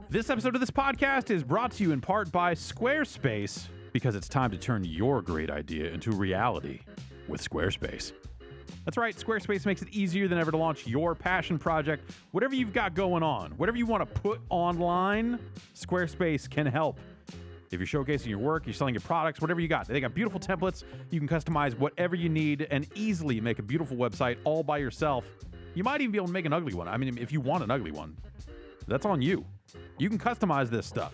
This episode of this podcast is brought to you in part by Squarespace, because it's time to turn your great idea into reality with Squarespace. That's right, Squarespace makes it easier than ever to launch your passion project. Whatever you've got going on, whatever you want to put online, Squarespace can help. If you're showcasing your work, you're selling your products, whatever you got, they got beautiful templates. You can customize whatever you need and easily make a beautiful website all by yourself. You might even be able to make an ugly one. I mean, if you want an ugly one, that's on you. You can customize this stuff.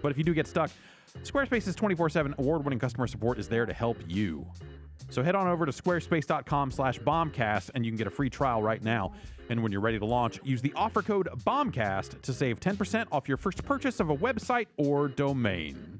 But if you do get stuck, Squarespace's 24/7 award-winning customer support is there to help you. So head on over to squarespace.com/bombcast and you can get a free trial right now. And when you're ready to launch, use the offer code BOMBCAST to save 10% off your first purchase of a website or domain.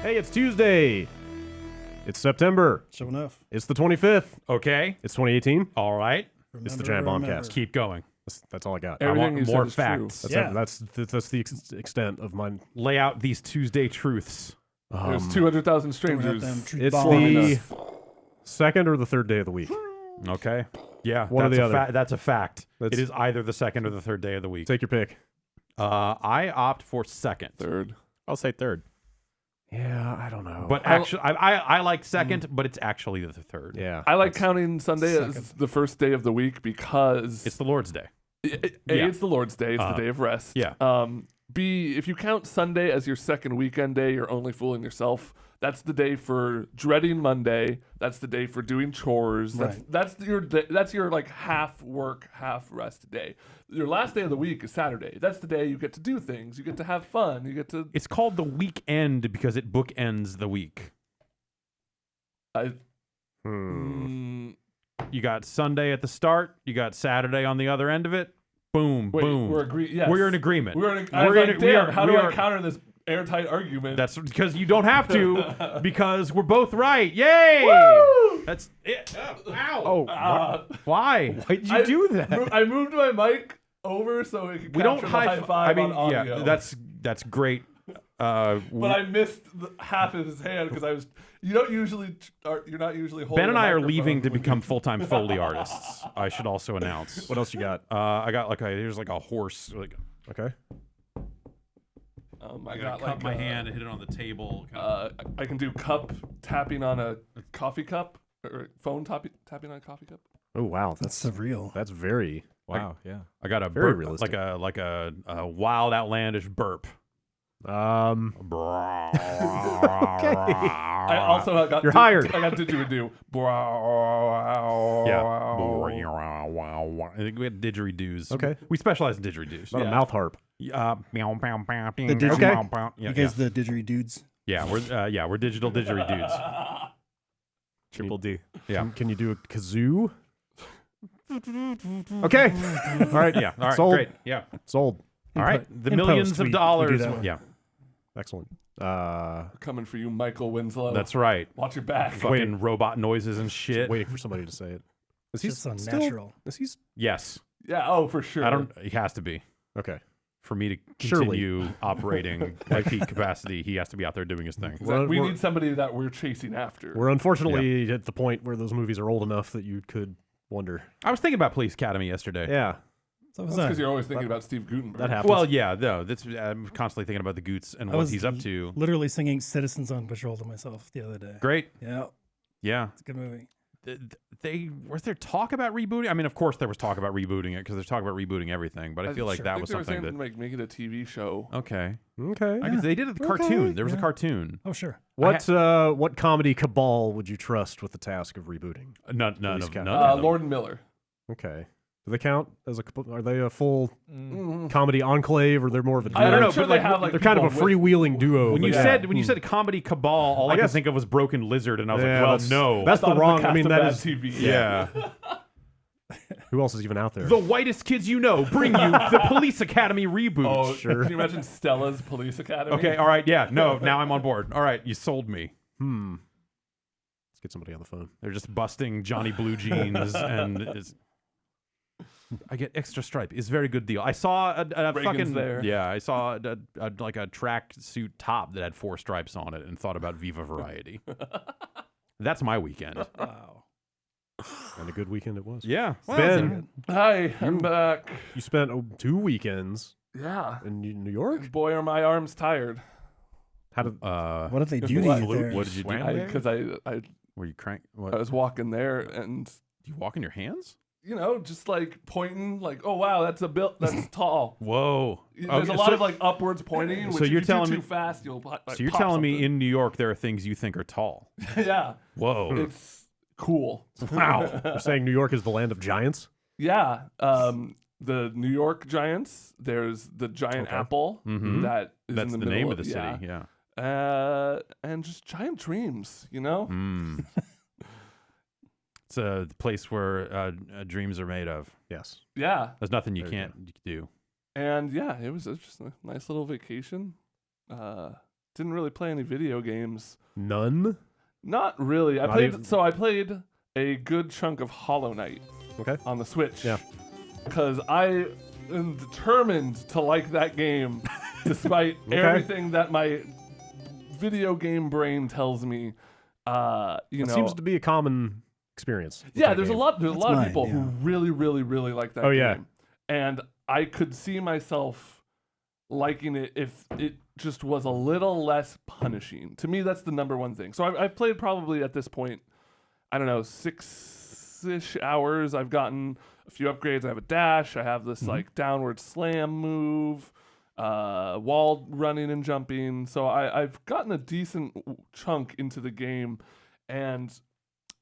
Hey, it's Tuesday. It's September. Sure enough. It's the 25th. Okay. It's 2018. All right. It's the Giant Bombcast. Keep going. That's all I got. I want you more said is facts. true. That's the extent of mine. Lay out these Tuesday truths. There's 200,000 Don't have them strangers. truth It's bombs. the second or the third day of the week. Okay. Yeah. One or that's the a other. that's a fact. That's- It is either the second or the third day of the week. Take your pick. I opt for second. Third. I'll say third. Yeah, I don't know. But actually, I like second, but it's actually the third. yeah, I like counting Sunday as Second. the first day of the week because It's the Lord's Day. A, Yeah. it's the Lord's Day. It's Uh-huh. the day of rest. Yeah. B, if you count Sunday as your second weekend day, you're only fooling yourself. That's the day for dreading Monday. That's the day for doing chores. Right. That's your day, that's your like half work, half rest day. Your last day of the week is Saturday. That's the day you get to do things. You get to have fun. You get to. It's called the weekend because it bookends the week. You got Sunday at the start. You got Saturday on the other end of it. Boom, Wait, boom. we're agreed. Yes. We're in agreement. We're in. We're in- we are- How do we I are- counter this airtight argument? That's because you don't have to, because we're both right. Yay! Woo! That's it. Ow! Oh, Why? Why'd you do that? I moved my mic over so it could We don't capture the high five I mean, on audio. yeah, that's great. But I missed half of his hand because I was. You're not usually holding. Ben and a I are microphone leaving to when become you- full-time Foley artists. I should also announce. What else you got? I got here's like a horse. Like, Okay. I I got got like my hand and hit it on the table. I can do cup tapping on a coffee cup or phone tapping on a coffee cup. Oh wow, That's surreal. that's very Wow, yeah. I got a Very burp, realistic. like a wild, outlandish burp. I also got. You're hired. I got didgeridoo. Yeah. I think we had didgeridudes. Okay. We specialize in didgeridoos. not Yeah. a mouth harp. Meow, meow, meow, meow, The meow, didgeridoo- meow, meow. Yeah, You guys, the didgeridudes. yeah, we're digital didgeridudes. Triple D. Yeah. Can you do a kazoo? Okay. All right. Yeah. All right. Sold. Great. Yeah. Sold. All right. In The post, millions we of do dollars. that one. Yeah. Excellent. Coming for you, Michael Winslow. That's right. Watch your back. Fucking robot noises and shit. Waiting for somebody to say it. Is he Just still? unnatural. Is he? Yes. Yeah. Oh, for sure. I don't. He has to be. Okay. For me to Surely. continue operating at peak capacity, he has to be out there doing his thing. We We're- need somebody that we're chasing after. We're unfortunately at the point where those movies are old enough that you could wonder. I was thinking about Police Academy yesterday. Yeah, So was That's because I. you're always thinking about Steve Gutenberg. that happens. Well, yeah, no. I'm constantly thinking about the Goots and I what was he's up to. Literally singing "Citizens on Patrol" to myself the other day. Great. Yeah, Yeah. it's a good movie. Was there talk about rebooting? I mean, of course there was talk about rebooting it because there's talk about rebooting everything. But I feel like sure. that I think was they were something saying that. make it a TV show. Okay. okay. I guess they did it. The cartoon. There was a yeah. cartoon. Oh sure. What comedy cabal would you trust with the task of rebooting? None Police of Academy. none of them. Lord and Miller. Okay. Do they count as are they a full comedy enclave, or they're more of a duo? I don't know, sure but they like, have, like, they're kind of a people with- freewheeling duo. when but you yeah. said comedy cabal, all I could guess- think of was Broken Lizard, and I was Yeah, like, well, that's- no. that's the Thought of wrong. I cast mean, of that Bad is. TV. yeah. Who else is even out there? The whitest kids you know bring you the Police Academy reboot. Oh, Sure. Can you imagine Stella's Police Academy? Okay, all right, yeah, no, now I'm on board. All right, you sold me. Let's get somebody on the phone. They're just busting Johnny Blue Jeans, and I get extra stripe. It's a very good deal. I saw a Reagan's fucking there. yeah. I saw like a track suit top that had 4 stripes on it, and thought about Viva Variety. That's my weekend. Wow. And a good weekend it was. Yeah, well, Ben, Hi, I'm back. you spent 2 weekends Yeah. in New York. Boy, are my arms tired. How did? What did they do to you there? What did you do? Because I Were you crank? I What? was walking there and You walk in your hands? just like pointing, like, oh wow, that's that's tall. Whoa. There's a Okay, lot so- of like upwards pointing. Which so if you're you telling do me- too fast, you'll like, So you're pop telling me something. in New York there are things you think are tall? Yeah, Whoa. it's cool. Wow. You're saying New York is the land of giants? Yeah. The New York Giants. There's the giant Okay. apple Mhm. that is That's in the the, name middle of the city. Yeah. And just giant dreams. Mm. It's a place where dreams are made of. Yes. Yeah. There's nothing you There you can't do. And yeah, it was just a nice little vacation. Didn't really play any video games. None. Not really. I Not played. even- So I played a good chunk of Hollow Knight Okay. on the Switch. Yeah. Because I am determined to like that game, despite Okay. everything that my video game brain tells me. It seems to be a common experience. with Yeah, that there's game. a lot. There's a That's lot of mine, people who yeah. really, really, really like that Oh, game. yeah. And I could see myself liking it if it just was a little less punishing. To me, that's the number one thing. So I've played probably at this point, I don't know, 6-ish hours. I've gotten a few upgrades. I have a dash. I have this like downward slam move, wall running and jumping. So I've gotten a decent chunk into the game, and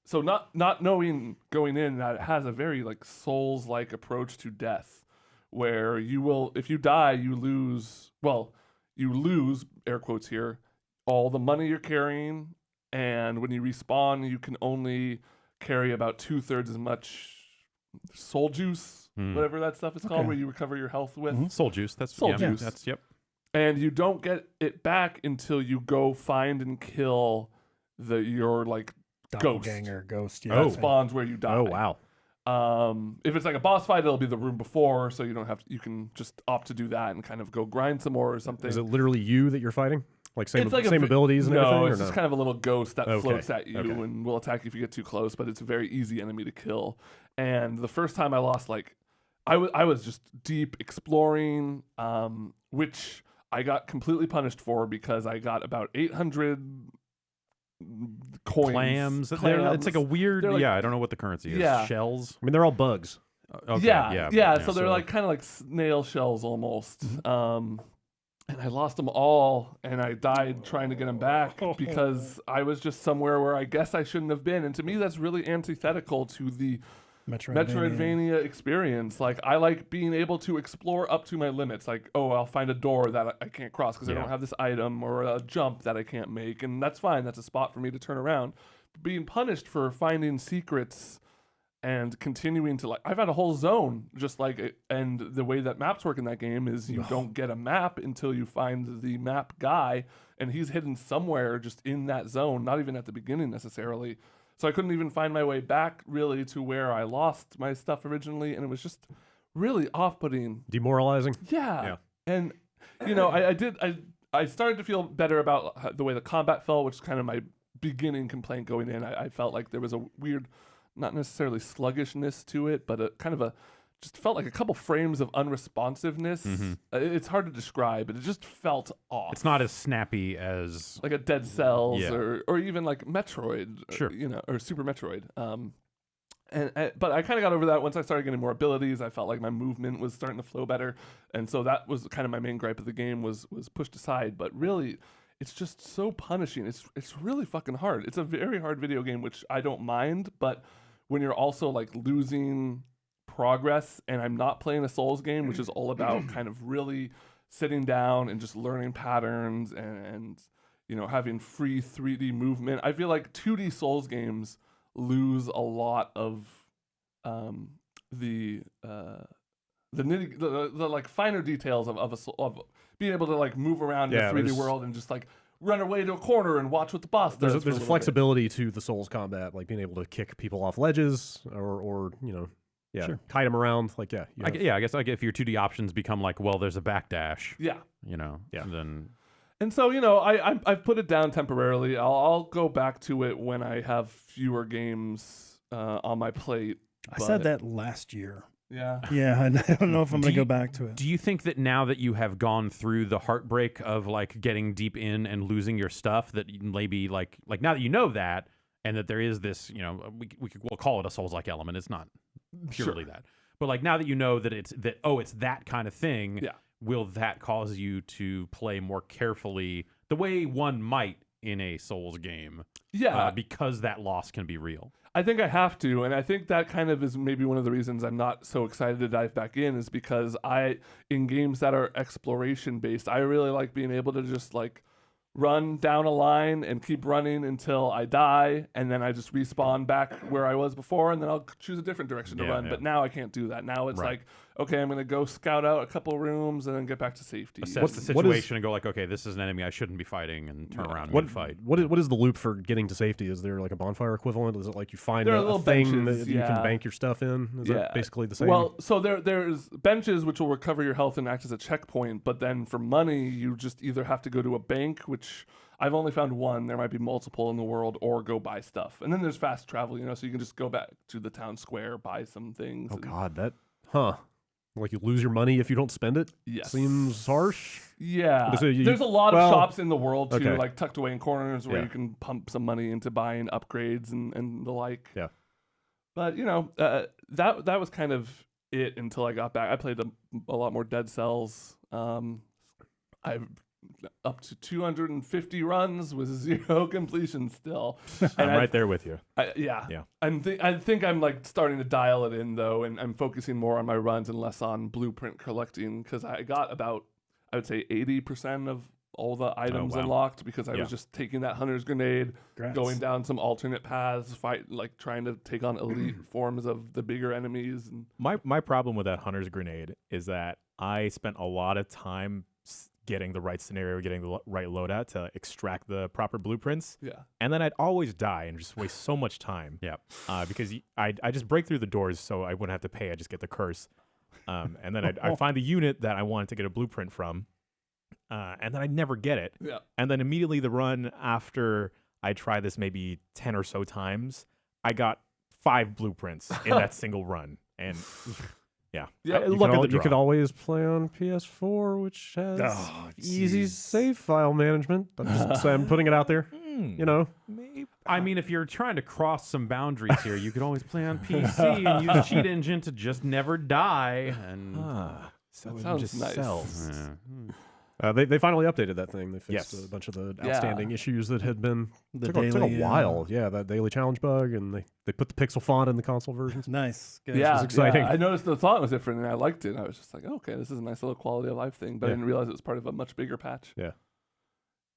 so not knowing going in that it has a very like Souls-like approach to death, where you will, if you die, you lose. Well, you lose, air quotes here, all the money you're carrying, and when you respawn, you can only carry about 2/3 as much soul juice, whatever that stuff is called, Okay. where you recover your health with. Soul juice. That's Soul yeah, juice. That's yep. And you don't get it back until you go find and kill your like ghost Doppelganger, ghost. that Yeah. spawns where you die. Oh wow. If it's like a boss fight, it'll be the room before, so you don't have to, you can just opt to do that and kind of go grind some more or something. Is it literally you that you're fighting? Like same It's like a same vi- abilities and no, everything? it's or just kind of a little ghost that Okay, floats at you okay. and will attack you if you get too close, but it's a very easy enemy to kill. And the first time I lost, like, I was just deep exploring, which I got completely punished for because I got about 800 coins. Clams. It's like a weird. They're like- yeah, I don't know what the currency is. Yeah. Shells. I mean, they're all bugs. Okay, Yeah. So they're so- like kind of like snail shells almost. And I lost them all, and I died trying to get them back because I was just somewhere where I guess I shouldn't have been. And to me, that's really antithetical to the Metroidvania experience. Like, I like being able to explore up to my limits. Like, oh, I'll find a door that I can't cross because I Yeah. don't have this item, or a jump that I can't make, and that's fine. That's a spot for me to turn around. Being punished for finding secrets and continuing to, like, I've had a whole zone just like, and the way that maps work in that game is you don't get a map until you find the map guy, and he's hidden somewhere just in that zone, not even at the beginning necessarily. So I couldn't even find my way back really to where I lost my stuff originally, and it was just really off-putting. Demoralizing. Yeah. And I started to feel better about the way the combat felt, which is kind of my beginning complaint going in. I felt like there was a weird, not necessarily sluggishness to it, but just felt like a couple frames of unresponsiveness. It's hard to describe, but it just felt off. It's not as snappy as. like a Dead Cells Yeah. or even like Metroid, Sure. or Super Metroid. But I kind of got over that once I started getting more abilities. I felt like my movement was starting to flow better, and so that was kind of my main gripe of the game was pushed aside. But really, it's just so punishing. It's really fucking hard. It's a very hard video game, which I don't mind. But when you're also like losing progress and I'm not playing a Souls game, which is all about kind of really sitting down and just learning patterns and you know, having free 3D movement. I feel like 2D Souls games lose a lot of the like finer details of being able to like move around in a 3D world and just like run away to a corner and watch what the boss does. There's flexibility to the Souls combat, like being able to kick people off ledges or you know, kite them around. Like I guess like if your 2D options become like, well, there's a backdash. Yeah. You know. Yeah. Then. And so, you know, I've put it down temporarily. I'll go back to it when I have fewer games on my plate. I said that last year. Yeah. Yeah, and I don't know if I'm going to go back to it. Do you think that now that you have gone through the heartbreak of like getting deep in and losing your stuff, that maybe like now that you know that, and that there is this, you know, we'll call it a Souls-like element. It's not purely that, but like now that you know that it's that kind of thing. Yeah. Will that cause you to play more carefully the way one might in a Souls game? Yeah. Because that loss can be real. I think I have to, and I think that kind of is maybe one of the reasons I'm not so excited to dive back in is because in games that are exploration based, I really like being able to just like run down a line and keep running until I die, and then I just respawn back where I was before, and then I'll choose a different direction to run. Yeah. But now I can't do that. Now it's like, okay, I'm going to go scout out a couple rooms and then get back to safety. Assess the situation and go like, okay, this is an enemy I shouldn't be fighting, and turn around and fight. What is the loop for getting to safety? Is there like a bonfire equivalent? Is it like you find a thing benches, that you can bank your stuff in? Is that basically the same? Well, so there's benches which will recover your health and act as a checkpoint, but then for money, you just either have to go to a bank, which I've only found one. There might be multiple in the world, or go buy stuff. And then there's fast travel, you know, so you can just go back to the town square, buy some things. Oh, God, like you lose your money if you don't spend it? Yes. Seems harsh. Yeah. There's a lot of shops in the world, too, like tucked away in corners where you can pump some money into buying upgrades and the like. Yeah. But, you know, that was kind of it until I got back. I played a lot more Dead Cells. I've up to 250 runs with 0 completion still. I'm right there with you. Yeah. I think I'm like starting to dial it in though, and I'm focusing more on my runs and less on blueprint collecting, because I got about, I would say 80% of all the items unlocked because I was just taking that hunter's grenade, going down some alternate paths, trying to take on elite forms of the bigger enemies. And my problem with that hunter's grenade is that I spent a lot of time getting the right scenario, getting the right loadout to extract the proper blueprints. Yeah. And then I'd always die and just waste so much time. Yeah. Because I just break through the doors so I wouldn't have to pay. I just get the curse. And then I'd find the unit that I wanted to get a blueprint from. And then I'd never get it. Yeah. And then immediately the run after I try this maybe 10 or so times, I got 5 blueprints in that single run. And yeah. You could always play on PS4, which has easy save file management. I'm putting it out there. You know, maybe. I mean, if you're trying to cross some boundaries here, you could always play on PC and use Cheat Engine to just never die. And that sounds nice. They finally updated that thing. They fixed a bunch of the outstanding issues that had been took a while. Yeah, that daily challenge bug, and they put the pixel font in the console versions. Nice. Good. Yeah, it was exciting. I noticed the font was different, and I liked it. I was just like, okay, this is a nice little quality of life thing, but I didn't realize it was part of a much bigger patch. Yeah.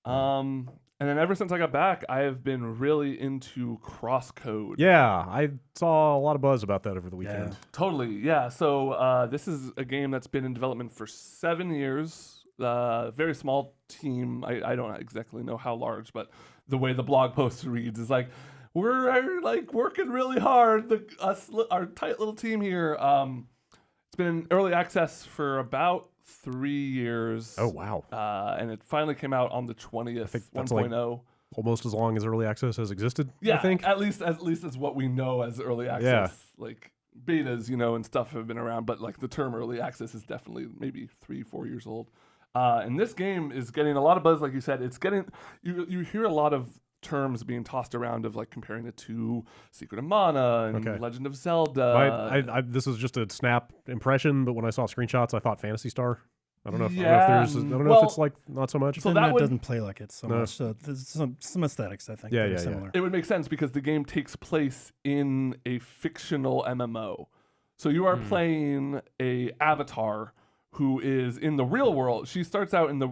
And then ever since I got back, I have been really into CrossCode. Yeah, I saw a lot of buzz about that over the weekend. Yeah. Totally, yeah. So this is a game that's been in development for 7 years. Very small team. I don't exactly know how large, but the way the blog post reads is like, we're like working really hard. Our tight little team here. It's been in early access for about 3 years. Oh wow! And it finally came out on the 20th, 1.0. Like almost as long as early access has existed. Yeah, I think at least it's what we know as early access. Yeah. Like betas, and stuff have been around, but like the term early access is definitely maybe 3-4 years old. And this game is getting a lot of buzz, like you said. It's getting you hear a lot of terms being tossed around of like comparing it to Secret of Mana and Legend of Zelda. This is just a snap impression, but when I saw screenshots, I thought Phantasy Star. I don't know if it's like not so much. So that doesn't play like it so much. So there's some aesthetics, I think. Similar. It would make sense because the game takes place in a fictional MMO. So you are playing a avatar who is in the real world. She starts out in the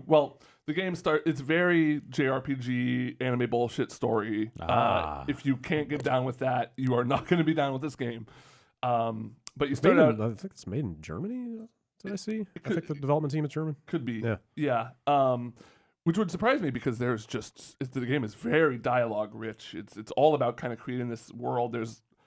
game it's very JRPG anime bullshit story. If you can't get down with that, you are not going to be down with this game. But you start out. I think it's made in Germany. Did I see? I think the development team is German. Could be. Yeah. Which would surprise me because the game is very dialogue rich. It's all about kind of creating this world.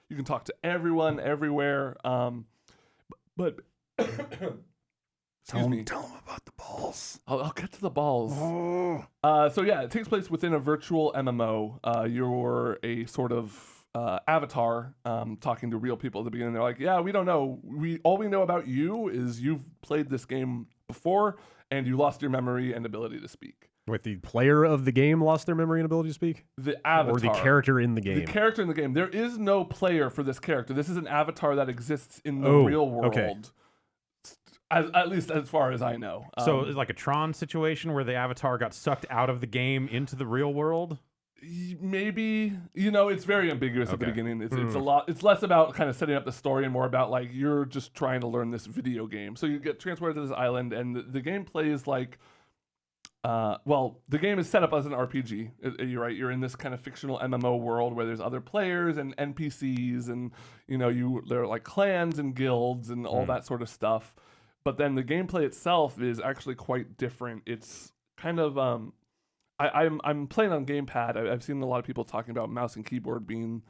You can talk to everyone everywhere. But excuse me. Tell them about the balls. I'll get to the balls. Oh. So yeah, it takes place within a virtual MMO. You're a sort of avatar talking to real people at the beginning. They're like, yeah, we don't know. All we know about you is you've played this game before and you lost your memory and ability to speak. Wait, the player of the game lost their memory and ability to speak? The avatar. Or the character in the game? The character in the game. There is no player for this character. This is an avatar that exists in the real world. Okay. At least as far as I know. So it's like a Tron situation where the avatar got sucked out of the game into the real world? Maybe. It's very ambiguous at the beginning. It's a lot. It's less about kind of setting up the story and more about like you're just trying to learn this video game. So you get transported to this island and the game plays like the game is set up as an RPG. You're right. You're in this kind of fictional MMO world where there's other players and NPCs and there are like clans and guilds and all that sort of stuff. But then the gameplay itself is actually quite different. It's kind of I'm playing on gamepad. I've seen a lot of people talking about mouse and keyboard being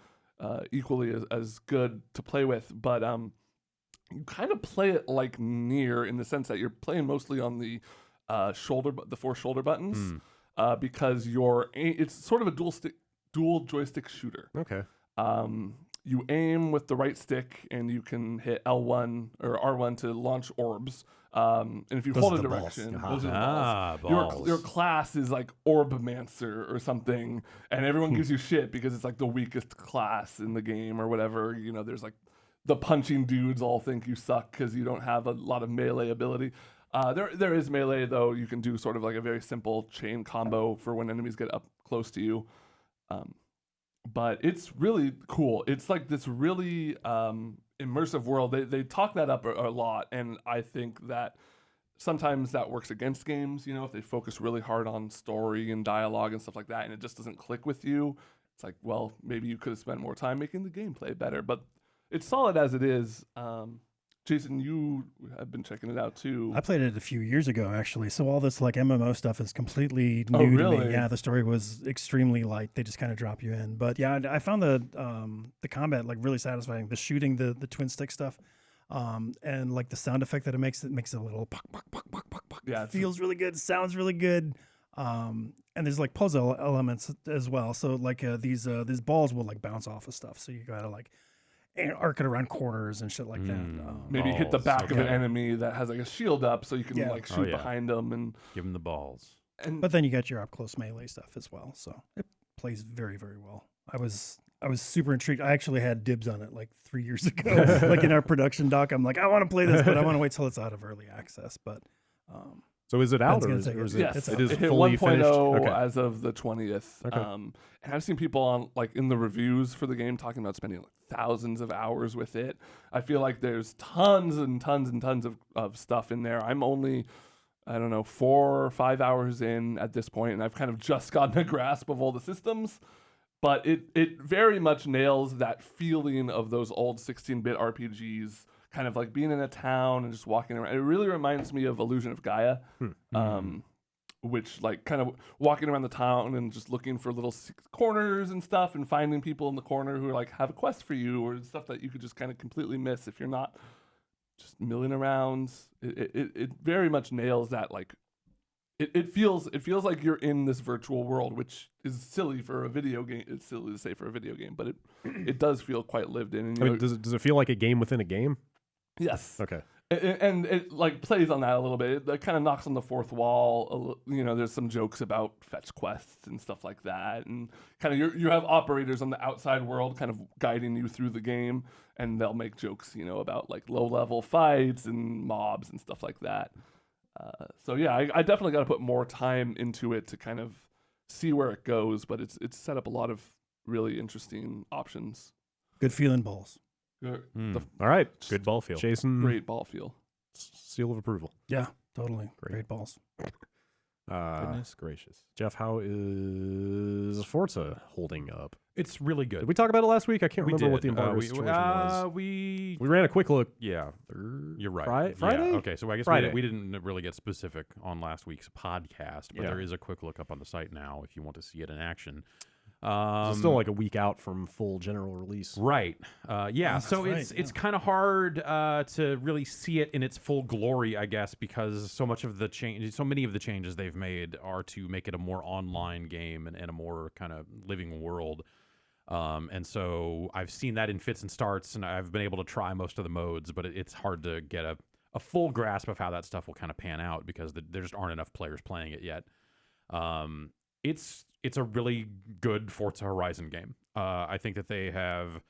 equally as good to play with, but you kind of play it like Nier in the sense that you're playing mostly on the the 4 shoulder buttons because it's sort of a dual joystick shooter. Okay. You aim with the right stick, and you can hit L1 or R1 to launch orbs. And if you hold a direction, those are the balls. Your class is like Orbmancer or something, and everyone gives you shit because it's like the weakest class in the game or whatever. There's like the punching dudes all think you suck because you don't have a lot of melee ability. There is melee, though. You can do sort of like a very simple chain combo for when enemies get up close to you. But it's really cool. It's like this really immersive world. They talk that up a lot, and I think that sometimes that works against games. If they focus really hard on story and dialogue and stuff like that, and it just doesn't click with you, it's like, well, maybe you could have spent more time making the gameplay better. But it's solid as it is. Jason, you have been checking it out too. I played it a few years ago, actually. So all this like MMO stuff is completely new to me. Yeah, the story was extremely light. They just kind of drop you in. But yeah, I found the combat like really satisfying. The shooting, the twin stick stuff, and like the sound effect that it makes a little puck, puck, puck, puck, puck, puck. Yeah, it feels really good. Sounds really good. And there's like puzzle elements as well. So like these balls will like bounce off of stuff. So you gotta like arc it around corners and shit like that. Maybe hit the back of an enemy that has like a shield up so you can like shoot behind them and give them the balls. But then you got your up close melee stuff as well. So it plays very, very well. I was super intrigued. I actually had dibs on it like 3 years ago. Like in our production doc, I'm like, I want to play this, but I want to wait till it's out of early access. But so is it out or is it? Yes, it is hit fully 1.0 finished as of the 20th. Okay. And I've seen people on like in the reviews for the game talking about spending like thousands of hours with it. I feel like there's tons and tons and tons of stuff in there. I'm only, 4 or 5 hours in at this point, and I've kind of just gotten a grasp of all the systems. But it very much nails that feeling of those old 16-bit RPGs, kind of like being in a town and just walking around. It really reminds me of Illusion of Gaia, which like kind of walking around the town and just looking for little corners and stuff and finding people in the corner who like have a quest for you or stuff that you could just kind of completely miss if you're not just milling around. It very much nails that like it feels like you're in this virtual world, which is silly for a video game. It's silly to say for a video game, but it does feel quite lived in. And, does it feel like a game within a game? Yes. Okay. And it like plays on that a little bit. It kind of knocks on the fourth wall. There's some jokes about fetch quests and stuff like that, and kind of you have operators on the outside world kind of guiding you through the game, and they'll make jokes, about like low level fights and mobs and stuff like that. So yeah, I definitely got to put more time into it to kind of see where it goes, but it's set up a lot of really interesting options. Good feeling balls. The All right, Good ball feel. Jason, great ball feel. seal of approval. Yeah, totally. Great balls. Goodness gracious. Jeff, how is Forza holding up? It's really good. Did we talk about it last week? I can't We remember did. what the embargo situation was. We We ran a quick look. yeah. You're right. Friday? Yeah, okay, so I guess Friday. we didn't really get specific on last week's podcast, but Yeah. there is a quick look up on the site now if you want to see it in action. It's still like a week out from full general release. Right. Yeah. that's So right, it's kind of hard to really see it in its full glory, I guess, because so many of the changes they've made are to make it a more online game and a more kind of living world. And so I've seen that in fits and starts, and I've been able to try most of the modes, but it's hard to get a full grasp of how that stuff will kind of pan out because there just aren't enough players playing it yet. It's a really good Forza Horizon game. I think that they have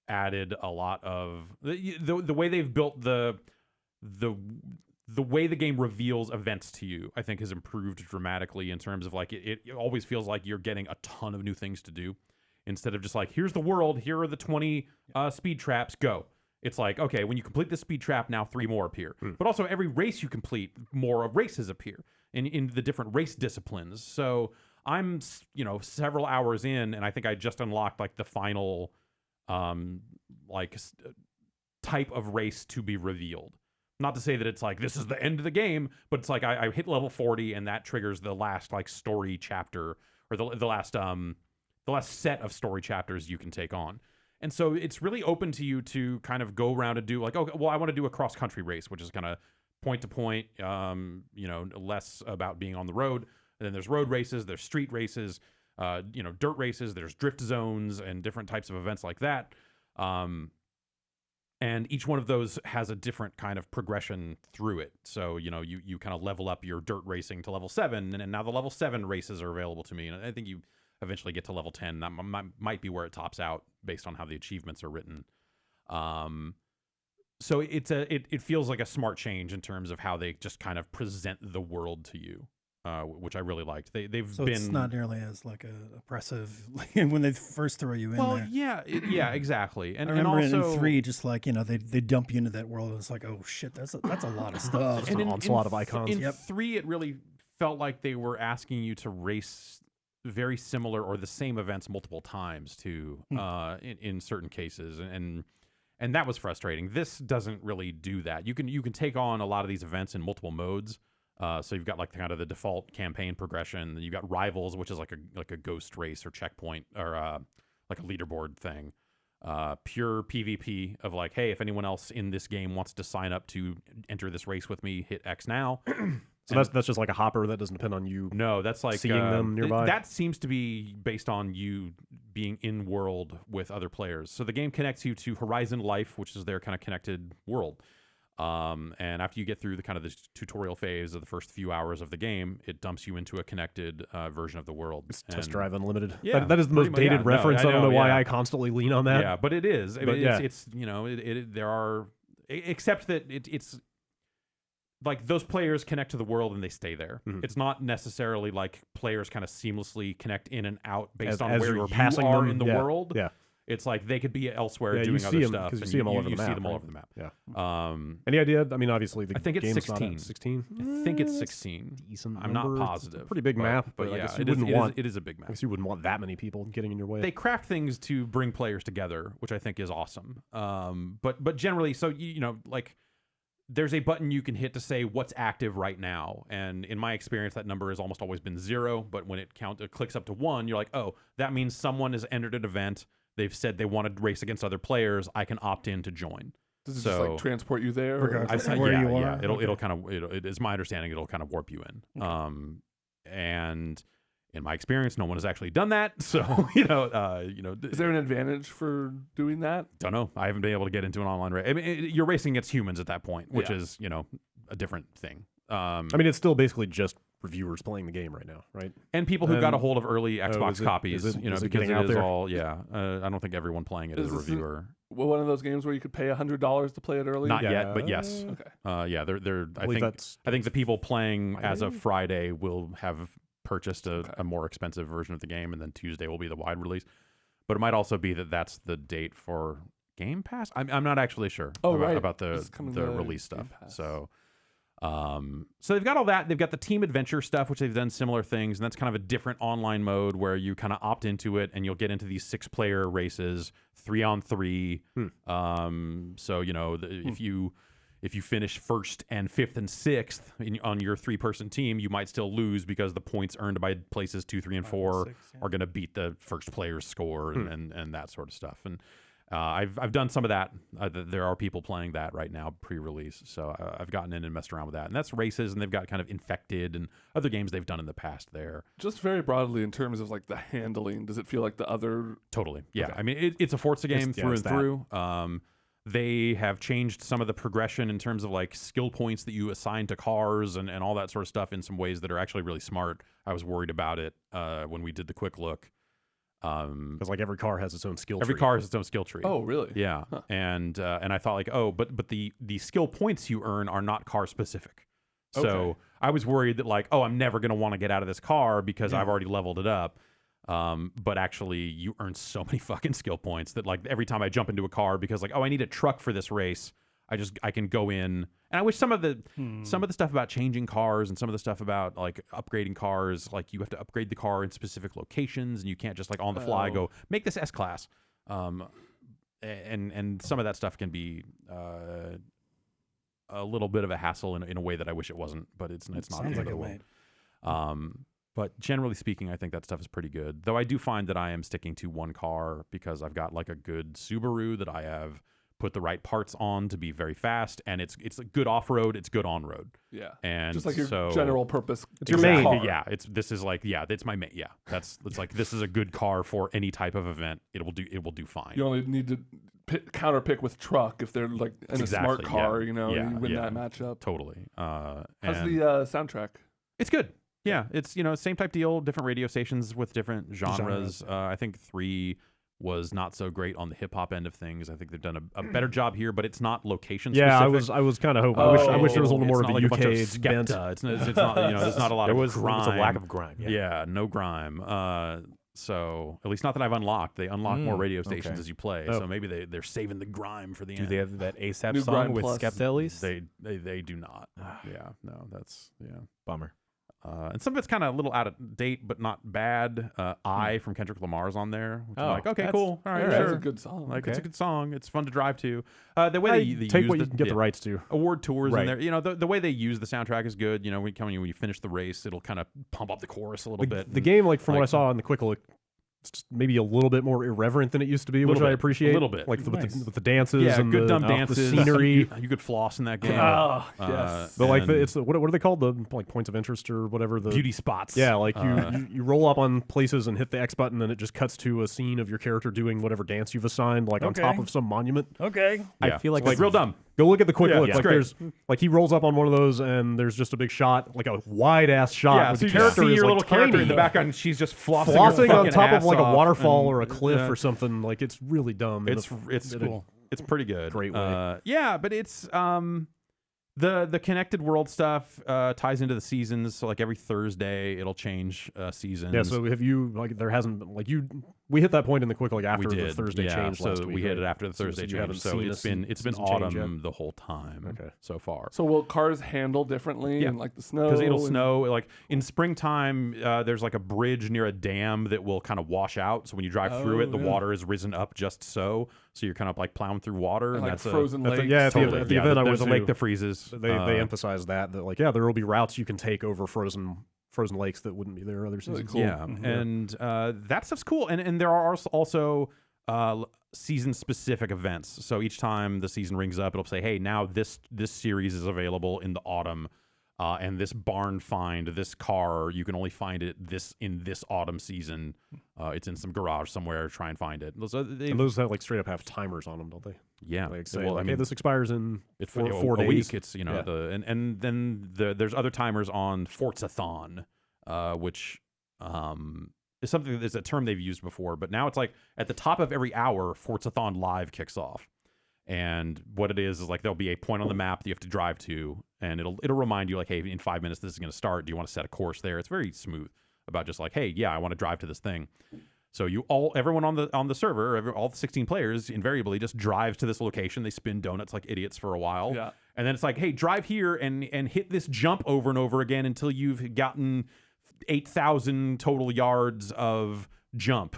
added a lot of the way they've built the way the game reveals events to you. I think has improved dramatically in terms of like it always feels like you're getting a ton of new things to do instead of just like here's the world, here are the 20 speed traps, go. It's like, okay, when you complete the speed trap, now 3 more appear. But also every race you complete, more races appear in the different race disciplines. So I'm, several hours in, and I think I just unlocked like the final, type of race to be revealed. Not to say that it's like this is the end of the game, but it's like I hit level 40, and that triggers the last like story chapter or the last set of story chapters you can take on. And so it's really open to you to kind of go around and do like, okay, well, I want to do a cross country race, which is kind of point to point, less about being on the road. And then there's road races, there's street races, dirt races, there's drift zones and different types of events like that. And each one of those has a different kind of progression through it. So, you kind of level up your dirt racing to level 7, and now the level 7 races are available to me. And I think you eventually get to level 10. That might be where it tops out based on how the achievements are written. So it feels like a smart change in terms of how they just kind of present the world to you. Which I really liked. It's not nearly as like oppressive when they first throw you in there. Well, yeah, exactly. And I remember and also, in 3, just like they dump you into that world. And it's like, oh shit, that's a lot of stuff. Just an onslaught of icons. In 3, it really felt like they were asking you to race very similar or the same events multiple times too, in certain cases, and that was frustrating. This doesn't really do that. You can take on a lot of these events in multiple modes. So you've got like kind of the default campaign progression. You've got rivals, which is like a ghost race or checkpoint or like a leaderboard thing. Pure PvP of like, hey, if anyone else in this game wants to sign up to enter this race with me, hit X now. So that's just like a hopper that doesn't depend on you. No, that's like seeing them nearby. That seems to be based on you being in world with other players. So the game connects you to Horizon Life, which is their kind of connected world. And after you get through the kind of the tutorial phase of the first few hours of the game, it dumps you into a connected version of the world. It's Test Drive Unlimited. Yeah, that is the most dated reference. I don't know why I constantly lean on that. Yeah, but it is. I mean, yeah. it's there are, except that it's like those players connect to the world and they stay there. Mm-hmm. It's not necessarily like players kind of seamlessly connect in and out based on as where you're you passing are them, in the world. Yeah. It's like they could be elsewhere you doing see other them, stuff. 'cause you and see them all over the see map, them all right? over the map. Yeah. Any idea? I mean, obviously the I think it's game's 16. not 16. I think it's 16. Decent I'm number. not positive. It's a pretty big map, but I yeah, guess you wouldn't want. it is a big map. I guess you wouldn't want that many people getting in your way. They craft things to bring players together, which I think is awesome. But generally, so like there's a button you can hit to say what's active right now, and in my experience, that number has almost always been 0. But when it clicks up to 1, you're like, oh, that means someone has entered an event. They've said they want to race against other players. I can opt in to join. Does it just like transport you there? Regardless of where you are? Yeah, it'll kind of it is my understanding it'll kind of warp you in. Okay. And in my experience, no one has actually done that. So is there an advantage for doing that? Don't know. I haven't been able to get into an online race. I mean, you're racing against humans at that point, which is a different thing. I mean, it's still basically just reviewers playing the game right now, right? And people who got a hold of early Xbox copies, is it because getting it out is there? all, I don't think everyone playing it is a reviewer. One of those games where you could pay $100 to play it early? Not yet, but yes. Okay. They're. I I think the people playing as of Friday will have purchased a more expensive version of the game, and then Tuesday will be the wide release. But it might also be that that's the date for Game Pass. I'm not actually sure about the release stuff. So they've got all that. They've got the team adventure stuff, which they've done similar things, and that's kind of a different online mode where you kind of opt into it, and you'll get into these 6-player races, 3-on-3. So if you finish 1st and 5th and 6th on your 3-person team, you might still lose because the points earned by places 2, 3, and 4 are going to beat the first player's score and that sort of stuff. And I've done some of that. There are people playing that right now pre-release, so I've gotten in and messed around with that. And that's races, and they've got kind of Infected and other games they've done in the past there. Just very broadly in terms of like the handling, does it feel like the other? Totally, yeah. Okay. I mean, it's a Forza game through and through. They have changed some of the progression in terms of like skill points that you assign to cars and all that sort of stuff in some ways that are actually really smart. I was worried about it when we did the quick look. Because like every car has its own skill tree. Every car has its own skill tree. Oh, really? Yeah. Huh. And I thought like, but the skill points you earn are not car specific. So I was worried that like, I'm never going to want to get out of this car because I've already leveled it up. But actually you earn so many fucking skill points that like every time I jump into a car because like, I need a truck for this race, I can go in. And I wish some of the stuff about changing cars and some of the stuff about like upgrading cars, like you have to upgrade the car in specific locations and you can't just like on the fly go make this S-Class. And some of that stuff can be a little bit of a hassle in a way that I wish it wasn't, but it's not the end of the world. But generally speaking, I think that stuff is pretty good. Though I do find that I am sticking to one car because I've got like a good Subaru that I have put the right parts on to be very fast, and it's a good off-road, it's good on-road. Yeah. And just like your general purpose. It's your main car. Yeah, it's my main. Yeah. It's like this is a good car for any type of event. It will do fine. You only need to counterpick with truck if they're like in a smart car, you win that matchup. Totally. How's the soundtrack? It's good. Yeah, it's same type deal, different radio stations with different genres. I think 3 was not so great on the hip hop end of things. I think they've done a better job here, but it's not location specific. Yeah, I was kind of hoping. I wish there was a little more of a like UK bent. It's not there's not a lot of grime. There was a lack of grime. Yeah, no grime. So at least not that I've unlocked. They unlock more radio stations as you play. So maybe they're saving the grime for the end. Do they have that ASAP New song with Plus. Skepta at least? They do not. That's Bummer. And some of it's kind of a little out of date, but not bad. I from Kendrick Lamar's on there. Which I'm like, okay, cool. All right, sure. That's a good song. Like it's a good song. It's fun to drive to. The way they take use what you can get the rights to. Award tours Right. in there. The way they use the soundtrack is good. When you finish the race, it'll kind of pump up the chorus a little bit. The game, like from what I saw in the quick look, it's just maybe a little bit more irreverent than it used to be, which I appreciate. A little bit. Like with the dances and good the, dumb dances. the scenery. You could floss in that game. Yes. But like what are they called? The like points of interest or whatever. The beauty spots. Yeah, like you roll up on places and hit the X button, and it just cuts to a scene of your character doing whatever dance you've assigned, like on top of some monument. Okay. Yeah. I feel like it's real dumb. Go look at the quick look. it's Like great. there's like he rolls up on one of those, and there's just a big shot, like a wide ass shot. Yeah, where so the you just character see is your like little character tiny. in the background, and she's just flossing her on fucking top of ass like a off, waterfall and- or a cliff or something. Like it's really dumb. It's cool. It's pretty good. Great way. Yeah, but it's the connected world stuff ties into the seasons. So like every Thursday, it'll change seasons. Yeah. So have you like there hasn't like you? We hit that point in the quick like after we the did. Thursday change. So last week, we hit right? it after the Thursday you change. haven't So seen it's a been season change autumn yet? the whole time. Okay. So far. So will cars handle differently in like the snow? Because it'll snow. Like in springtime, there's like a bridge near a dam that will kind of wash out. So when you drive through it, the water has risen up just so. So you're kind of like plowing through water, and like that's frozen lakes. Yeah, at the totally. event I There's went a lake to, that freezes. They emphasize that like there will be routes you can take over frozen lakes that wouldn't be there other seasons. Cool. Yeah, and that stuff's cool. And there are also season specific events. So each time the season rings up, it'll say, "Hey, now this series is available in the autumn." And this barn find, this car, you can only find it in this autumn season. It's in some garage somewhere. Try and find it. And those have like straight up have timers on them, don't they? Yeah. Like say, hey, this expires in four a days. week. It's and then there's other timers on Forzathon, which is something that's a term they've used before, but now it's like at the top of every hour, Forzathon Live kicks off. And what it is like there'll be a point on the map that you have to drive to, and it'll remind you like, hey, in 5 minutes this is going to start. Do you want to set a course there? It's very smooth about just like, hey, yeah, I want to drive to this thing. So everyone on the server, all the 16 players invariably just drives to this location. They spin donuts like idiots for a while. Yeah. And then it's like, hey, drive here and hit this jump over and over again until you've gotten 8,000 total yards of jump.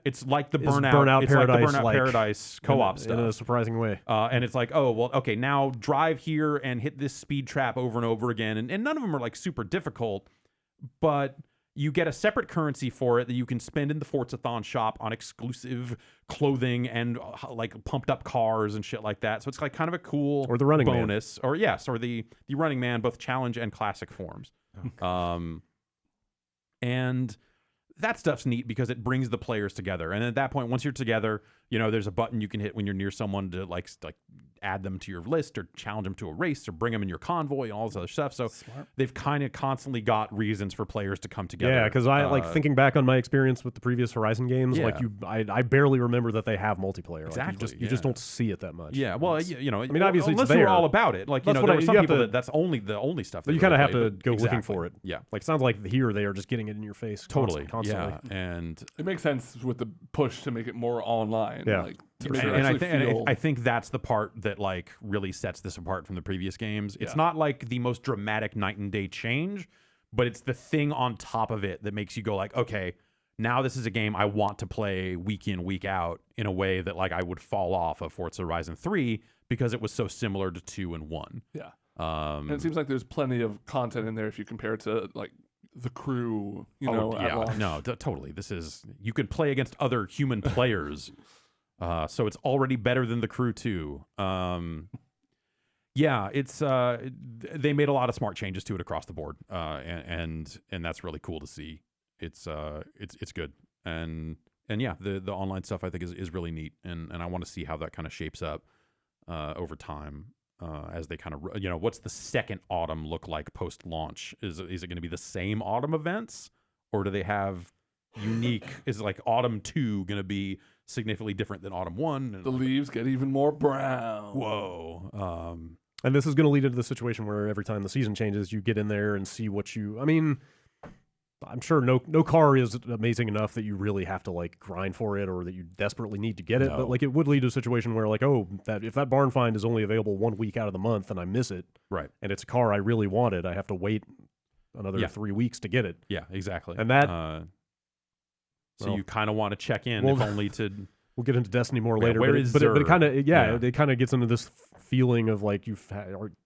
It's like the Burnout Paradise, like the Burnout Paradise co-op stuff in a surprising way. and it's like, oh well, okay, now drive here and hit this speed trap over and over again, and none of them are like super difficult, but you get a separate currency for it that you can spend in the Forzathon shop on exclusive clothing and like pumped up cars and shit like that. So it's like kind of a cool or the running bonus, or the Running Man, both challenge and classic forms. And that stuff's neat because it brings the players together. And at that point, once you're together, there's a button you can hit when you're near someone to like add them to your list or challenge them to a race or bring them in your convoy and all this other stuff. So they've kind of constantly got reasons for players to come together. Yeah, because I thinking back on my experience with the previous Horizon games, I barely remember that they have multiplayer. Exactly. Like you just don't see it that much. Yeah, well, I mean, obviously unless it's there. we're all about it. Like, there are some people that's only the only stuff. But you kind of have to go looking for it. Yeah. Like, it sounds like here they are just getting it in your face constantly. Yeah, and it makes sense with the push to make it more online. Yeah. Like, I think that's the part that like really sets this apart from the previous games. It's not like the most dramatic night and day change, but it's the thing on top of it that makes you go like, okay, now this is a game I want to play week in, week out in a way that like I would fall off of Forza Horizon 3 because it was so similar to 2 and 1. Yeah. And it seems like there's plenty of content in there if you compare it to like the crew, totally. You can play against other human players. So it's already better than the crew too. It's they made a lot of smart changes to it across the board, and that's really cool to see. It's good, and the online stuff I think is really neat, and I want to see how that kind of shapes up over time as they kind of what's the second autumn look like post launch? Is it going to be the same autumn events, or do they have unique? Is like autumn 2 going to be significantly different than autumn 1? And the leaves get even more brown. Whoa. And this is going to lead into the situation where every time the season changes, you get in there and see what I mean, I'm sure no car is amazing enough that you really have to like grind for it or that you desperately need to get it. No. But like it would lead to a situation where like, if that barn find is only available 1 week out of the month and I miss it, right, and it's a car I really wanted, I have to wait another 3 weeks to get it. Yeah, exactly. And that. So you kind of want to check in, if only to. We'll get into Destiny more later. But it kind of it kind of gets into this feeling of like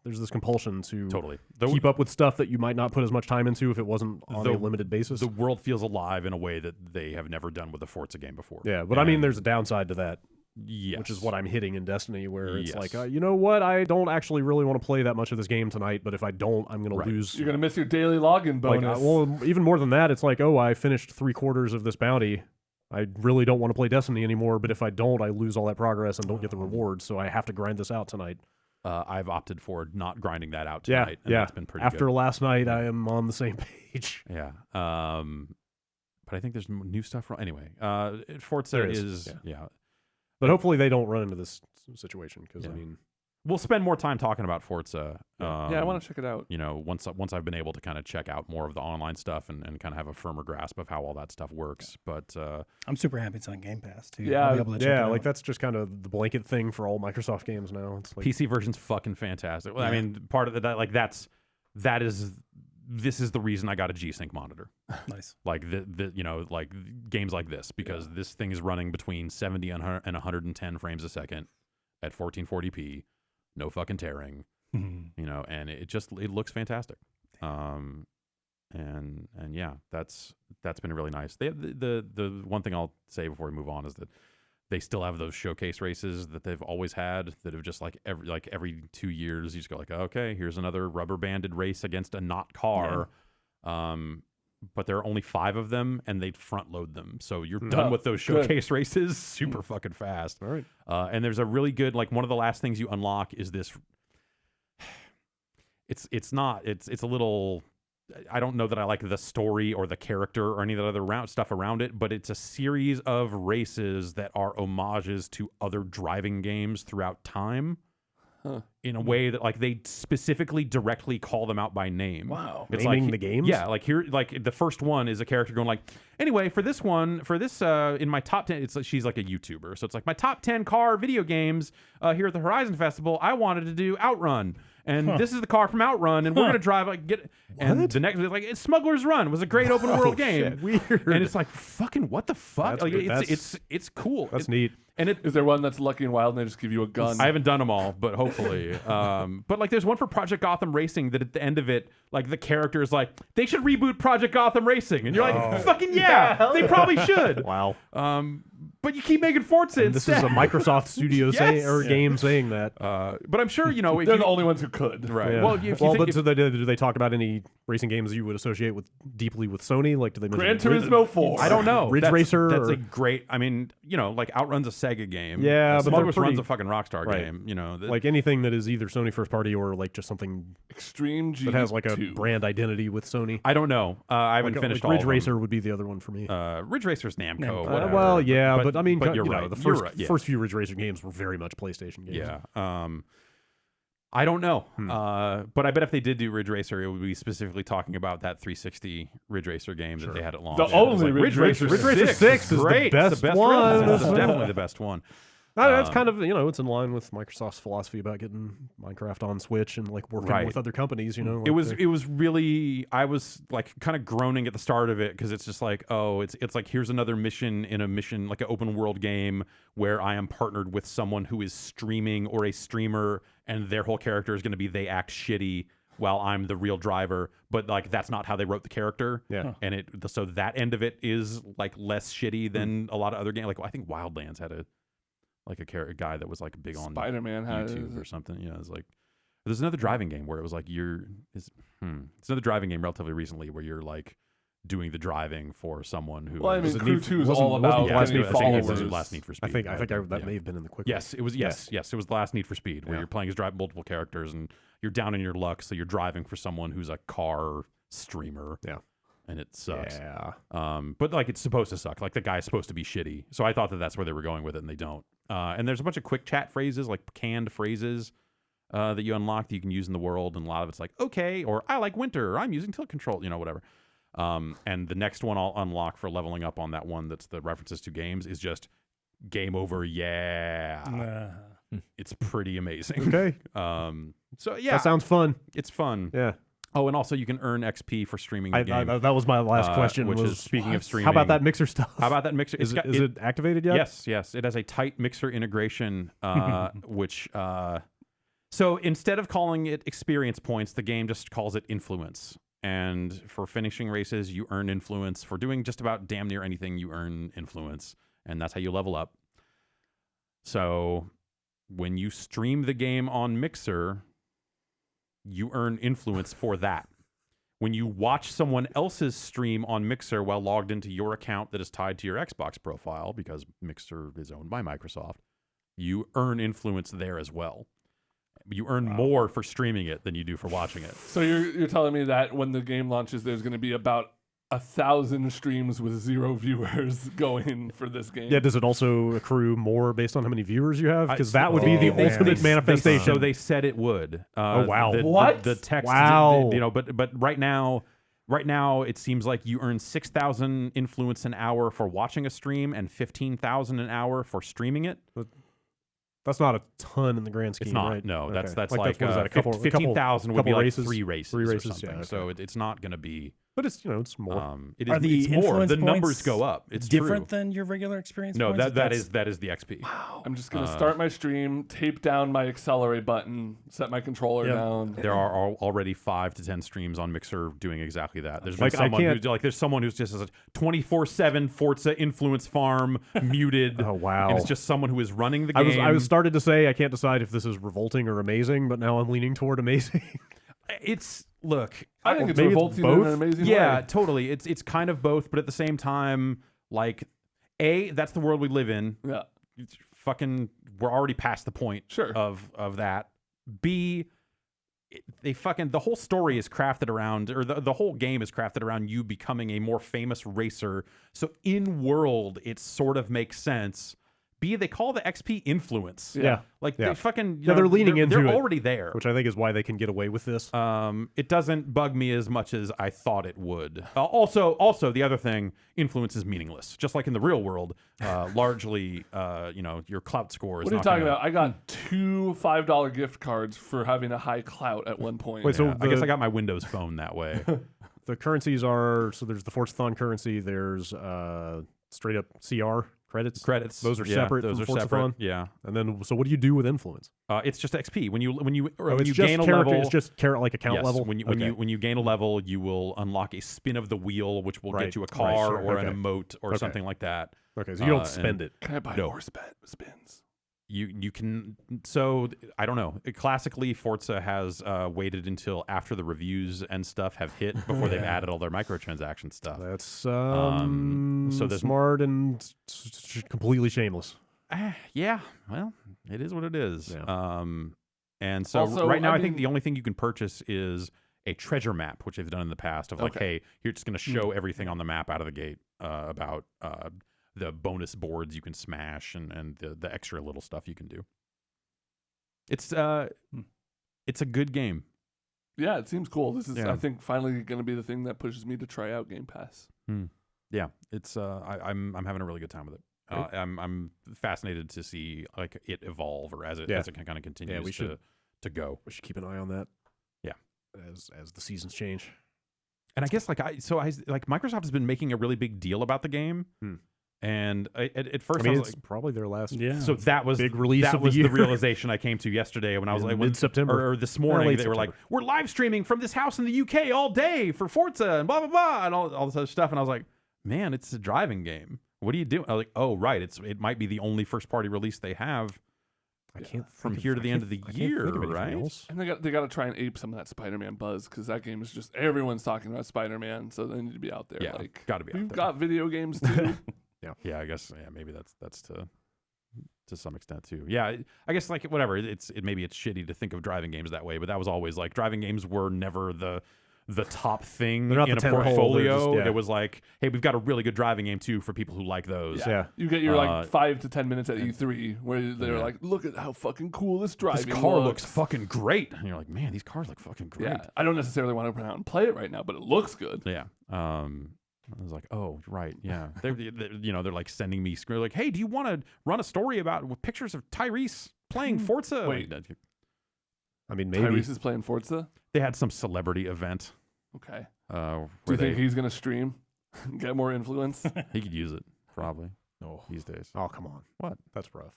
there's this compulsion to keep up with stuff that you might not put as much time into if it wasn't on a limited basis. The world feels alive in a way that they have never done with a Forza game before. Yeah, but I mean, there's a downside to that. Yes. Which is what I'm hitting in Destiny, where it's like, you know what? I don't actually really want to play that much of this game tonight, but if I don't, I'm going to lose. You're going to miss your daily login bonus. Even more than that, it's like, I finished 3/4 of this bounty. I really don't want to play Destiny anymore, but if I don't, I lose all that progress and don't get the rewards, so I have to grind this out tonight. I've opted for not grinding that out tonight. Yeah, that's been pretty After good. last night, I am on the same page. Yeah. But I think there's new stuff. Anyway, Forza is. But hopefully they don't run into this situation, because, I mean... We'll spend more time talking about Forza. I want to check it out. Once I've been able to kind of check out more of the online stuff and kind of have a firmer grasp of how all that stuff works. But I'm super happy it's on Game Pass too. Yeah, I'll be able to check it out. That's just kind of the blanket thing for all Microsoft games now. It's like PC version's fucking fantastic. I mean, part of that, like this is the reason I got a G-Sync monitor. Nice. Like like games like this, because this thing is running between 70 and 110 frames a second at 1440p. No fucking tearing, and it looks fantastic. And that's been really nice. The one thing I'll say before we move on is that they still have those showcase races that they've always had that have just like every 2 years you just go like, okay, here's another rubber banded race against a not car. Yeah. But there are only 5 of them, and they front load them. So you're done with those showcase races super fucking fast. All right. And there's a really good, like, one of the last things you unlock is this. It's a little. I don't know that I like the story or the character or any of the other stuff around it, but it's a series of races that are homages to other driving games throughout time. in a way that like they specifically directly call them out by name. Wow. It's Naming like, the games? Yeah, like here, like the first one is a character going like, anyway, for this in my top 10, it's like, she's like a YouTuber, so it's like my top 10 car video games here at the Horizon Festival. I wanted to do Outrun. And this is the car from Outrun, and we're gonna drive like get. And the next was like it's Smuggler's Run was a great open world game. Shit, weird. And it's like fucking what the fuck? That's Like, good. it's cool. That's neat. And Is there one that's Lucky and Wild and they just give you a gun? I haven't done them all, but hopefully. But like, there's one for Project Gotham Racing that at the end of it, like the character is like, they should reboot Project Gotham Racing, and you're like, fucking yeah, they probably should. Wow. But you keep making Forza And this instead. is a Microsoft studio game saying that. But I'm sure if They're you, the only ones who could. right. Yeah. Well, if you think, but do they talk about any racing games you would associate with deeply with Sony? Like, do they Gran mention Turismo 4. I don't know. Ridge That's- Racer That's or- a great. I mean, like Outrun's a Sega game. Yeah, but they're Smuggler's pretty- Run's a fucking Rockstar Right. game. like anything that is either Sony first party or like just something Extreme G2. that has like a brand identity with Sony. I don't know. I haven't Like, finished like all Ridge of them. Racer would be the other one for me. Ridge Racer's Namco. Namco. Whatever. Well, yeah, but I mean, you're right. the You're first right, yeah. first few Ridge Racer games were very much PlayStation games. Yeah. I don't know. But I bet if they did do Ridge Racer, it would be specifically talking about that 360 Ridge Racer game that they had at launch. The Yeah, it was only Ridge Racer Ridge Racer 6 is the great. It's best the one. One. This is definitely the best one. That's kind of it's in line with Microsoft's philosophy about getting Minecraft on Switch and like working Right. with other companies. Like It was really, I was like kind of groaning at the start of it because it's just like, oh, it's like here's another mission in a mission, like an open world game where I am partnered with someone who is streaming or a streamer, and their whole character is going to be they act shitty while I'm the real driver, but like that's not how they wrote the character. Yeah. And so that end of it is like less shitty than a lot of other games. Like I think Wildlands had a guy that was like big on Spider-Man has YouTube or something. Yeah, it's like there's another driving game where it was like it's another driving game relatively recently where you're like doing the driving for someone who. Well, I mean, Was it Crew Need- 2 is wasn't- all wasn't about Last getting Need for Speed, it was followers. Last Need for Speed. I think that Yeah. may have been in the quick. Yes, it was. Yes, it was the last Need for Speed where Yeah. you're playing as multiple characters and you're down in your luck, so you're driving for someone who's a car streamer. Yeah. And it sucks. Yeah. But like it's supposed to suck. Like the guy's supposed to be shitty. So I thought that's where they were going with it, and they don't. And there's a bunch of quick chat phrases, like canned phrases that you unlock that you can use in the world, and a lot of it's like okay, or I like winter, or I'm using tilt control, whatever. And the next one I'll unlock for leveling up on that one that's the references to games is just game over. Yeah, it's pretty amazing. Okay. So yeah, That sounds fun. it's fun. Yeah. Oh, and also you can earn XP for streaming the game. That was my last question. Which was, is speaking of streaming. How about that mixer stuff? How about that mixer? Is it activated yet? Yes. It has a tight mixer integration, which. So instead of calling it experience points, the game just calls it influence. And for finishing races, you earn influence. For doing just about damn near anything, you earn influence. And that's how you level up. So when you stream the game on Mixer, you earn influence for that. When you watch someone else's stream on Mixer while logged into your account that is tied to your Xbox profile, because Mixer is owned by Microsoft, you earn influence there as well. You earn more for streaming it than you do for watching it. So you're telling me that when the game launches, there's going to be about 1,000 streams with 0 viewers going for this game? Yeah, does it also accrue more based on how many viewers you have? Because that would be the man. ultimate manifestation. So they said it would. Oh, wow. What? The text. Wow. But right now it seems like you earn 6,000 influence an hour for watching a stream and 15,000 an hour for streaming it. That's not a ton in the grand scheme, It's not. right? No, Okay. that's what is that? 15,000 would be couple like races? 3 races. Three or races, something. yeah, okay. So it's not going to be. But it's it's more. It Are is. the It's more. influence The numbers points go up. It's different true. than your regular experience No, points? that is the XP. I'm just going to start my stream, tape down my accelerate button, set my controller down. There are already 5 to 10 streams on Mixer doing exactly that. There's been Like, I someone can't- who's like, there's someone who's just a 24/7 Forza influence farm muted. Oh, wow. And it's just someone who is running the I game. was started to say I can't decide if this is revolting or amazing, but now I'm leaning toward amazing. Look. I think it's Maybe it's revolting in both? an amazing Yeah, way. totally. It's kind of both, but at the same time, like, A, that's the world we live in. Yeah. It's fucking, we're already past the point Sure. of that. B, the whole story is crafted around, or the whole game is crafted around you becoming a more famous racer. So in world, it sort of makes sense B, they call the XP influence. Yeah. Like Yeah. they fucking they're leaning into they're it, already there. which I think is why they can get away with this. It doesn't bug me as much as I thought it would. Also, the other thing, influence is meaningless. Just like in the real world, largely, your clout score is What are you not talking gonna- about? I got 2 $5 gift cards for having a high clout at one point. Wait, so Yeah, I guess I got my Windows Phone that way. The currencies are, so there's the Forzathon currency, there's straight up CR credits. Credits. Those are yeah, separate Those from are separate. Forzathon? Yeah. And then, so what do you do with influence? It's just XP. When you It's just gain a character, level, it's just like account yes, level? When Okay. you gain a level, you will unlock a spin of the wheel, which will Right, get you a right, car sure, or okay. an emote or Okay. something like that. Okay, so you don't and- spend it. Can I buy No. more spins? You can. So I don't know. Classically, Forza has waited until after the reviews and stuff have hit before they've added all their microtransaction stuff. That's so there's- smart and completely shameless. Yeah, well, it is what it is. Yeah. And so Also, right now, I I think mean- the only thing you can purchase is a treasure map, which they've done in the past. Of like, hey, you're just going to show everything on the map out of the gate about the bonus boards you can smash and the extra little stuff you can do. It's a good game. Yeah, it seems cool. This is, Yeah. I think, finally going to be the thing that pushes me to try out Game Pass. Yeah, it's I'm having a really good time with it. I'm fascinated to see like it evolve or as it kind of continues we should- to go. We should keep an eye on that. Yeah. As the seasons change. And I guess Microsoft has been making a really big deal about the game. And at first I was it's like, probably their last so that was big release that of the was year. the realization I came to yesterday when I was like mid-September. or this morning late they were like, September. we're live streaming from this house in the UK all day for Forza and blah blah blah and all this other stuff, and I was like, man, it's a driving game. What do you do? I was like, oh right, it might be the only first party release they have. I can't from think of- here to I the end of can't- the I can't year, think of anything right? else. And they got to try and ape some of that Spider-Man buzz, because that game is just, everyone's talking about Spider-Man, so they need to be out there. Yeah, Like, gotta be out we've there. got video games too. Yeah, I guess maybe that's to some extent too. Yeah, I guess like whatever. Maybe it's shitty to think of driving games that way, but that was always like driving games were never the top thing They're not in the a tentpole, they're portfolio. just- yeah. It was like, hey, we've got a really good driving game too for people who like those. Yeah. You get your like 5 to 10 minutes at and- E3 where they're Yeah. like, look at how fucking cool this This driving car looks fucking great, and you're like, man, these cars look fucking great. Yeah, I don't necessarily want to open out and play it right now, but it looks good. Yeah. I was like, oh, right, yeah. They're like sending me like, hey, do you want to run a story about with pictures of Tyrese playing Forza? Wait. Like, I mean, maybe. Tyrese is playing Forza. they had some celebrity event. Okay. Where Do you they, think he's gonna stream, get more influence? he could use it probably Oh, these days. oh, come on. What? That's rough.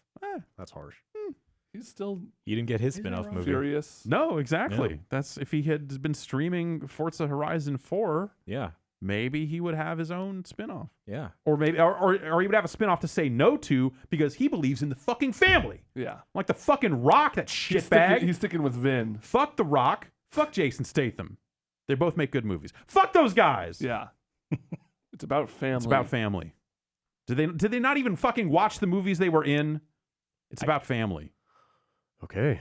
That's harsh. He's still He didn't get his spin-off movie. furious. No, exactly. That's if he had been streaming Forza Horizon 4, Yeah, maybe he would have his own spinoff. yeah. Or maybe or he would have a spinoff to say no to because he believes in the fucking family. Yeah. Like the fucking Rock, that shitbag. He's sticking with Vin. Fuck the Rock. Fuck Jason Statham. They both make good movies. Fuck those guys. Yeah. It's about family. It's about family. Did they not even fucking watch the movies they were in? It's about family. Okay.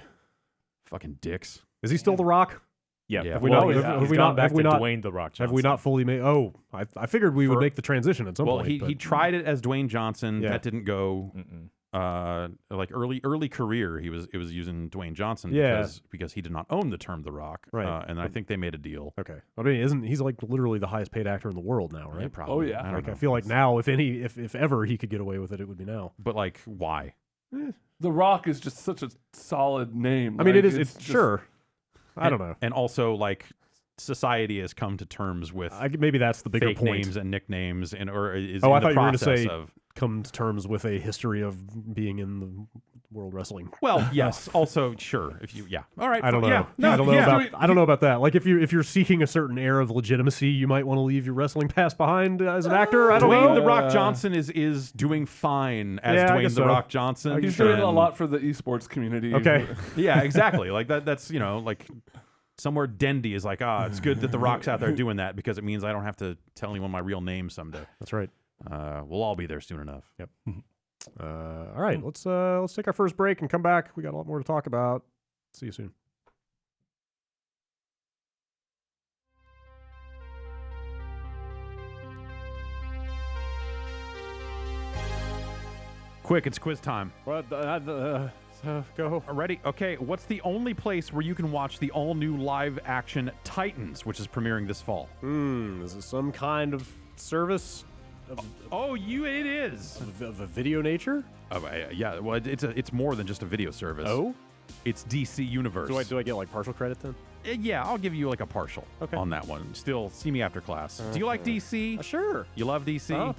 Fucking dicks. Is he still The Rock? Yeah, Yeah. Have we Well, not? yeah. Have He's we gone not? back Have we to not? Dwayne the Rock Johnson. Have we not fully made? Oh, I figured we would For- make the transition at some Well, point. he but- tried it as Dwayne Johnson. Yeah. That didn't go. Mm-mm. Like early career, it was using Dwayne Johnson Yeah. because he did not own the term The Rock. Right. And I think they made a deal. Okay. I mean, isn't he's like literally the highest paid actor in the world now, Yeah, right? probably. Oh, yeah. I don't Like know. I feel like now, if ever he could get away with it, it would be now. But like, why? The Rock is just such a solid name. I mean, Like, it is. It's just- sure. I don't know. And also, like, society has come to terms with Maybe that's the bigger fake point. names and nicknames, and or is Oh, in I the thought you were gonna process say- of. Come to terms with a history of being in the world wrestling. Well, yes. Also, sure. If you, yeah. All right. I don't know. Yeah. No, I don't know yeah. about. I don't know about that. Like if you're seeking a certain air of legitimacy, you might want to leave your wrestling past behind as an actor. I don't Dwayne know. the Rock Johnson is doing fine as Yeah, I Dwayne guess the so. Rock Johnson. He's doing a and- lot for the esports community. Okay. Yeah, exactly. Like that's like somewhere Dendy is like, it's good that the Rock's out there doing that because it means I don't have to tell anyone my real name someday. That's right. We'll all be there soon enough. Yep. All right. Let's take our first break and come back. We got a lot more to talk about. See you soon. Quick, it's quiz time. What? Go. Ready? Okay, what's the only place where you can watch the all-new live-action Titans, which is premiering this fall? Is it some kind of service It is. of a video nature? Yeah, well, it's more than just a video service. Oh? It's DC Universe. Do I get like partial credit then? Yeah, I'll give you like a partial Okay. on that one. Still, see me after class. Do you like DC? Sure. You love DC? Uh-huh.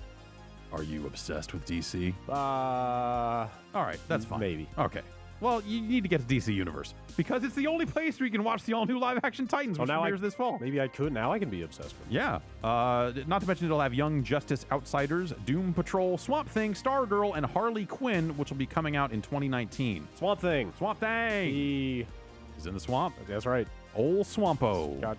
Are you obsessed with DC? Uh, All right, that's fine. maybe. Okay. Well, you need to get to DC Universe because it's the only place where you can watch the all-new live-action Titans, which now premieres this fall. Maybe I could. Now I can be obsessed with it. Yeah. Not to mention it'll have Young Justice Outsiders, Doom Patrol, Swamp Thing, Stargirl, and Harley Quinn, which will be coming out in 2019. Swamp Thing. Swamp Thing! He's in the swamp. That's right. Old Swampo. Got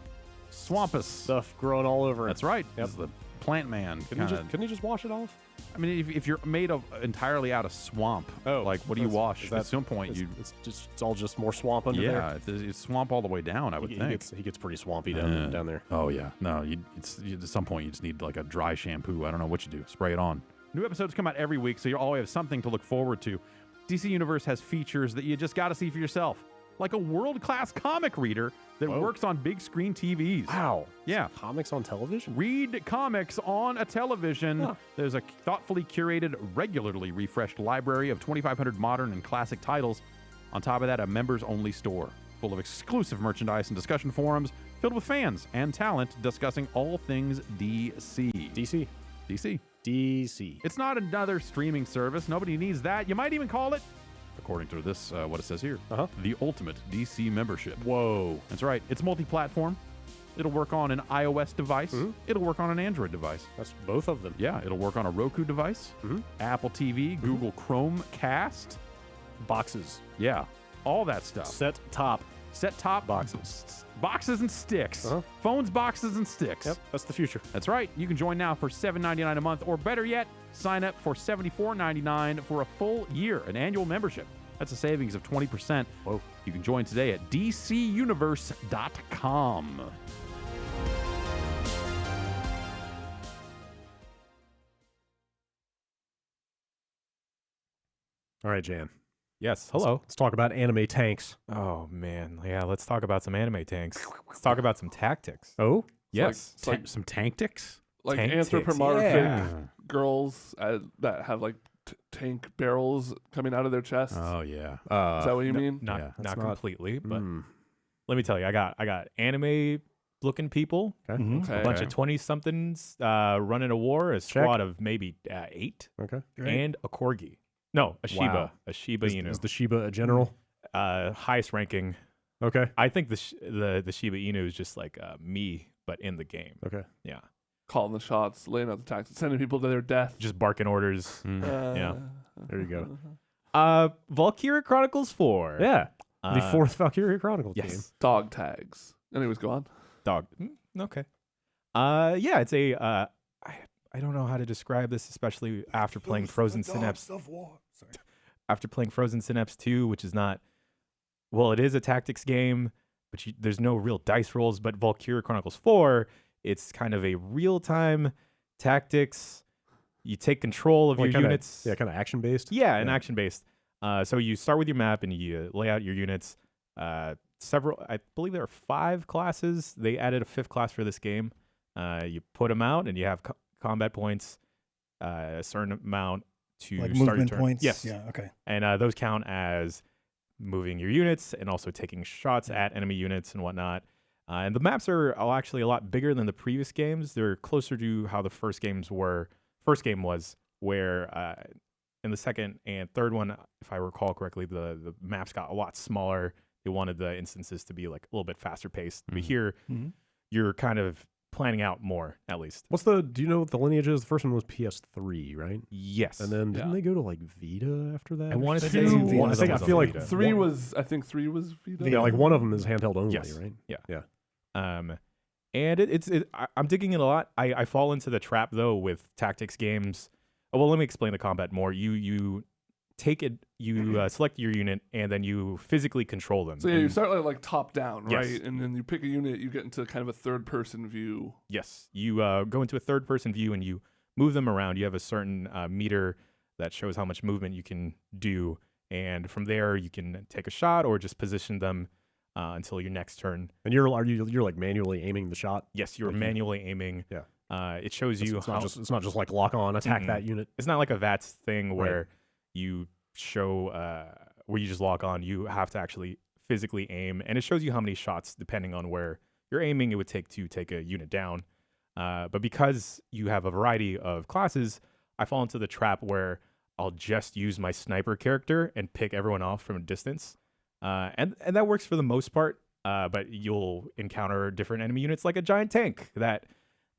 Swampus. stuff growing all over. That's right. Yep. He's the plant man. Couldn't you just wash it off? I mean, if you're made of entirely out of swamp, like what do you wash? At some point, it's all just more swamp under there. Yeah, it's swamp all the way down. I would think. He gets pretty swampy down there. Oh yeah, no, at some point you just need like a dry shampoo. I don't know what you do. Spray it on. New episodes come out every week, so you always have something to look forward to. DC Universe has features that you just got to see for yourself, like a world-class comic reader that works on big screen TVs. Wow. Yeah. Comics on television? Read comics on a television. Huh. There's a thoughtfully curated, regularly refreshed library of 2,500 modern and classic titles. On top of that, a members-only store full of exclusive merchandise and discussion forums filled with fans and talent discussing all things DC. DC. It's not another streaming service. Nobody needs that. You might even call it, according to this, what it says here, the ultimate DC membership. Whoa. That's right. It's multi-platform. It'll work on an iOS device. It'll work on an Android device. That's both of them. Yeah, it'll work on a Roku device, Apple TV, Google Chromecast. Boxes. Yeah, all that stuff. Set-top boxes. Boxes and sticks. Phones, boxes, and sticks. Yep, that's the future. That's right. You can join now for $7.99 a month, or better yet, sign up for $74.99 for a full year, an annual membership. That's a savings of 20%. Whoa. You can join today at dcuniverse.com. All right, Jan. Yes. Hello. Let's talk about anime tanks. Oh man. Yeah. Let's talk about some anime tanks. Let's talk about some tactics. Oh? Yes. Some tanktics? Like Tank ticks, anthropomorphic yeah. girls that have like tank barrels coming out of their chests. Oh, yeah. Is that what you mean? Not not- completely, but let me tell you, I got anime looking people, Okay. Okay. a bunch of 20-somethings running a war, a squad of maybe 8, Okay. and a corgi. No, a Shiba. Wow. A Shiba Inu. Is the Shiba a general? Highest ranking. Okay. I think the Shiba Inu is just like me, but in the game. Okay. Yeah. Calling the shots, laying out the tactics, sending people to their death. Just barking orders. Yeah. There you go. Valkyria Chronicles 4. Yeah. The Uh, fourth Valkyria Chronicles game. Yes. Dog tags. Anyways, go on. Dog. Okay. Yeah, it's a I don't know how to describe this, especially after playing Frozen Synapse. After playing Frozen Synapse 2, which is not, well, it is a tactics game, but there's no real dice rolls. But Valkyria Chronicles 4, it's kind of a real-time tactics. You take control of your units. Yeah, kind of action-based. Yeah, and action-based. So you start with your map and you lay out your units. I believe there are 5 classes. They added a 5th class for this game. You put them out and you have combat points, a certain amount to Like start your movement turn. points? Yes. Yeah, okay. And those count as moving your units and also taking shots at enemy units and whatnot. And the maps are actually a lot bigger than the previous games. They're closer to how the first game was, where in the second and third one, if I recall correctly, the maps got a lot smaller. They wanted the instances to be like a little bit faster paced. But here, you're kind of planning out more, at least. Do you know what the lineage is? The first one was PS3, right? Yes. And then didn't they go to like Vita after that? I want to I say think it's one of Vita. them I was feel on like Vita. Three was Vita. Yeah, like one of them is handheld only, Yes. right? Yeah. And I'm digging it a lot. I fall into the trap though with tactics games. Oh, well, let me explain the combat more. You take it, you select your unit, and then you physically control them. So yeah, you And start like top down, right? Yes. And then you pick a unit, you get into kind of a third person view. yes, you go into a third-person view and you move them around. You have a certain meter that shows how much movement you can do. And from there, you can take a shot or just position them until your next turn. And you're like manually aiming the shot? Yes, you're manually aiming. Yeah. It shows you how... It's not just like lock on, attack that unit. It's not like a VATS thing where you show... where you just lock on. You have to actually physically aim. And it shows you how many shots, depending on where you're aiming, it would take to take a unit down. But because you have a variety of classes, I fall into the trap where I'll just use my sniper character and pick everyone off from a distance. And that works for the most part, but you'll encounter different enemy units like a giant tank that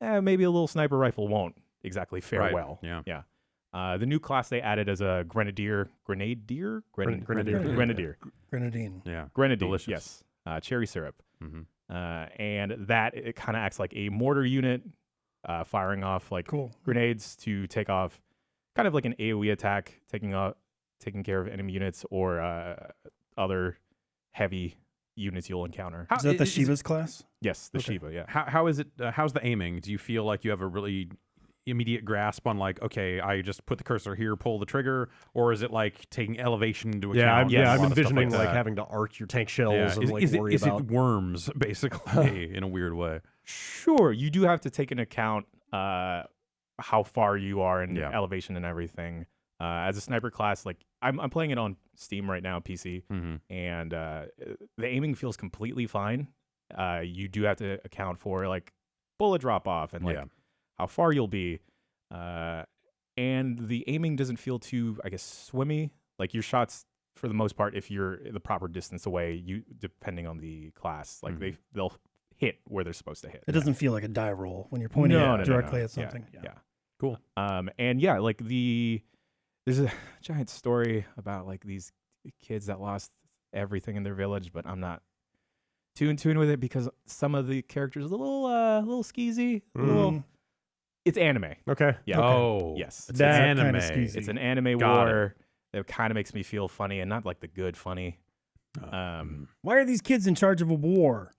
maybe a little sniper rifle won't exactly fare well. Yeah. The new class they added as a Grenadier. Grenadine. Yeah. Grenadine, Delicious. yes. Cherry syrup. Mm-hmm. And that, it kind of acts like a mortar unit, firing off like grenades to take off kind of like an AoE attack, taking care of enemy units or other heavy units you'll encounter. Is that the Shiva's class? Yes, the Shiva, yeah. How is it? How's the aiming? Do you feel like you have a really immediate grasp on like, okay, I just put the cursor here, pull the trigger, or is it like taking elevation into account? I'm envisioning like having to arc your tank shells and like worry about... Is it worms, basically, in a weird way? Sure, you do have to take into account how far you are in elevation and everything. As a sniper class, like I'm playing it on Steam right now, PC, and the aiming feels completely fine. You do have to account for like bullet drop off and like how far you'll be, and the aiming doesn't feel too, I guess, swimmy. Like your shots, for the most part, if you're the proper distance away, you depending on the class, like they'll hit where they're supposed to hit. It doesn't feel like a die roll when you're pointing directly at something. Yeah. Cool. And yeah, like there's a giant story about like these kids that lost everything in their village, but I'm not too in tune with it because some of the characters are a little skeezy, It's anime. Okay. Yeah. Oh. Yes. It's anime. It's an anime war that kind of makes me feel funny and not like the good funny. Why are these kids in charge of a war?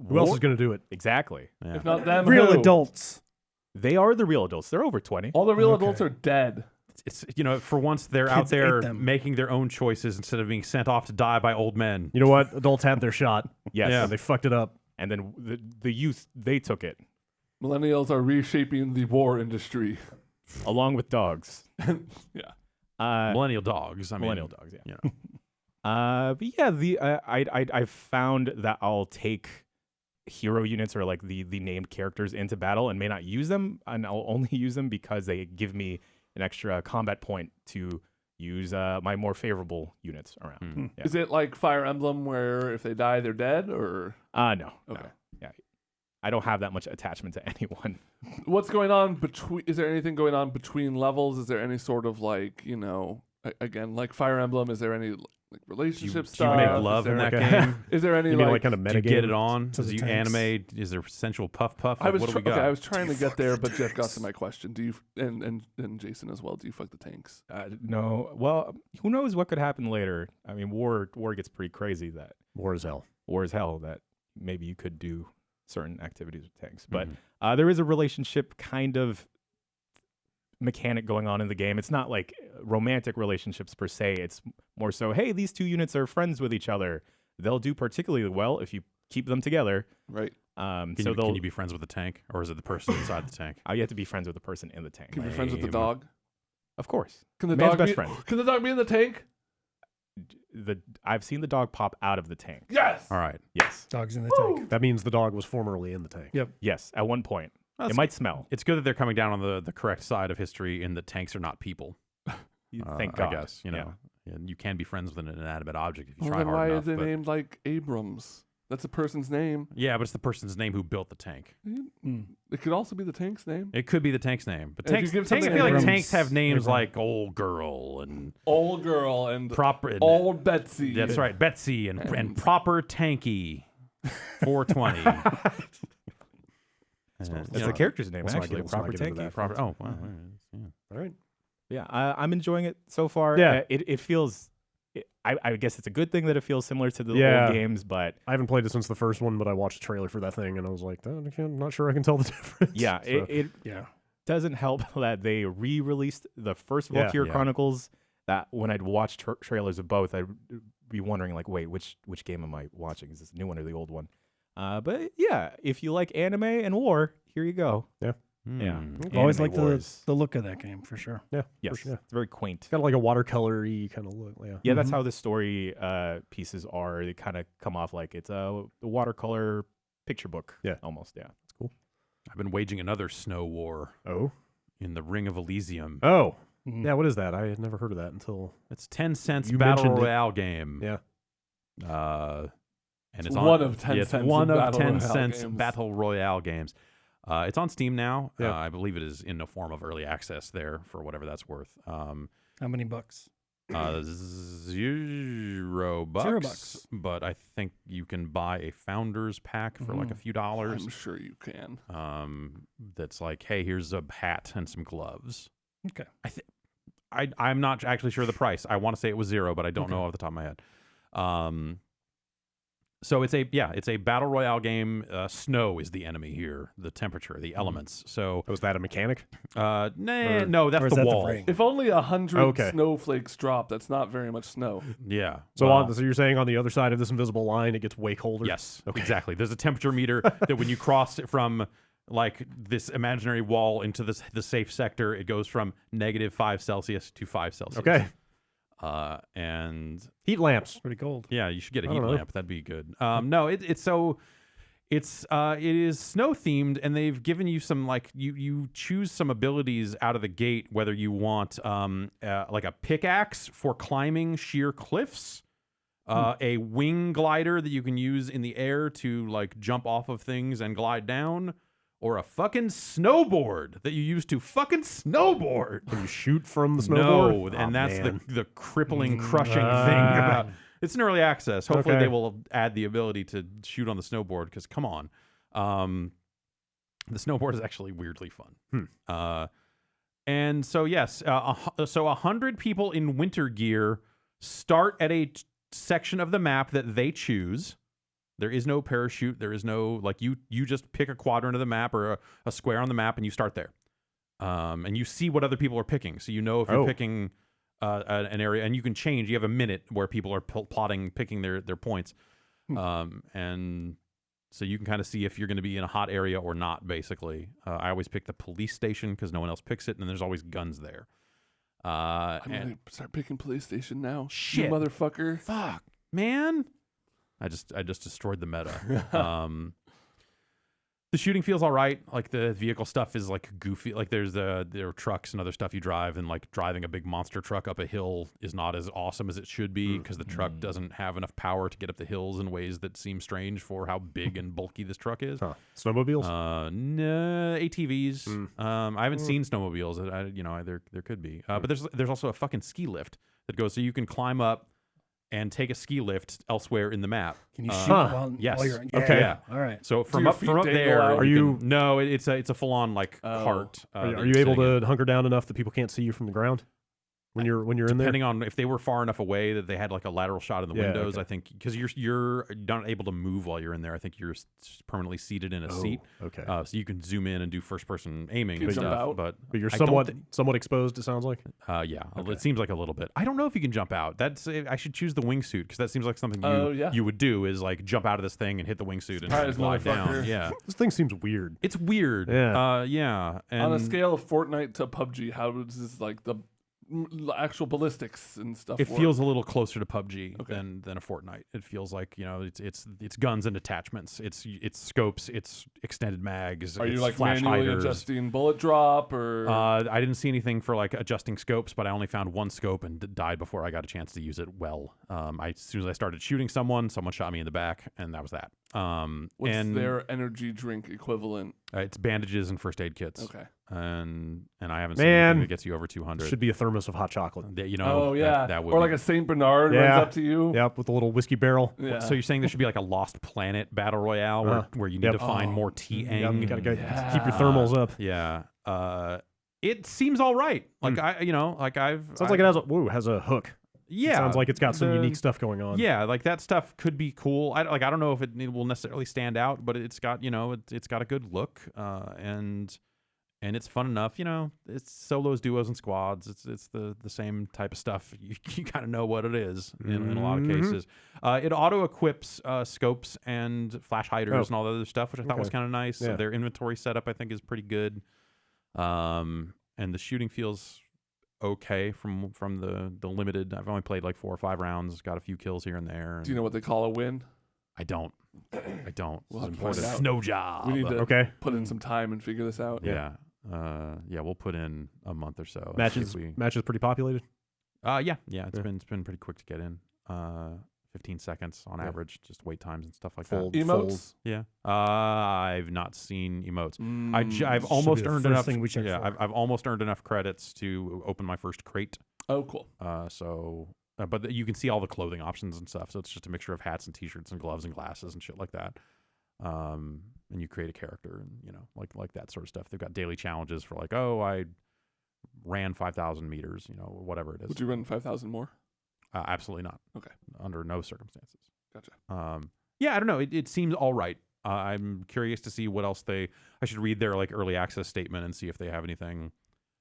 Who else is going to do it? Exactly. Yeah. If not them, Real who? adults. They are the real adults. They're over 20. All the real adults are dead. It's for once they're out there making their own choices instead of being sent off to die by old men. You know what? Adults had their shot. Yes. Yeah. They fucked it up. And then the youth, they took it. Millennials are reshaping the war industry. Along with dogs. Millennial dogs. Millennial dogs, yeah. But yeah, I've found that I'll take hero units or like the named characters into battle and may not use them, and I'll only use them because they give me an extra combat point to use my more favorable units around. Yeah. Is it like Fire Emblem where if they die, they're dead, or? No. Okay. No. Yeah. I don't have that much attachment to anyone. What's going on between? Is there anything going on between levels? Is there any sort of like, again, like Fire Emblem? Is there any like relationship Do stuff? you make love in that game? Is there any You mean like kind of Do you metagame? get it on? To Do the you tanks. anime? Is there sensual puff? Like, I was what do we got? I was trying to get there, but Jeff got to my question. Do you and Jason as well? Do you fuck the tanks? No. Well, who knows what could happen later? I mean, war gets pretty crazy. That War is hell. war is hell. That maybe you could do certain activities with tanks, but there is a relationship kind of mechanic going on in the game. It's not like romantic relationships per se. It's more so, hey, these two units are friends with each other. They'll do particularly well if you keep them together. Right. Can you be friends with the tank, or is it the person inside the tank? You have to be friends with the person in the tank. Can you be friends with the Lame. dog? Of course. Can the Man's dog best be friend. Can the dog be in the tank? I've seen the dog pop out of the tank. Yes. All right. Yes. Dogs in the tank. That means the dog was formerly in the tank. Yep. Yes. At one point, That's it might smell. It's good that they're coming down on the correct side of history in that tanks are not people. Thank God. I guess, and you can be friends with an inanimate object if you Well, try then hard why enough. is it but- named like Abrams? That's a person's name. Yeah, but it's the person's name who built the tank. It could also be the tank's name. It could be the tank's name. But If you tanks, give I something feel like Abrams- tanks have names Abrams. like Old Girl and Old girl and Proper. old Betsy. That's right, Betsy and Proper Tanky 420. It's a character's name, let's not actually. get- let's not Proper get into tanky. that. Proper. Oh, wow. Yeah. All right. Yeah, I'm enjoying it so far. Yeah. It feels. I guess it's a good thing that it feels similar to the Yeah. old games, but I haven't played it since the first one, but I watched a trailer for that thing, and I was like, I'm not sure I can tell the difference. yeah, So, it Yeah. doesn't help that they re-released the first Valkyria Chronicles. That when I'd watch trailers of both, I'd be wondering like, wait, which game am I watching? Is this the new one or the old one? But yeah, if you like anime and war, here you go. Yeah. Yeah. I've always liked Anime the look of that game for sure. Yeah. Yes. Yeah. It's very quaint. It's got like a watercolor-y kind of look. Yeah. Yeah, that's how the story pieces are. They kind of come off like it's a watercolor picture book. Yeah. Almost. Yeah. That's cool. I've been waging another snow war Oh. in the Ring of Elysium. Oh. Yeah, what is that? I had never heard of that until It's 10 cents You battle mentioned it. royale game. yeah. And It's on, one of 10 it's cents one of of battle 10 royale cents games. battle royale games. It's on Steam now. Yeah. I believe it is in a form of early access there for whatever that's worth. How many bucks? $0. $0. But I think you can buy a founder's pack for like a few dollars. I'm sure you can. That's like, hey, here's a hat and some gloves. Okay. I'm not actually sure the price. I want to say it was $0, but I don't know off the top of my head. So it's a battle royale game. Snow is the enemy here, the temperature, the elements. So Was that a mechanic? no, or that's is the that the wall. ring? If only 100 Okay. snowflakes drop, that's not very much snow. Yeah. So well, so you're saying on the other side of this invisible line, it gets way colder? yes, exactly. There's a temperature meter that when you cross it from like this imaginary wall into the safe sector, it goes from -5 Celsius to 5 Celsius. Okay. And Heat lamps. Pretty cold. yeah, you should get a I heat don't know. lamp. That'd be good. No, it is snow themed, and they've given you some like you choose some abilities out of the gate, whether you want like a pickaxe for climbing sheer cliffs, a wing glider that you can use in the air to like jump off of things and glide down, or a fucking snowboard that you use to fucking snowboard. Can you shoot from the snowboard? No, and that's man. the crippling, crushing thing about. It's an early access. Hopefully, Okay. they will add the ability to shoot on the snowboard. Because come on, the snowboard is actually weirdly fun. And so yes, so 100 people in winter gear start at a section of the map that they choose. There is no parachute. There is no like you just pick a quadrant of the map or a square on the map and you start there. And you see what other people are picking, so you know if you're picking an area, and you can change. You have a minute where people are picking their points, and so you can kind of see if you're going to be in a hot area or not. Basically, I always pick the police station because no one else picks it, and there's always guns there. I'm gonna start picking PlayStation now. Shit. You motherfucker. Fuck, man. I just destroyed the meta. The shooting feels all right. Like the vehicle stuff is like goofy. Like there are trucks and other stuff you drive, and like driving a big monster truck up a hill is not as awesome as it should be because the truck doesn't have enough power to get up the hills in ways that seem strange for how big and bulky this truck is. Snowmobiles? No, ATVs. I haven't seen snowmobiles. There could be. But there's also a fucking ski lift that goes so you can climb up and take a ski lift elsewhere in the map. Can you shoot while yes. you're Okay. Yeah. All right. So from your up feet from up dangle there, out? no, it's a full on like cart. Are you able to hunker down enough that people can't see you from the ground when you're in there? Depending on if they were far enough away that they had like a lateral shot in the windows, okay. I think because you're not able to move while you're in there. I think you're permanently seated in a seat. Okay. So you can zoom in and do first person aiming and jump stuff. out? But But you're I don't somewhat exposed. It sounds like. yeah, it seems like a little bit. I don't know if you can jump out. I should choose the wingsuit because that seems like something you would do is like jump out of this thing and hit the wingsuit and Surprise, glide down. motherfucker. Yeah, This thing seems weird. it's weird. Yeah. Yeah. And On a scale of Fortnite to PUBG, how does this like the actual ballistics and stuff it work? feels a little closer to PUBG Okay. than a Fortnite. It feels like it's guns and attachments. It's scopes. It's extended mags. Are you it's like flash manually hiders. adjusting bullet drop or? I didn't see anything for like adjusting scopes, but I only found one scope and died before I got a chance to use it well. As soon as I started shooting someone shot me in the back, and that was that. What's and their energy drink equivalent? it's bandages and first aid kits. Okay. And I haven't seen Man. anything that gets you over 200. Should be a thermos of hot chocolate. Oh yeah, that would or be- like a Saint Bernard Yeah. runs up to you. Yep, with a little whiskey barrel. Yeah. So you're saying there should be like a Lost Planet battle royale where you need Yep. to find more Yep, T-Ang. you gotta go Yeah. keep your thermals up. Yeah. It seems all right. Like Sounds like it has a hook. yeah. Sounds like it's got some the- unique stuff going on. Yeah, like that stuff could be cool. I don't know if it will necessarily stand out, but it's got it's got a good look, and and it's fun enough. You know, it's solos, duos, and squads. It's the same type of stuff. You kind of know what it is in a lot of cases. It auto equips scopes and flash hiders and all the other stuff, which I thought was kind of nice. Yeah. Their inventory setup I think is pretty good, and the shooting feels okay from the limited. I've only played like 4 or 5 rounds. Got a few kills here and there. Do you know what they call a win? I don't. We'll have to It's find a out. snow job. We need to put in Mm. some time and figure this out. Yeah. We'll put in a month or so. Matches pretty populated. Yeah. It's been pretty quick to get in. 15 seconds on average, just wait times and stuff like that. Emotes? Yeah. I've not seen emotes. I've Should almost be the earned first enough. thing we check Yeah, for. I've almost earned enough credits to open my first crate. Oh, cool. But you can see all the clothing options and stuff. So it's just a mixture of hats and t-shirts and gloves and glasses and shit like that. And you create a character and, you know, like that sort of stuff. They've got daily challenges for like, oh, I ran 5,000 meters, you know, whatever it is. Would you run 5,000 more? Absolutely not. Okay. Under no circumstances. Gotcha. Yeah, I don't know. It seems all right. I'm curious to see what else I should read their like early access statement and see if they have anything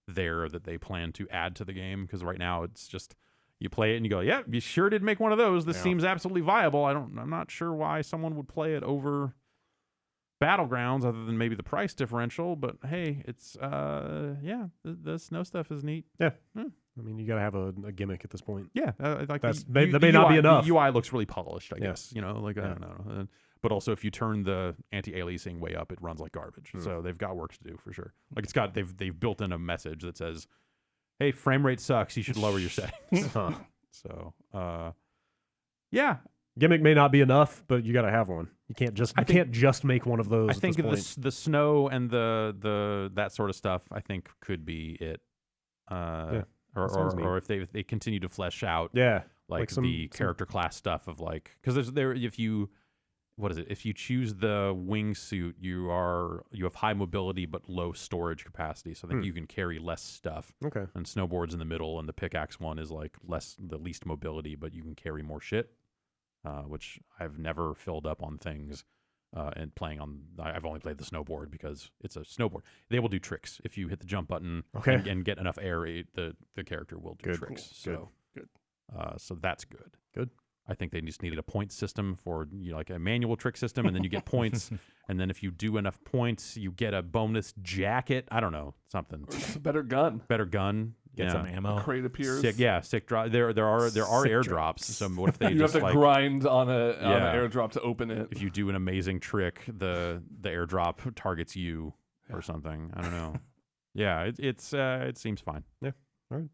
there that they plan to add to the game. Because right now it's just you play it and you go, yeah, you sure did make one of those. This seems absolutely viable. I'm not sure why someone would play it over Battlegrounds other than maybe the price differential. But hey, it's the snow stuff is neat. Yeah. I mean, you got to have a gimmick at this point. Yeah, like that may not be enough. The UI looks really polished, I Yeah. guess. You know, like I don't know. But also, if you turn the anti-aliasing way up, it runs like garbage. So they've got work to do for sure. Like they've built in a message that says, "Hey, frame rate sucks. You should lower your settings." So, yeah. Gimmick may not be enough, but you got to have one. You can't just make one of those. I think the snow and the that sort of stuff, I think, could be it. Or if they continue to flesh out, like the character class stuff of like, because if you choose the wingsuit, you have high mobility but low storage capacity, so I think you can carry less stuff. Okay. And snowboard's in the middle, and the pickaxe one is like the least mobility, but you can carry more shit, which I've never filled up on things. And playing on, I've only played the snowboard because it's a snowboard. They will do tricks if you hit the jump button and get enough air. The character will do tricks. So good. So that's good. Good. I think they just needed a point system for like a manual trick system, and then you get points, and then if you do enough points, you get a bonus jacket. I don't know, something. Or just a better gun. Get some ammo. Crate appears. Sick drop. There are airdrops. So what if they you just have to like grind on an airdrop to open it? If you do an amazing trick, the airdrop targets you or something. I don't know. Yeah, it seems fine. Yeah. All right.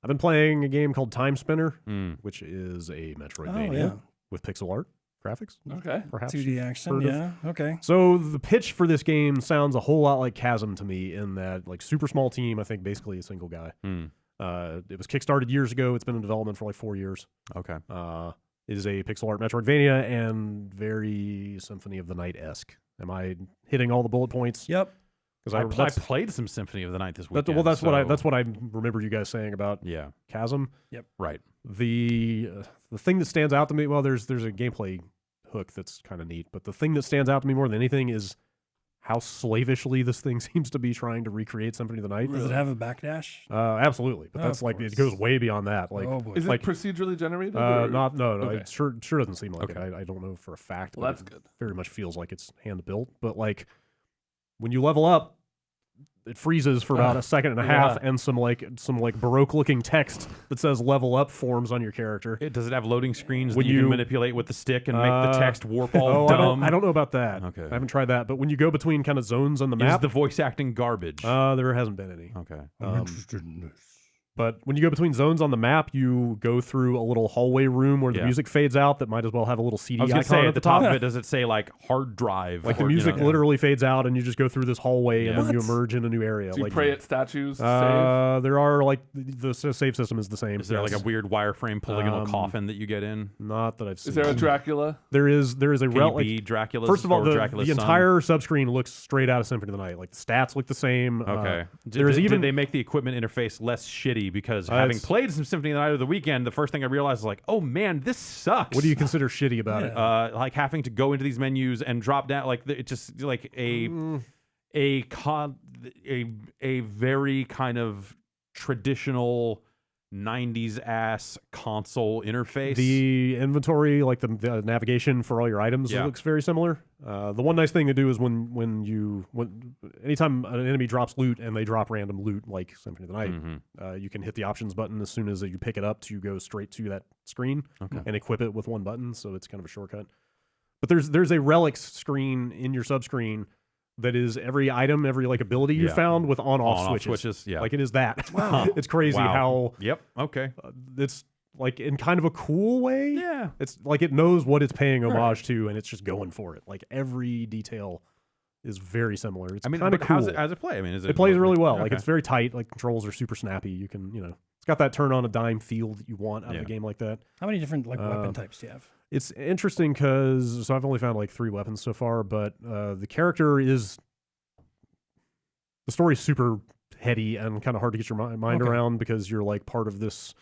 I've been playing a game called Timespinner, which is a Metroidvania with pixel art graphics. Okay. Perhaps 2D action. Yeah. Okay. So the pitch for this game sounds a whole lot like Chasm to me, in that like super small team. I think basically a single guy. It was kickstarted years ago. It's been in development for like 4 years. Okay. It is a pixel art Metroidvania and very Symphony of the Night-esque. Am I hitting all the bullet points? Yep. Because I played some Symphony of the Night this weekend. That's what I remember you guys saying about Chasm. Yep. Right. The thing that stands out to me, well, there's a gameplay hook that's kind of neat, but the thing that stands out to me more than anything is how slavishly this thing seems to be trying to recreate Symphony of the Night. Does it have a backdash? Absolutely, but that's like it goes way beyond that. Like, is it procedurally generated? No. Okay. It sure doesn't seem like it. I don't know for a fact. Well, but that's good. Very much feels like it's hand built, but like when you level up, it freezes for about a second and a half, and some Baroque looking text that says "level up" forms on your character. Does it have loading screens that you can manipulate with the stick and make the text warp all dumb? I don't know about that. Okay. I haven't tried that. But when you go between kind of zones on the map, is the voice acting garbage? There hasn't been any. Okay. I'm interested in this. But when you go between zones on the map, you go through a little hallway room where the music fades out. That might as well have a little CD I was icon gonna say, at the top of it. Does it say like hard drive? Like the music literally fades out, and you just go through this hallway, and then you emerge in a new area. Do you like, pray at statues? There are like the save system is the same. Is there like a weird wireframe polygonal coffin that you get in? Not that I've seen. Is there a Dracula? There is a relic. Dracula's first of all, the Dracula's entire subscreen looks straight out of Symphony of the Night. Like the stats look the same. Okay. Did they make the equipment interface less shitty? Because having played some Symphony of the Night over the weekend, the first thing I realized is like, oh man, this sucks. What do you consider shitty about it? Like having to go into these menus and drop down, like it just like a. a very kind of traditional 90s ass console interface. The inventory, like the navigation for all your items, looks very similar. The one nice thing to do is when anytime an enemy drops loot and they drop random loot, like Symphony of the Night, you can hit the options button as soon as you pick it up to go straight to that screen and equip it with one button. So it's kind of a shortcut. But there's a relics screen in your subscreen that is every item, every like ability you found with on-off switches. Like it is that. Wow. It's crazy how. Yep. Okay. It's like in kind of a cool way. Yeah. It's like it knows what it's paying homage to, and it's just going for it. Like every detail is very similar. It's kind of cool. How's it play? I mean, it plays really well. Like it's very tight. Like controls are super snappy. You can, it's got that turn on a dime feel that you want out of a game like that. How many different weapon types do you have? It's interesting because I've only found like 3 weapons so far, but the character is. The story is super heady and kind of hard to get your mind around because you're like part of this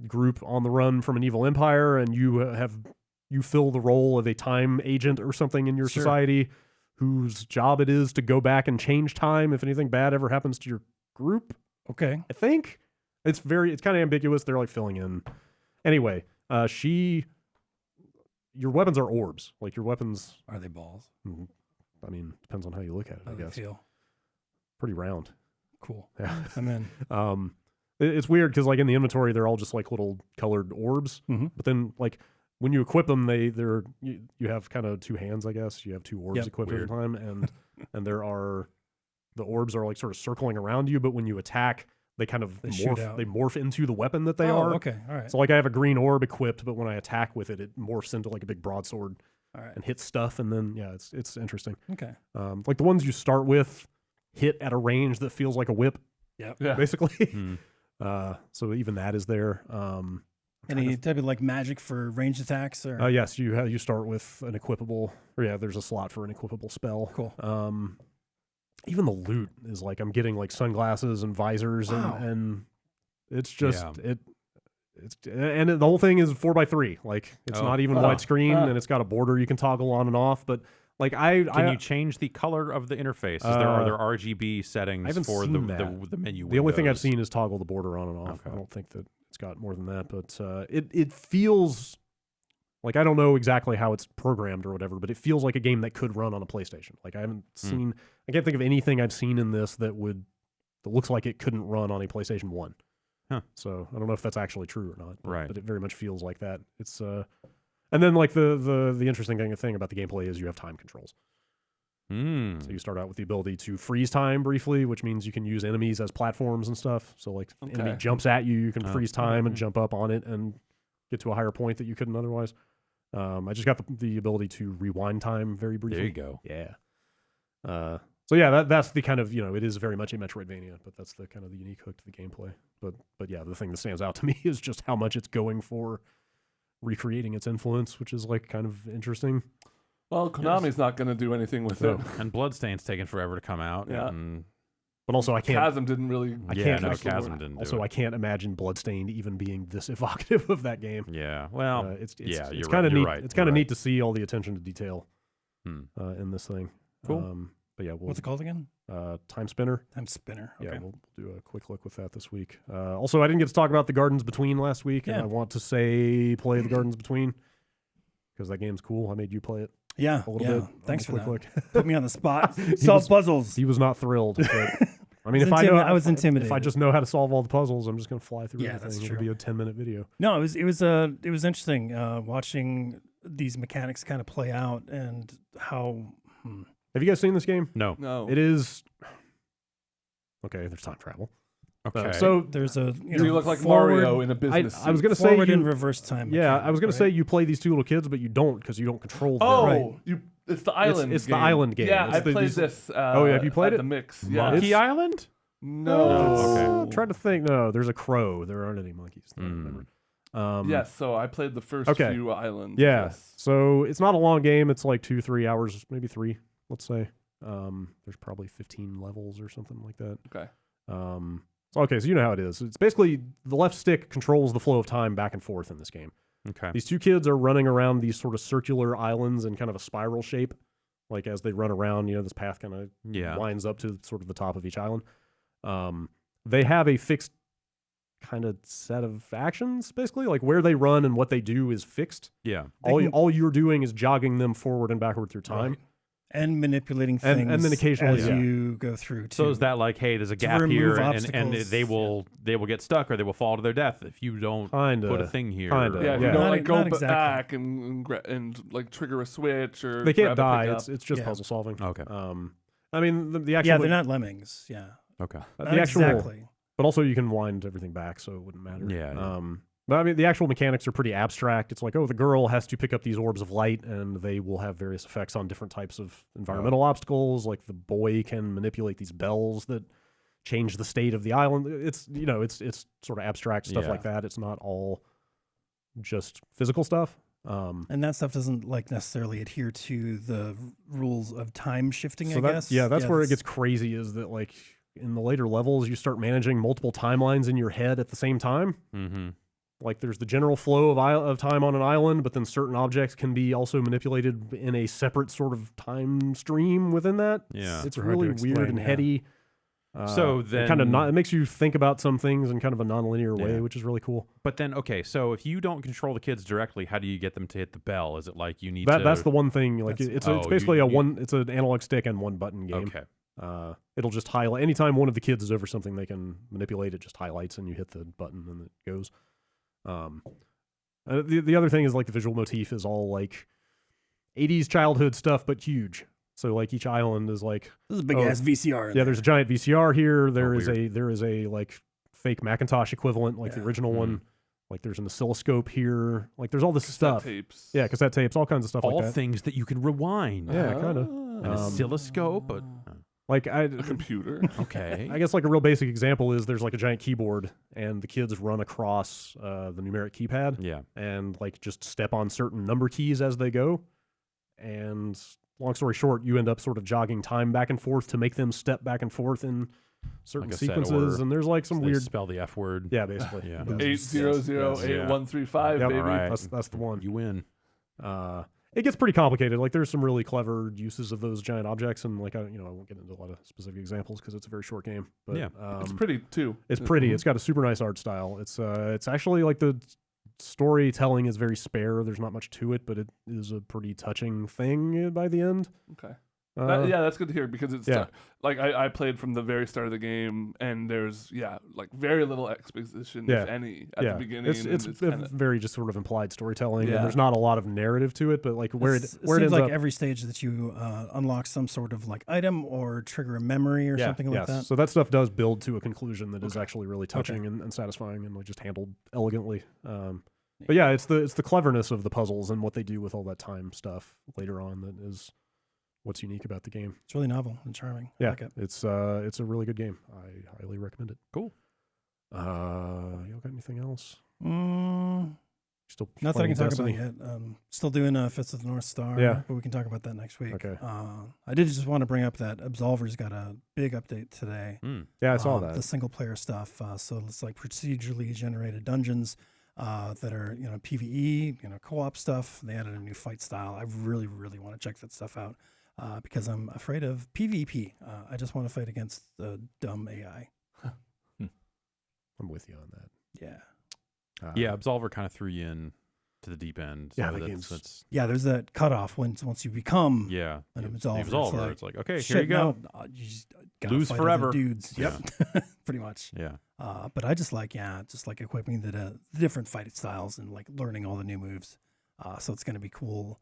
group on the run from an evil empire, and you fill the role of a time agent or something in your society whose job it is to go back and change time if anything bad ever happens to your group. Okay. I think it's kind of ambiguous. They're like filling in. Anyway, your weapons are orbs. Like your weapons. Are they balls? I mean, depends on how you look at it, I guess. They feel? Pretty round. Cool. Yeah. I'm in. It's weird because like in the inventory they're all just like little colored orbs, but then like when you equip them, you have kind of 2 hands, I guess. You have 2 orbs equipped at a time, and the orbs are like sort of circling around you, but when you attack, they kind of morph into the weapon that they are. Okay, all right. So like I have a green orb equipped, but when I attack with it, it morphs into like a big broadsword and hits stuff, and then it's interesting. Okay. Like the ones you start with hit at a range that feels like a whip. Basically. So even that is there. Any type of like magic for ranged attacks, or? Yes, you start with an equipable. Or there's a slot for an equipable spell. Cool. Even the loot is like I'm getting like sunglasses and visors, and it's just and the whole thing is 4x3. Like it's not even widescreen, and it's got a border you can toggle on and off, but. Like can you change the color of the interface? Are there RGB settings for the menu windows? The only thing I've seen is toggle the border on and off. I don't think that it's got more than that, but it feels like I don't know exactly how it's programmed or whatever, but it feels like a game that could run on a PlayStation. Like I can't think of anything I've seen in this that looks like it couldn't run on a PlayStation 1. Huh. So I don't know if that's actually true or not. But it very much feels like that. It's and then like the interesting thing about the gameplay is you have time controls. So you start out with the ability to freeze time briefly, which means you can use enemies as platforms and stuff. So like the enemy jumps at you, you can freeze time and jump up on it and get to a higher point that you couldn't otherwise. I just got the ability to rewind time very briefly. There you go. Yeah. So yeah, that's the kind of, it is very much a Metroidvania, but that's the kind of the unique hook to the gameplay. But yeah, the thing that stands out to me is just how much it's going for recreating its influence, which is like kind of interesting. Well, Konami's not going to do anything with it. And Bloodstain's taking forever to come out. Yeah. But also I can't... Chasm didn't really... Chasm didn't also, I can't imagine Bloodstained even being this evocative of that game. Yeah, well... it's kind of neat. Right, it's kind of neat to see all the attention to detail in this thing. Cool. But yeah, what's it called again? Timespinner. Timespinner. Okay. Yeah, we'll do a quick look with that this week. Also, I didn't get to talk about the Gardens Between last week, and I want to play the Gardens Between because that game's cool. I made you play it. Yeah, a little bit. Thanks for that. Put me on the spot. Solve puzzles. He was not thrilled. But, I mean, I was intimidated. If I just know how to solve all the puzzles, I'm just going to fly through everything. That's true. It'll be a 10-minute video. No, it was interesting watching these mechanics kind of play out and how. Have you guys seen this game? No. It is. Okay, there's time travel. Okay. So there's a. You look like Mario in a business suit. I was going to say forward and reverse time. Yeah, I was going to say you play these 2 little kids, but you don't because you don't control them. Oh, it's the island. It's the island game. Yeah, I played this. Have you played at it? The Mix. Monkey Island? No. Okay. I'm trying to think. No, there's a crow. There aren't any monkeys. Yes, so I played the first few islands. Yeah. Yes. So it's not a long game. It's like 2-3 hours, maybe 3, let's say. There's probably 15 levels or something like that. Okay. So you know how it is. It's basically the left stick controls the flow of time back and forth in this game. Okay. These 2 kids are running around these sort of circular islands in kind of a spiral shape. Like as they run around, this path kind of Yeah. winds up to sort of the top of each island. They have a fixed kind of set of actions, basically. Like where they run and what they do is fixed. Yeah. All you're doing is jogging them forward and backward through time. Right. And manipulating things and then occasionally as you go through. So is that like, hey, there's a gap remove here, and obstacles. they will get stuck or they will fall to their death if you don't Kinda. put a thing here. Kinda. Yeah, if you Yeah. don't Not- like go not exactly. back and like trigger a switch or They can't grab a die. pickup. It's just Yeah. puzzle solving. Okay. I mean the actual Yeah, they're not lemmings. Yeah. Okay. Not the actual, exactly. but also you can wind everything back, so it wouldn't matter. Yeah. But I mean, the actual mechanics are pretty abstract. It's like, the girl has to pick up these orbs of light, and they will have various effects on different types of environmental obstacles. Like the boy can manipulate these bells that change the state of the island. It's it's sort of abstract stuff Yeah. like that. It's not all just physical stuff. And that stuff doesn't like necessarily adhere to the rules of time shifting, I guess. That's where it gets crazy. Is that like in the later levels, you start managing multiple timelines in your head at the same time. Mm-hmm. Like there's the general flow of time on an island, but then certain objects can be also manipulated in a separate sort of time stream within that. Yeah. It's Super hard to really weird explain, and yeah. heady. So it then- kind of it makes you think about some things in kind of a nonlinear way, Yeah. which is really cool. But then, okay, so if you don't control the kids directly, how do you get them to hit the bell? Is it like you need to? That's the one thing. Like That's- it's basically it's an analog stick and one button game. Okay. It'll just highlight anytime one of the kids is over something they can manipulate. It just highlights and you hit the button and it goes. The other thing is like the visual motif is all like 80s childhood stuff, but huge. So like each island is like This is a big ass VCR. yeah. There's a giant VCR here. There is weird. a like fake Macintosh equivalent, like the Yeah. original one. Like there's an oscilloscope here. Like there's all this stuff. Tapes. Yeah, cassette tapes, all kinds of stuff All like that. things that you can rewind. Yeah, kind of. An oscilloscope. But, Like A computer. okay. I guess like a real basic example is there's like a giant keyboard and the kids run across the numeric keypad Yeah. and like just step on certain number keys as they go. And long story short, you end up sort of jogging time back and forth to make them step back and forth in certain Like a set sequences. order. And there's like some They weird, spell the F word. yeah, basically. Yeah. Yes. 8008135, Yep. baby. All right. That's the one. You win. It gets pretty complicated. Like there's some really clever uses of those giant objects, and like I won't get into a lot of specific examples because it's a very short game. But Yeah. It's pretty too. it's pretty. It's got a super nice art style. It's actually like the storytelling is very spare. There's not much to it, but it is a pretty touching thing by the end. Okay. Uh, Yeah, that's good to hear because it's yeah. like I played from the very start of the game, and there's like very little exposition, Yeah. if any, at yeah. the beginning. It's and kinda, very just sort of implied storytelling, Yeah. and there's not a lot of narrative to it. But like where it It where it seems ends like up, every stage that you unlock some sort of like item or trigger a memory or something like yes. that. So that stuff does build to a conclusion that is actually really touching and satisfying, and like just handled elegantly. But yeah, it's the cleverness of the puzzles and what they do with all that time stuff later on that is what's unique about the game. It's really novel and charming. I Yeah, like it. it's a really good game. I highly recommend it. Cool. Y'all got anything else? Still Nothing I playing can talk Destiny? about yet. Still doing Fist of the North Star. Yeah. But we can talk about that next week. Okay. I did just want to bring up that Absolver's got a big update today. Yeah, I saw that. The single player stuff. So it's like procedurally generated dungeons that are, PvE, co-op stuff. They added a new fight style. I really, really want to check that stuff out because I'm afraid of PvP. I just want to fight against the dumb AI. I'm with you on that. Yeah. Yeah, Absolver kind of threw you in to the deep end. Yeah, so the that's, game's- that's Yeah, there's that cutoff once you become yeah. an the Absolver. It's like, okay, shit, here you go. now, you just gotta Lose fight forever. other dudes. Yep, pretty much. Yeah. But I just like equipping the different fight styles and like learning all the new moves. So it's gonna be cool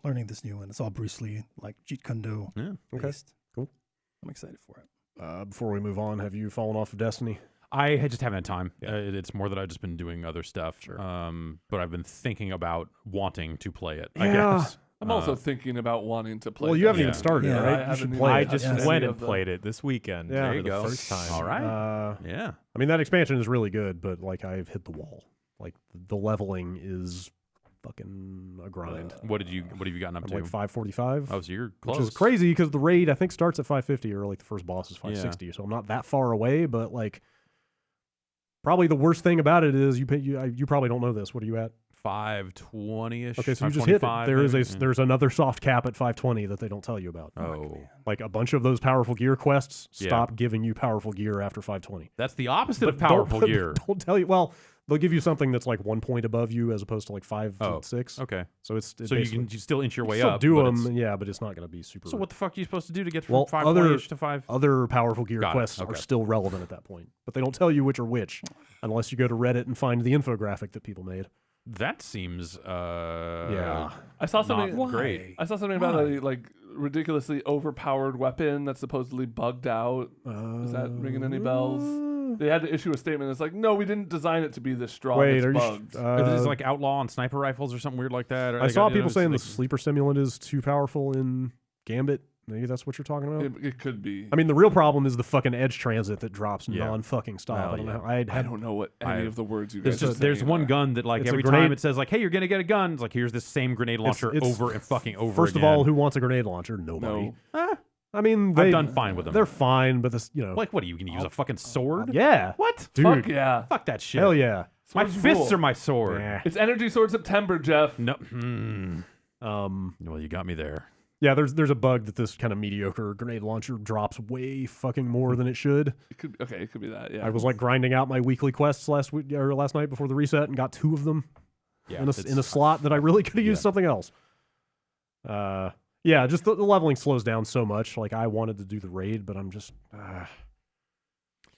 learning this new one. It's all Bruce Lee, like Jeet Kune Do Yeah. Okay. based. Cool. I'm excited for it. Before we move on, have you fallen off of Destiny? Just haven't had time. Yeah. It's more that I've just been doing other stuff. Sure. But I've been thinking about wanting to play it. I Yeah. guess. I'm also thinking about wanting to play. Well, you haven't Yeah. even started, Yeah. right? I You should haven't play I it. just Yeah. went Any and of the- played it this weekend. Yeah. for There the you go. first time. All right. Yeah. I mean, that expansion is really good, but like I've hit the wall. Like the leveling is fucking a grind. What have you gotten up I'm to? like 545. Oh, so you're close. Which is crazy because the raid I think starts at 550 or like the first boss is 560. So I'm not that far away, but like probably the worst thing about it is you probably don't know this. What are you at? 520-ish. Okay, so you just hit it. 525 There's another soft cap at 520 that they don't tell you about. Oh. Like a bunch of those powerful gear quests stop giving you powerful gear after 520. That's the opposite of But powerful gear. Don't tell you. Well, they'll give you something that's like 1 point above you as opposed to like 5 to 6. Okay. So it's So you can still inch your way still up. do but them, it's- yeah, but it's not going to be super. So what the fuck are you supposed to do to get from Well, 520-ish to 5? Other powerful gear Got it. quests are Okay. still relevant at that point, but they don't tell you which are which unless you go to Reddit and find the infographic that people made. That seems Yeah. I saw something. not great. I saw something about a like ridiculously overpowered weapon that's supposedly bugged out. Is that ringing any bells? They had to issue a statement. It's like, no, we didn't design it to be this strong. Wait, it's are you? bugged. Is this like outlaw and sniper rifles or something weird like that? Or I like, saw you know, people it's saying like- the sleeper stimulant is too powerful in Gambit. Maybe that's what you're talking about. It could be. I mean, the real problem is the fucking edge transit that drops Yeah. non-fucking stop. Well, I don't yeah. know. I don't know what any of the words you guys There's, are there's saying one are. gun that like It's a every grenade- time it says like, hey, you're gonna get a gun. It's like here's this same grenade launcher it's- over and fucking over First again. of all, who wants a grenade launcher? Nobody. No. I mean, I've done fine with them. They're fine, but this, you know, Like, what are you gonna use a fucking sword? yeah, What? dude, Fuck yeah. Fuck that shit. hell yeah. My Swords fists rule. are my sword. Nah. It's Energy Sword September, Jeff. No. Well, you got me there. yeah, there's a bug that this kind of mediocre grenade launcher drops way fucking more than it should. It could be that. Yeah. I was like grinding out my weekly quests last night before the reset and got 2 of them Yeah. in a slot that I really could have used something else. Yeah, just the leveling slows down so much. Like I wanted to do the raid, but I'm just.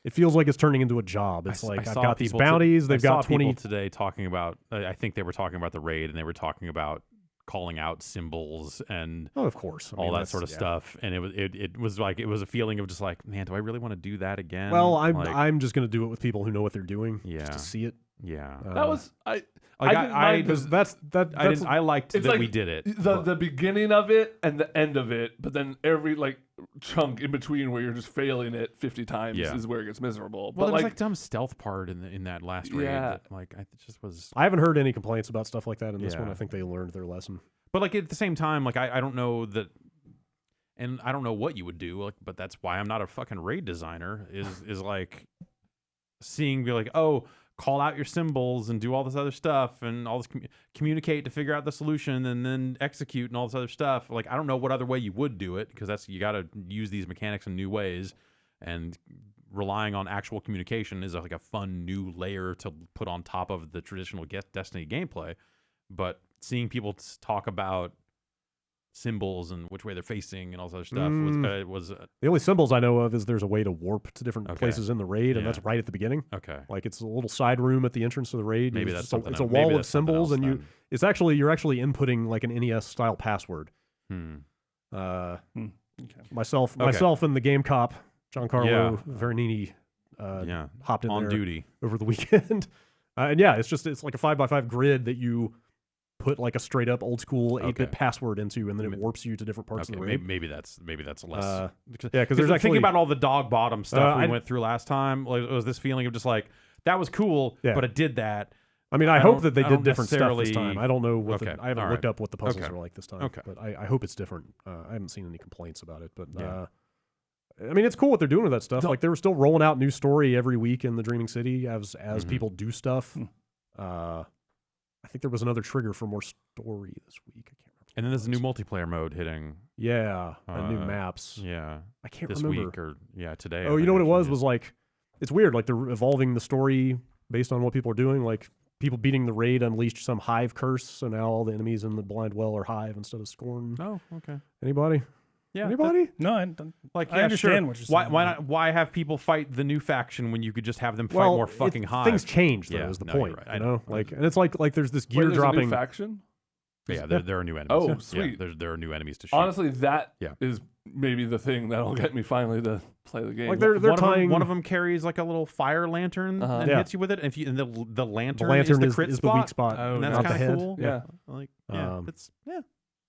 It feels like it's turning into a job. It's like I've got these bounties. They've got 20 people today talking about. I think they were talking about the raid, and they were talking about calling out symbols and Oh, of course. I mean, all that that's- sort of yeah. stuff. And it was like it was a feeling of just like, man, do I really want to do that again? Well, Like, I'm just gonna do it with people who know what they're doing. Yeah. Just to see it. yeah. that was I Like, didn't mind Because I liked It's that like we did it. the beginning of it and the end of it, but then every like chunk in between where you're just failing it 50 times Yeah. is where it gets miserable. Well, but there was like like dumb stealth part in that last raid. Yeah. That, like it just was. I haven't heard any complaints about stuff like that in this Yeah. one. I think they learned their lesson. But like at the same time, like I don't know that, and I don't know what you would do. Like, but that's why I'm not a fucking raid designer. Is like seeing be like, oh, call out your symbols and do all this other stuff and all this communicate to figure out the solution and then execute and all this other stuff. Like I don't know what other way you would do it because that's you got to use these mechanics in new ways, and relying on actual communication is like a fun new layer to put on top of the traditional Destiny gameplay. But seeing people talk about symbols and which way they're facing and all this other stuff was The only symbols I know of is there's a way to warp to different Okay. places in the raid, and Yeah. that's right at the beginning. okay. Like it's a little side room at the entrance of the raid. Maybe It's that's just something. it's a maybe wall of that's something symbols, else and then. you're actually inputting like an NES style password. Okay. Myself and the game cop Giancarlo Yeah. Vernini Yeah. hopped in On there duty. over the weekend. And yeah, it's like a 5x5 grid that you put like a straight up old school 8-bit Okay. password into, and then it warps you to different parts Okay. of the raid. Maybe that's less. Yeah, because Because there's thinking actually about all the dog bottom stuff we I- went through last time, like, it was this feeling of just like that was cool, Yeah. but it did that. I mean, I I hope don't- that they I did don't different stuff this necessarily- time. I don't know what Okay, I haven't all looked right. up what the puzzles Okay. are like this time. Okay. But I hope it's different. I haven't seen any complaints about it. But Yeah. I mean, it's cool what they're doing with that stuff. No. Like they were still rolling out new story every week in the Dreaming City as Mhm. people do stuff. I think there was another trigger for more story this week. I can't remember. And then there's a new multiplayer mode hitting. Yeah, and new Uh, maps. Yeah. I can't This remember. week or today. I Oh, you think know what it actually, was? yeah. Was like, it's weird. Like they're evolving the story based on what people are doing. Like people beating the raid unleashed some hive curse, so now all the enemies in the blind well are hive instead of scorn. Oh, okay. Anybody? Yeah. Anybody? No, Like, I understand sure. what you're Why saying, why but- not? Why have people fight the new faction when you could just have them fight more fucking hive? Things change though. Yeah, Is the no, you're point? right. I You know. know, like, and it's like there's this wait, gear there's a dropping. new faction. Yeah, there are new enemies. Oh, Yeah, sweet. there are new enemies to shoot. Honestly, that is Yeah. maybe the thing that'll get me finally to play the game. Like they're one tying one of them carries like a little fire lantern and Yeah. hits you with it. And the lantern, the lantern is the crit is spot. the weak spot, Oh, And that's not the kind of head. cool. yeah. Like it's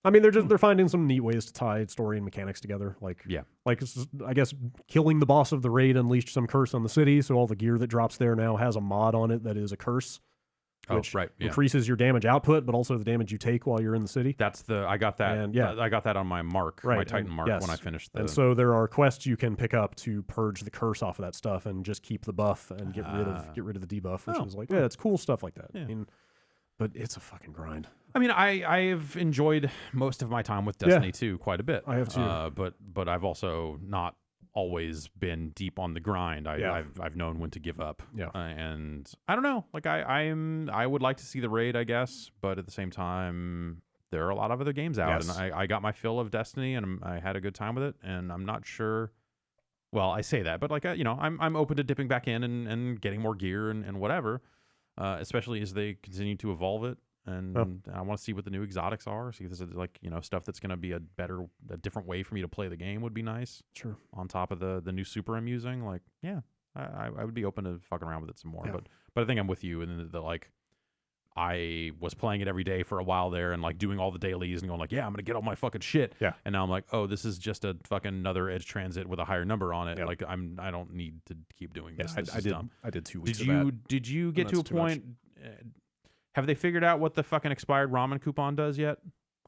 I mean, they're finding some neat ways to tie story and mechanics together. Like Yeah. like I guess killing the boss of the raid unleashed some curse on the city, so all the gear that drops there now has a mod on it that is a curse, which right. Yeah. increases your damage output, but also the damage you take while you're in the city. That's I got that. And, yeah. I got that on my mark, Right, my Titan and- mark yes. when I finished the. And so there are quests you can pick up to purge the curse off of that stuff and just keep the buff and get rid of the debuff, which Oh, is like, yeah, it's cool stuff like that. Yeah. I mean, but it's a fucking grind. I mean, I've enjoyed most of my time with Destiny 2 quite a bit. I have too. But I've also not always been deep on the grind. I've known when to give up. Yeah. And I don't know. Like I would like to see the raid, I guess, but at the same time, there are a lot of other games out, Yes. and I got my fill of Destiny, and I had a good time with it, and I'm not sure. Well, I say that, but like I'm open to dipping back in and getting more gear and whatever, especially as they continue to evolve it. And I want to see what the new exotics are. See if there's like stuff that's going to be a different way for me to play the game would be nice. Sure. On top of the new super I'm using, like I would be open to fucking around with it some more. Yeah. But I think I'm with you in the like. I was playing it every day for a while there and like doing all the dailies and going like, I'm gonna get all my fucking shit. Yeah. And now I'm like, oh, this is just a fucking another Edge Transit with a higher number on it. Yep. Like I don't need to keep doing this. Yeah, This I is did. dumb. I did 2 weeks Did of you that. did you get to a That's too much. point? Have they figured out what the fucking expired ramen coupon does yet?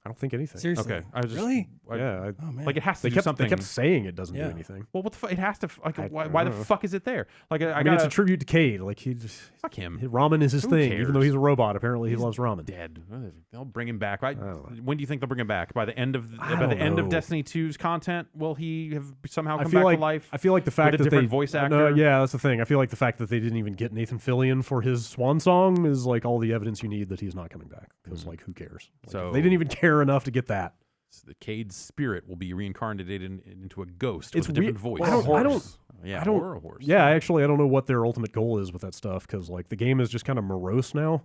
I don't think anything. Seriously. Okay, I was just Really? Yeah. Oh man. like it has to They do kept something. they kept saying it doesn't Yeah. do anything. Well, what the fuck? It has to. Like, I why the don't know. fuck is it there? Like, I I mean, got it's a tribute to Cade. Like he just fuck him. ramen is his Who thing. Even though cares? he's a robot, apparently he He's loves ramen. Dead. They'll bring him back. don't know. When do you think they'll bring him back? By the end of I by the don't end of know. Destiny 2's content, will he have somehow I come feel back like to life? I feel like the fact a that different they voice No, actor? yeah, that's the thing. I feel like the fact that they didn't even get Nathan Fillion for his swan song is like all the evidence you need that he's not coming back. Because like, who cares? Like, So- they didn't even care enough to get that. So the Cade's spirit will be reincarnated into a ghost It's with a different weird. voice. I don't- Yeah, I don't- or a horse. Yeah, actually, I don't know what their ultimate goal is with that stuff because like the game is just kind of morose now.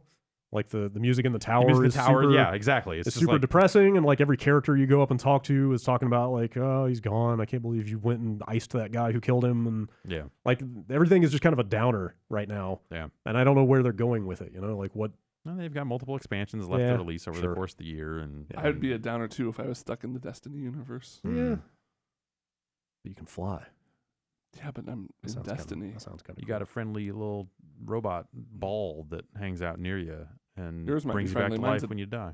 Like the music in the tower The is tower, super, yeah, exactly. It's just super like, depressing, and like every character you go up and talk to is talking about like, oh, he's gone. I can't believe you went and iced that guy who killed him, and yeah, like everything is just kind of a downer right now. yeah. And I don't know where they're going with it. You know, like what? Well, they've got multiple expansions left Yeah, to release over sure. the course of the year, and Yeah. I'd be a downer too if I was stuck in the Destiny universe. Yeah, but you can fly. Yeah, but I'm That in sounds Destiny. Kinda, that sounds kind of. you got a friendly little robot ball that hangs out near you and Yours might be brings you back friendly. to Mine's life a- when you die.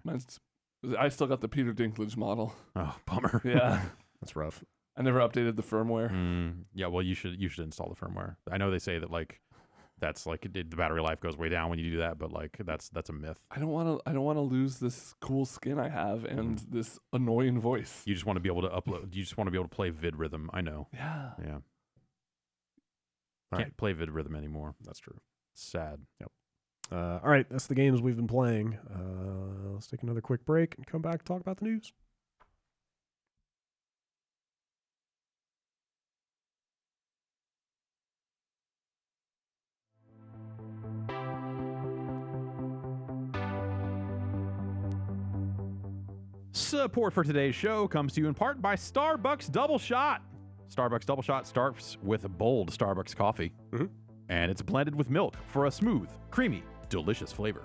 I still got the Peter Dinklage model. Oh, bummer. Yeah, That's rough. I never updated the firmware. Yeah, well, you should install the firmware. I know they say that like that's like the battery life goes way down when you do that, but like that's a myth. I don't want to lose this cool skin I have and this annoying voice. You just want to be able to upload. You just want to be able to play vid rhythm. I know. Yeah. Yeah. All Can't play vid rhythm anymore. That's true. Sad. All right, that's the games we've been playing. Let's take another quick break and come back and talk about the news. Support for today's show comes to you in part by Starbucks Double Shot. Starbucks Double Shot starts with a bold Starbucks coffee, and it's blended with milk for a smooth, creamy, delicious flavor.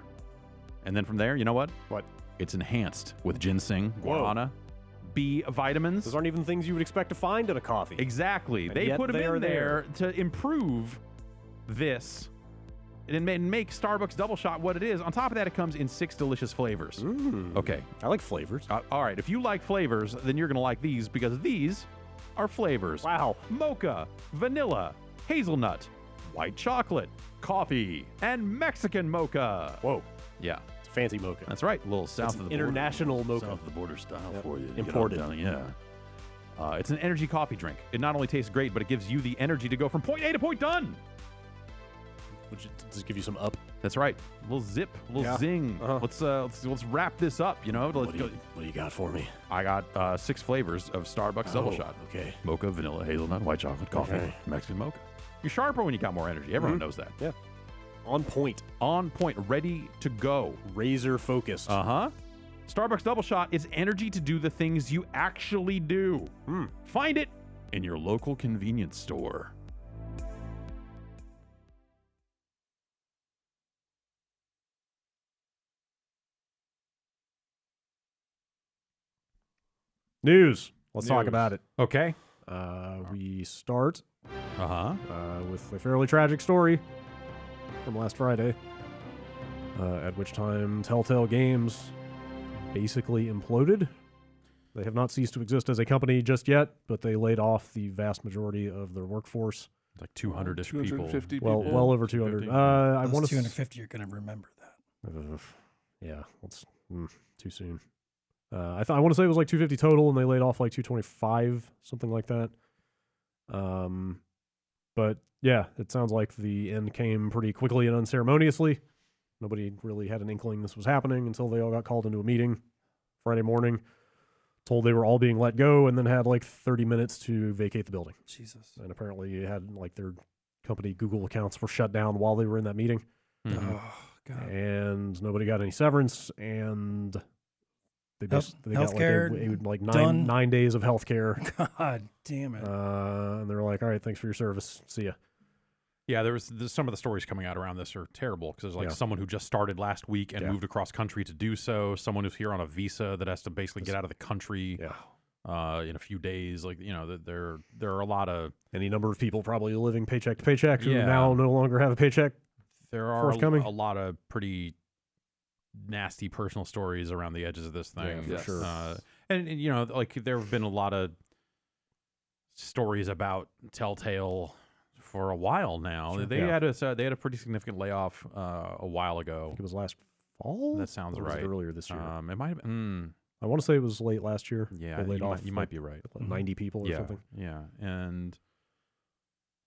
And then from there, you know what? What? It's enhanced with ginseng, Whoa. guarana, B vitamins. Those aren't even things you would expect to find in a coffee. Exactly. And They yet put them they are in there to improve this and make Starbucks Double Shot what it is. On top of that, it comes in 6 delicious flavors. Okay. I like flavors. All right. If you like flavors, then you're going to like these because these are flavors. Wow. Mocha, vanilla, hazelnut, white chocolate, coffee, and Mexican mocha. Whoa. Yeah, It's a fancy mocha. that's right. A little south It's of an the international border. mocha. South of the border style Yep. for you. Imported. Yeah. It's an energy coffee drink. It not only tastes great, but it gives you the energy to go from point A to point done. Which just give you some up. That's right. A little zip, a little Yeah. zing. Uh-huh. Let's wrap this up. You know, What do you got for me? I got 6 flavors of Starbucks Double Shot: Okay. mocha, vanilla, hazelnut, white chocolate, coffee, Okay. Mexican mocha. You're sharper when you got more energy. Everyone knows that. Yeah. On point. On point, ready to go. Razor focused. Starbucks Double Shot is energy to do the things you actually do. Find it in your local convenience store. News. Let's talk News. about it. Okay. We start Uh-huh. with a fairly tragic story from last Friday, at which time Telltale Games basically imploded. They have not ceased to exist as a company just yet, but they laid off the vast majority of their workforce. It's like 200-ish people. 250 Well, people. well over 200. 50. I Those want to 250, you're going to remember that. Yeah, that's too soon. I want to say it was like 250 total, and they laid off like 225, something like that. But yeah, it sounds like the end came pretty quickly and unceremoniously. Nobody really had an inkling this was happening until they all got called into a meeting Friday morning, told they were all being let go, and then had like 30 minutes to vacate the building. Jesus. And apparently you had like their company Google accounts were shut down while they were in that meeting. Mhm. Oh, God. And nobody got any severance, and they got healthcare like done? 9 days of healthcare. God damn it. And they were like, all right, thanks for your service. See ya. Yeah, there's some of the stories coming out around this are terrible because there's like Yeah. someone who just started last week and Yeah. moved across country to do so. Someone who's here on a visa that has to basically get out of the country in a few days. Like, you know, there are a lot of Any number of people probably living paycheck to paycheck who Yeah. now no longer have a paycheck. there are Forthcoming. a lot of pretty nasty personal stories around the edges of this thing. Yeah, for Yes. sure. And you know, like there have been a lot of stories about Telltale for a while now. Sure. They Yeah. had a pretty significant layoff a while I ago. think it was last fall. That sounds Or was it right. earlier this year. It might have been. I want to say it was late last year. Yeah, They laid you, off you might be right. like 90 people or Yeah, something. yeah,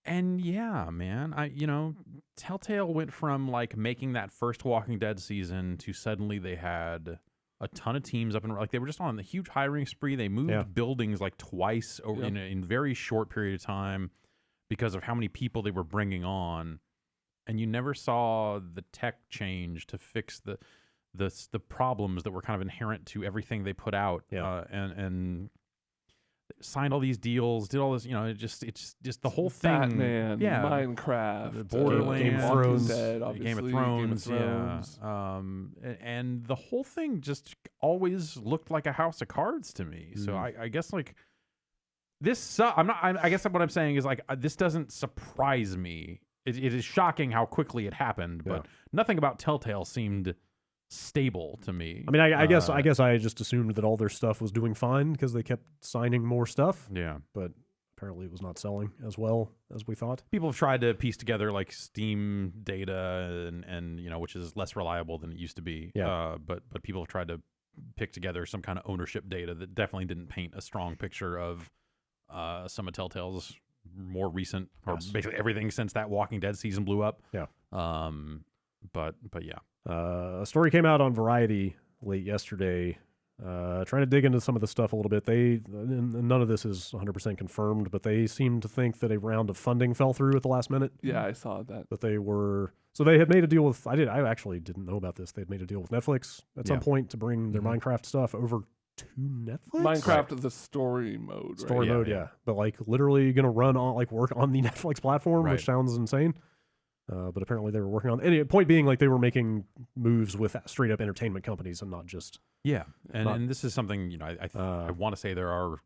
and yeah, man, Telltale went from like making that first Walking Dead season to suddenly they had a ton of teams up and like they were just on a huge hiring spree. They moved buildings like twice over in very short period of time because of how many people they were bringing on, and you never saw the tech change to fix the problems that were kind of inherent to everything they put out. Yeah. And signed all these deals, did all this, it's just the whole thing. Batman, yeah, Minecraft, Borderlands, Game of Walking Thrones, Dead, Game obviously, of Thrones, yeah. And the whole thing just always looked like a house of cards to me. So I guess like this, I guess what I'm saying is like this doesn't surprise me. It is shocking how quickly it happened, but nothing about Telltale seemed stable to me. I mean, I guess I just assumed that all their stuff was doing fine because they kept signing more stuff. Yeah. But apparently it was not selling as well as we thought. People have tried to piece together like Steam data and which is less reliable than it used to be. Yeah. But people have tried to pick together some kind of ownership data that definitely didn't paint a strong picture of some of Telltale's more recent or basically everything since that Walking Dead season blew up. Yeah. But yeah. A story came out on Variety late yesterday, trying to dig into some of the stuff a little bit. And none of this is 100% confirmed, but they seem to think that a round of funding fell through at the last minute. Yeah, I saw that. That they had made a deal with. I actually didn't know about this. They'd made a deal with Netflix at some point to bring their Minecraft stuff over to Netflix. Minecraft, the story mode, right? Story mode, yeah. But like literally going to run on work on the Netflix platform, which sounds insane. But apparently they were working on. Anyway, point being, like they were making moves with straight up entertainment companies and not just. Yeah, and this is something I want to say there are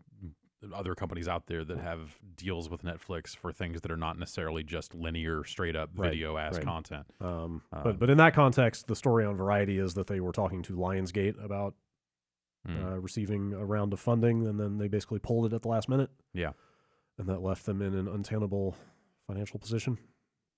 other companies out there that have deals with Netflix for things that are not necessarily just linear, straight up video as content. But in that context, the story on Variety is that they were talking to Lionsgate about receiving a round of funding, and then they basically pulled it at the last minute. Yeah, and that left them in an untenable financial position.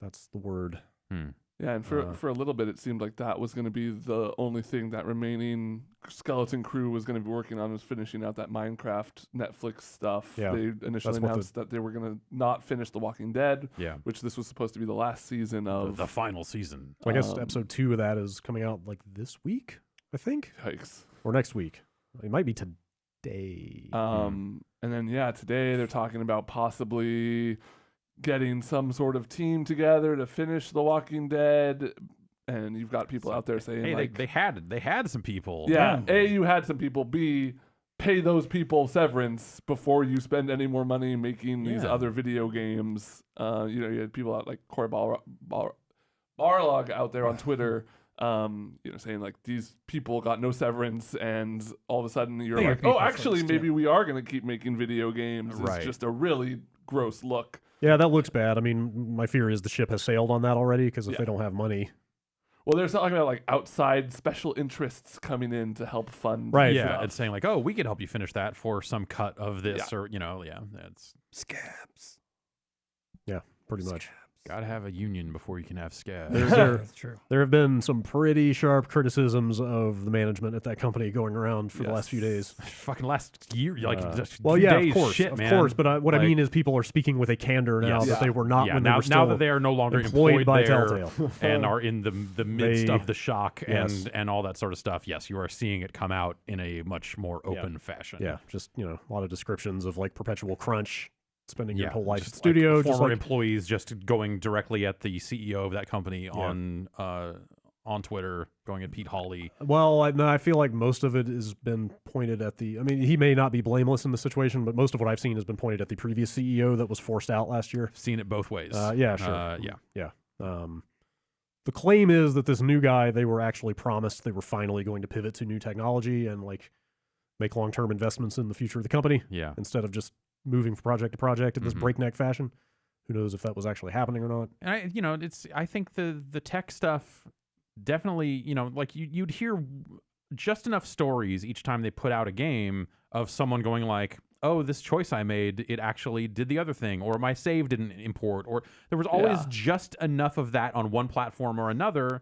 That's the word. Yeah, and for a little bit, it seemed like that was going to be the only thing that remaining skeleton crew was going to be working on, was finishing out that Minecraft Netflix stuff. Yeah, they initially announced that they were going to not finish The Walking Dead, which this was supposed to be the last season of. The final season. So I guess episode 2 of that is coming out like this week, I think. Yikes. Or next week. It might be today. And then, today they're talking about possibly getting some sort of team together to finish The Walking Dead, and you've got people out there saying, hey, like, they had some people. Yeah, A, you had some people. B, pay those people severance before you spend any more money making these other video games. You had people out like Corey Barlog out there on Twitter, saying like these people got no severance, and all of a sudden you're like, oh, actually, maybe we are going to keep making video games. It's just a really gross look. Yeah, that looks bad. I mean, my fear is the ship has sailed on that already, because if they don't have money. Well, there's talking about like outside special interests coming in to help fund. Right. Yeah, it's saying like, oh, we could help you finish that for some cut of this, or that's scabs. Yeah, pretty much. Gotta have a union before you can have SCAD. That's true. There have been some pretty sharp criticisms of the management at that company going around for the last few days. Fucking last year, like just well, few yeah, days, of course, shit, of man. course. But what I Like- mean is, people are speaking with a candor now Yes. that they were not when they now, were still now that they are no longer employed by there Telltale and are in the midst of the shock Yes. and all that sort of stuff. Yes, you are seeing it come out in a much more open fashion. Yeah, just a lot of descriptions of like perpetual crunch, spending your Yeah, whole life just at the studio, like just former like employees just going directly at the CEO of that company on Twitter, going at Pete Hawley. well, I feel like most of it has been pointed at the. I mean, he may not be blameless in the situation, but most of what I've seen has been pointed at the previous CEO that was forced out last year. Seen it both ways. Yeah, sure. Yeah. The claim is that this new guy, they were actually promised they were finally going to pivot to new technology and like make long-term investments in the future of the company Yeah. instead of just moving from project to project in this Mhm. breakneck fashion. Who knows if that was actually happening or not? And I think the tech stuff definitely, like you'd hear just enough stories each time they put out a game of someone going like, oh, this choice I made, it actually did the other thing, or my save didn't import, or there was always just enough of that on one platform or another.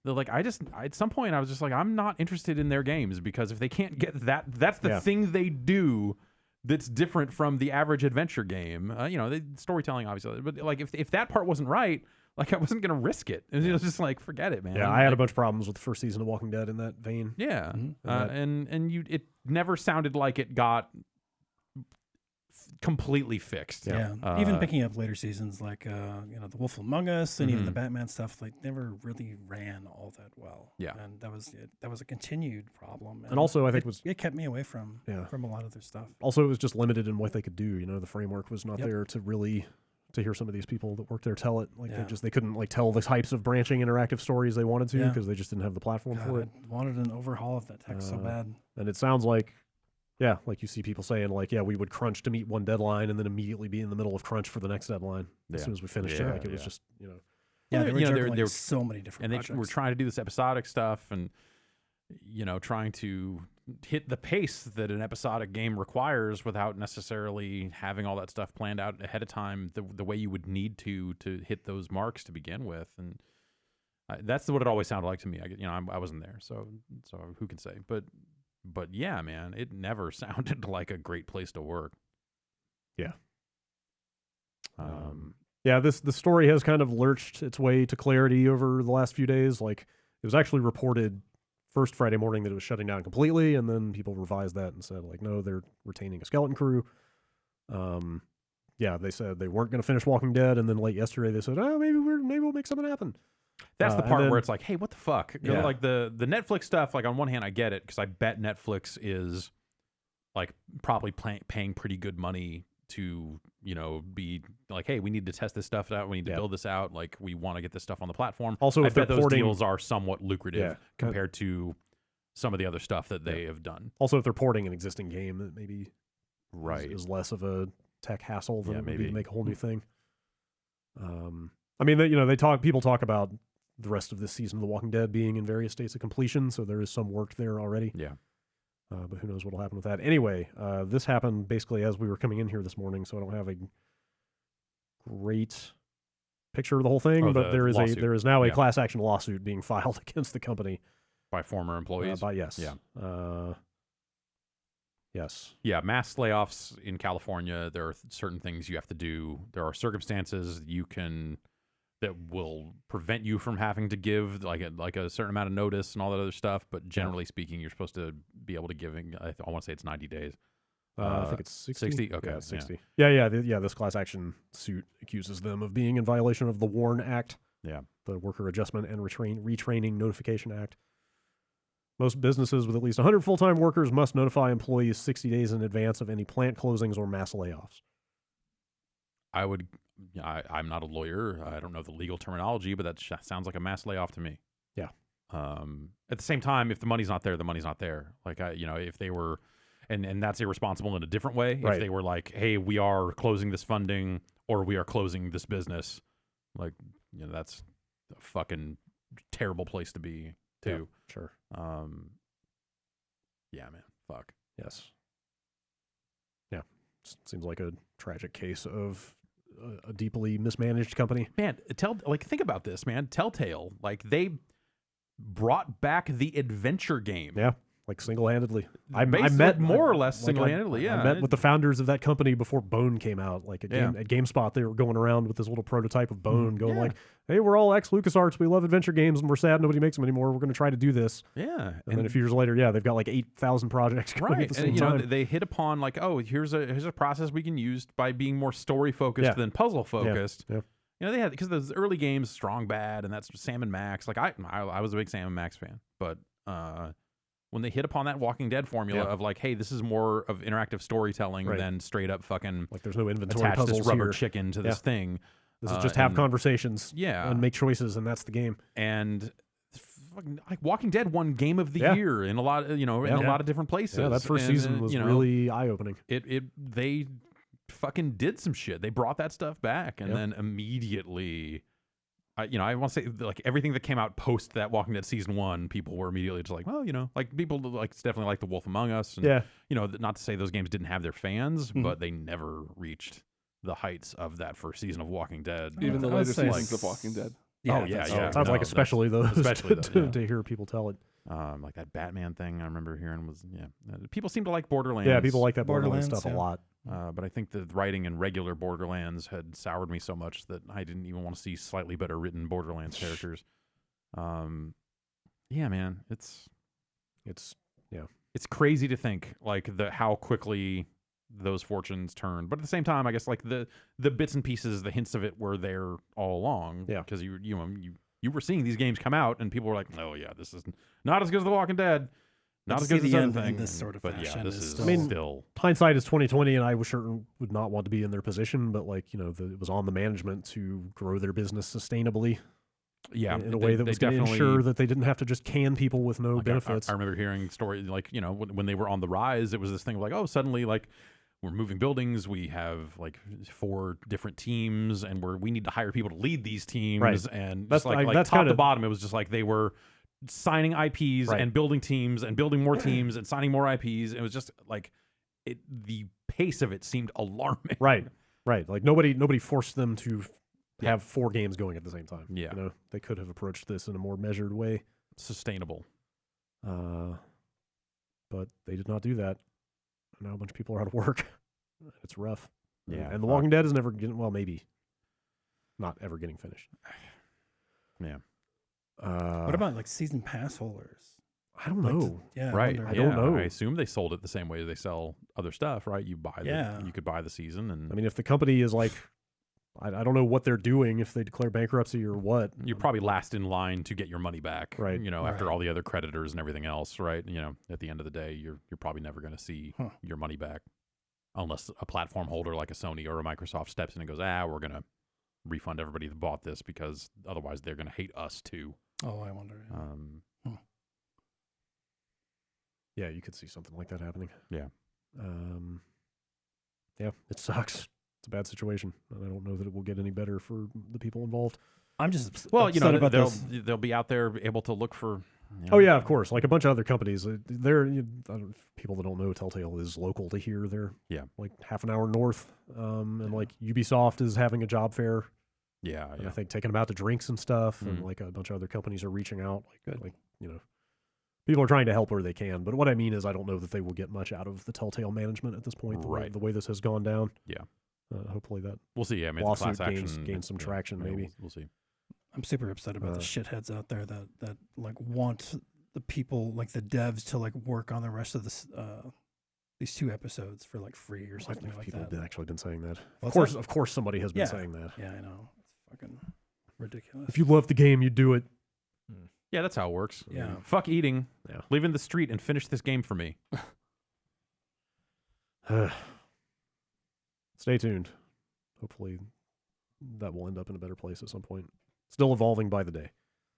They're like, at some point I was just like, I'm not interested in their games, because if they can't get that's the thing they do that's different from the average adventure game. The storytelling, obviously, but like if that part wasn't right, like I wasn't gonna risk it. It was just like, forget it, man. Yeah, I had a bunch of problems with the first season of Walking Dead in that vein. Yeah, Mhm. it never sounded like it got completely fixed. Yeah. Even picking up later seasons like The Wolf Among Us and even the Batman stuff, like never really ran all that well. Yeah. And that was a continued problem. And also, I think it kept me away from a lot of their stuff. Also, it was just limited in what they could do. The framework was not there to really to hear some of these people that worked there tell it. Like they couldn't like tell the types of branching interactive stories they wanted to because they just didn't have the platform for it. I wanted an overhaul of that tech so bad. And it sounds like, like you see people saying like, we would crunch to meet one deadline and then immediately be in the middle of crunch for the next deadline as soon as we finished it. Like it was just, Yeah, they were juggling they're so many different and projects. they were trying to do this episodic stuff and trying to hit the pace that an episodic game requires without necessarily having all that stuff planned out ahead of time the way you would need to hit those marks to begin with. And that's what it always sounded like to me. I wasn't there, so who can say? But yeah, man, it never sounded like a great place to work. Yeah. The story has kind of lurched its way to clarity over the last few days. Like, it was actually reported first Friday morning that it was shutting down completely, and then people revised that and said, like, no, they're retaining a skeleton crew. They said they weren't going to finish Walking Dead, and then late yesterday they said, oh, maybe we'll make something happen. That's the part where it's like, hey, what the fuck? Yeah. Like the Netflix stuff, like on one hand, I get it, because I bet Netflix is like probably paying pretty good money to, be like, hey, we need to test this stuff out. We need to build this out. Like, we want to get this stuff on the platform. Also, I if they're bet those porting, deals are somewhat lucrative compared to some of the other stuff that they have done. Also, if they're porting an existing game, that maybe Right. is less of a tech hassle than it would be maybe. to make a whole new thing. People talk about the rest of this season of The Walking Dead being in various states of completion, so there is some work there already. Yeah. But who knows what'll happen with that. Anyway, this happened basically as we were coming in here this morning, so I don't have a great picture of the whole thing, but there is now a class action lawsuit being filed against the company By former employees. Yes. Yeah, mass layoffs in California. There are certain things you have to do. There are circumstances that will prevent you from having to give like a certain amount of notice and all that other stuff. But generally speaking, you're supposed to be able to give. I want to say it's 90 days. I think it's 60. 60? Okay. Yeah, it's 60. Yeah. This class action suit accuses them of being in violation of the WARN Act. Yeah. The Worker Adjustment and Retraining Notification Act. Most businesses with at least 100 full-time workers must notify employees 60 days in advance of any plant closings or mass layoffs. I'm not a lawyer. I don't know the legal terminology, but that sounds like a mass layoff to me. Yeah. At the same time, if the money's not there, the money's not there. Like, if they were, and that's irresponsible in a different way. Right. If they were like, hey, we are closing this funding or we are closing this business, like, that's a fucking terrible place to be too. Yeah, sure. Yeah, man. Fuck. Yes. Yeah. Seems like a tragic case of a deeply mismanaged company. Man, think about this, man. Telltale, like they brought back the adventure game. Yeah, like single-handedly. I Based, met more or less like, single-handedly. Yeah, I met with the founders of that company before Bone came out. Like at GameSpot, they were going around with this little prototype of Bone, going like, "Hey, we're all ex-LucasArts. We love adventure games, and we're sad nobody makes them anymore. We're going to try to do this." Yeah, and then a few years later, they've got like 8,000 projects going at the same time. Know, they hit upon like, oh, here's a process we can use by being more story focused than puzzle focused. Yeah. You know, they had, because those early games, Strong Bad, and that's Sam and Max. Like I was a big Sam and Max fan, but when they hit upon that Walking Dead formula of like, hey, this is more of interactive storytelling than straight up fucking like there's no inventory attach puzzles this rubber here. chicken to this thing. This is just have conversations, and make choices, and that's the game. And like Walking Dead won Game of the Year in a lot, in a lot of different places. Yeah, that first season was really eye opening. They fucking did some shit. They brought that stuff back, and then immediately, I want to say like everything that came out post that Walking Dead season 1, people were immediately just like, well, like people like definitely like The Wolf Among Us. And, not to say those games didn't have their fans, but they never reached the heights of that first season of Walking Dead. Even the later seasons of Walking Dead. Sounds like especially those to hear people tell it. Like that Batman thing I remember hearing was people seem to like Borderlands. Yeah, people like that Borderlands stuff a lot. But I think the writing in regular Borderlands had soured me so much that I didn't even want to see slightly better written Borderlands characters. Yeah, man, it's crazy to think like how quickly those fortunes turned. But at the same time, I guess like the bits and pieces, the hints of it were there all along. Yeah, because you were seeing these games come out, and people were like, "Oh yeah, this is not as good as The Walking Dead, not as good as the other thing." This sort of fashion this is still. Hindsight is 2020, and I was certain would not want to be in their position, but like it was on the management to grow their business sustainably. Yeah, in a way that was going to ensure that they didn't have to just can people with no benefits. I remember hearing stories like when they were on the rise, it was this thing of like, oh, suddenly like we're moving buildings, we have like 4 different teams, and we need to hire people to lead these teams, and that's just like that's top to bottom, it was just like they were signing IPs and building teams and building more teams and signing more IPs. It was just like the pace of it seemed alarming. Right. Like nobody forced them to have 4 games going at the same time. Yeah, they could have approached this in a more measured way, sustainable. But they did not do that. Now a bunch of people are out of work. It's rough. Yeah, and The Walking Dead is never getting, maybe not ever getting finished. Yeah. What about like season pass holders? I don't know. Right. I don't know. I assume they sold it the same way they sell other stuff, right? You could buy the season, and I mean, if the company is like, I don't know what they're doing, if they declare bankruptcy or what. You're probably last in line to get your money back, right? After all the other creditors and everything else, right? At the end of the day, you're probably never going to see your money back, unless a platform holder like a Sony or a Microsoft steps in and goes, we're going to refund everybody that bought this because otherwise they're going to hate us too. Oh, I wonder. Yeah, you could see something like that happening. Yeah. Yeah, it sucks. It's a bad situation, and I don't know that it will get any better for the people involved. I'm just upset about this. They'll be out there able to look for. Oh yeah, of course. Like a bunch of other companies, people that don't know, Telltale is local to here. They're like half an hour north, and like Ubisoft is having a job fair. Yeah, and I think taking them out to drinks and stuff, and like a bunch of other companies are reaching out. Like people are trying to help where they can. But what I mean is, I don't know that they will get much out of the Telltale management at this point. The way this has gone down. Yeah. Hopefully that we'll see. Yeah, lawsuit gains some traction. Maybe we'll see. I'm super upset about the shitheads out there that like want the people like the devs to like work on the rest of this these 2 episodes for like free or something like that. People have actually been saying that. Of course, somebody has been saying that. Yeah, I know. It's fucking ridiculous. If you love the game, you do it. Yeah, that's how it works. Yeah. Fuck eating. Yeah. Leave in the street and finish this game for me. Stay tuned. Hopefully that will end up in a better place at some point. Still evolving by the day.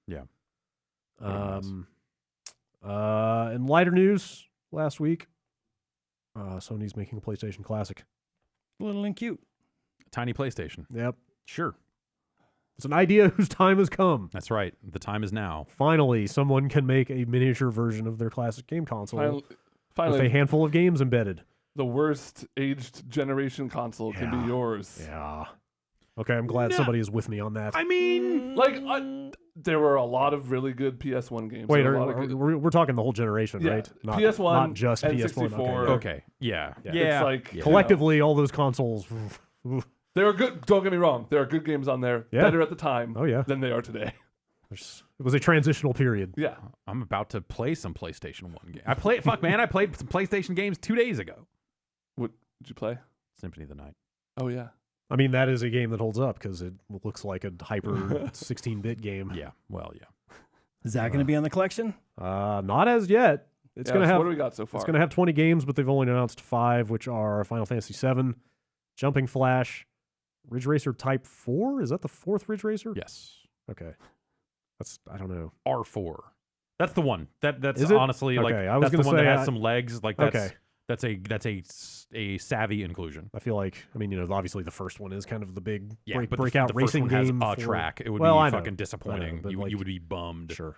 Yeah. In lighter news, last week, Sony's making a PlayStation Classic. Little and cute. Tiny PlayStation. Yep. Sure. It's an idea whose time has come. That's right. The time is now. Finally, someone can make a miniature version of their classic game console finally, with a handful of games embedded. The worst aged generation console can be yours. Yeah. Okay, I'm glad No. somebody is with me on that. I mean, Like, there were a lot of really good PS1 games. Wait, There were a lot of good- we're talking the whole generation, Yeah, right? Not, PS1, not just PS1. N64. okay, yeah. It's like Yeah. Collectively, all those consoles. they were good. Don't get me wrong. There are good games on there, Yeah. better at the time Oh yeah, than they are today. it was a transitional period. Yeah. I'm about to play some PlayStation 1 game. I played some PlayStation games 2 days ago. What did you play? Symphony of the Night. Oh yeah. I mean, that is a game that holds up because it looks like a hyper 16-bit game. Yeah, well, yeah. Is that going to be on the collection? Not as yet. It's gonna have. What do we got so far? It's gonna have 20 games, but they've only announced 5, which are Final Fantasy VII, Jumping Flash, Ridge Racer Type 4. Is that the 4th Ridge Racer? Yes. Okay. I don't know. R4. That's the one. That's Is it? honestly like Okay, I was that's the gonna one that say, has some legs. Like that's okay. that's a savvy inclusion. I feel like, I mean, obviously the first one is kind of the big Yeah, but breakout the first racing one has game. a for- track. It would Well, be I know. fucking disappointing. but You like- would be bummed. Sure.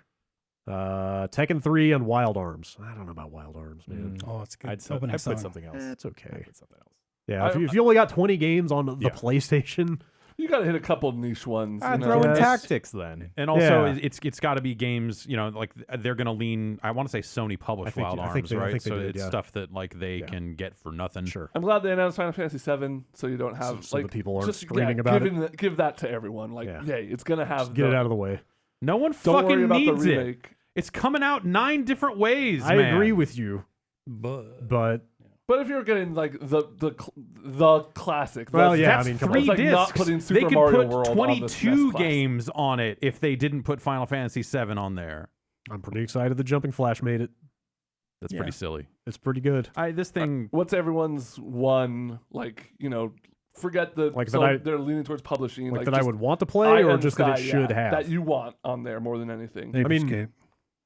Tekken 3 and Wild Arms. I don't know about Wild Arms, man. Oh, it's good. I'd Opening put song. something else. It's okay. I'd put something else. Yeah, I- if you only got 20 games on the Yeah. PlayStation, You got to hit a couple niche ones. I'd you throw know? in Yes. tactics then. And also, Yeah. it's got to be games. Like they're gonna lean. I want to say Sony published Wild I think Arms, they- I right? think they so did, it's yeah. stuff that like they Yeah. can get for nothing. sure. I'm glad they announced Final Fantasy VII, so you don't have So like the people aren't just, screaming about it. Give that to everyone. Like, Yeah. yay, it's gonna have. Just get it out of the way. No one Don't worry fucking about the needs it. remake. It's coming out 9 different ways. I man. agree with you, But but But if you're getting like the classic, Well, that's- yeah, That's I mean, come on. 3 It's like discs. not putting They Super could Mario put World on the 22 SNES class. games on it if they didn't put Final Fantasy 7 on there. I'm pretty excited that Jumping Flash made it. That's Yeah. pretty silly. It's pretty good. This thing. What's everyone's one like? Forget the Like so that I- they're leaning towards publishing. Like that I just would want to Eye play, or and just that Sky, it should have. that you want on there more than anything. Ape mean, Escape.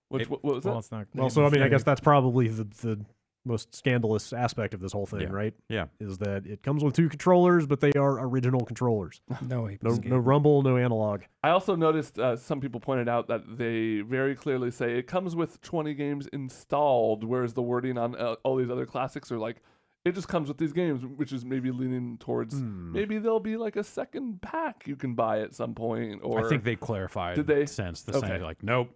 What was Well, that? it's not. Well, so I mean, I guess that's probably the most scandalous aspect of this whole thing, Yeah. right? Yeah. Is that it comes with 2 controllers, but they are original controllers. No Ape No, Escape. no rumble, no analog. I also noticed some people pointed out that they very clearly say it comes with 20 games installed, whereas the wording on all these other classics are like, it just comes with these games, which is maybe leaning towards maybe there'll be like a second pack you can buy at some point. Or I think they clarified. Did they? Since the Okay. same like nope.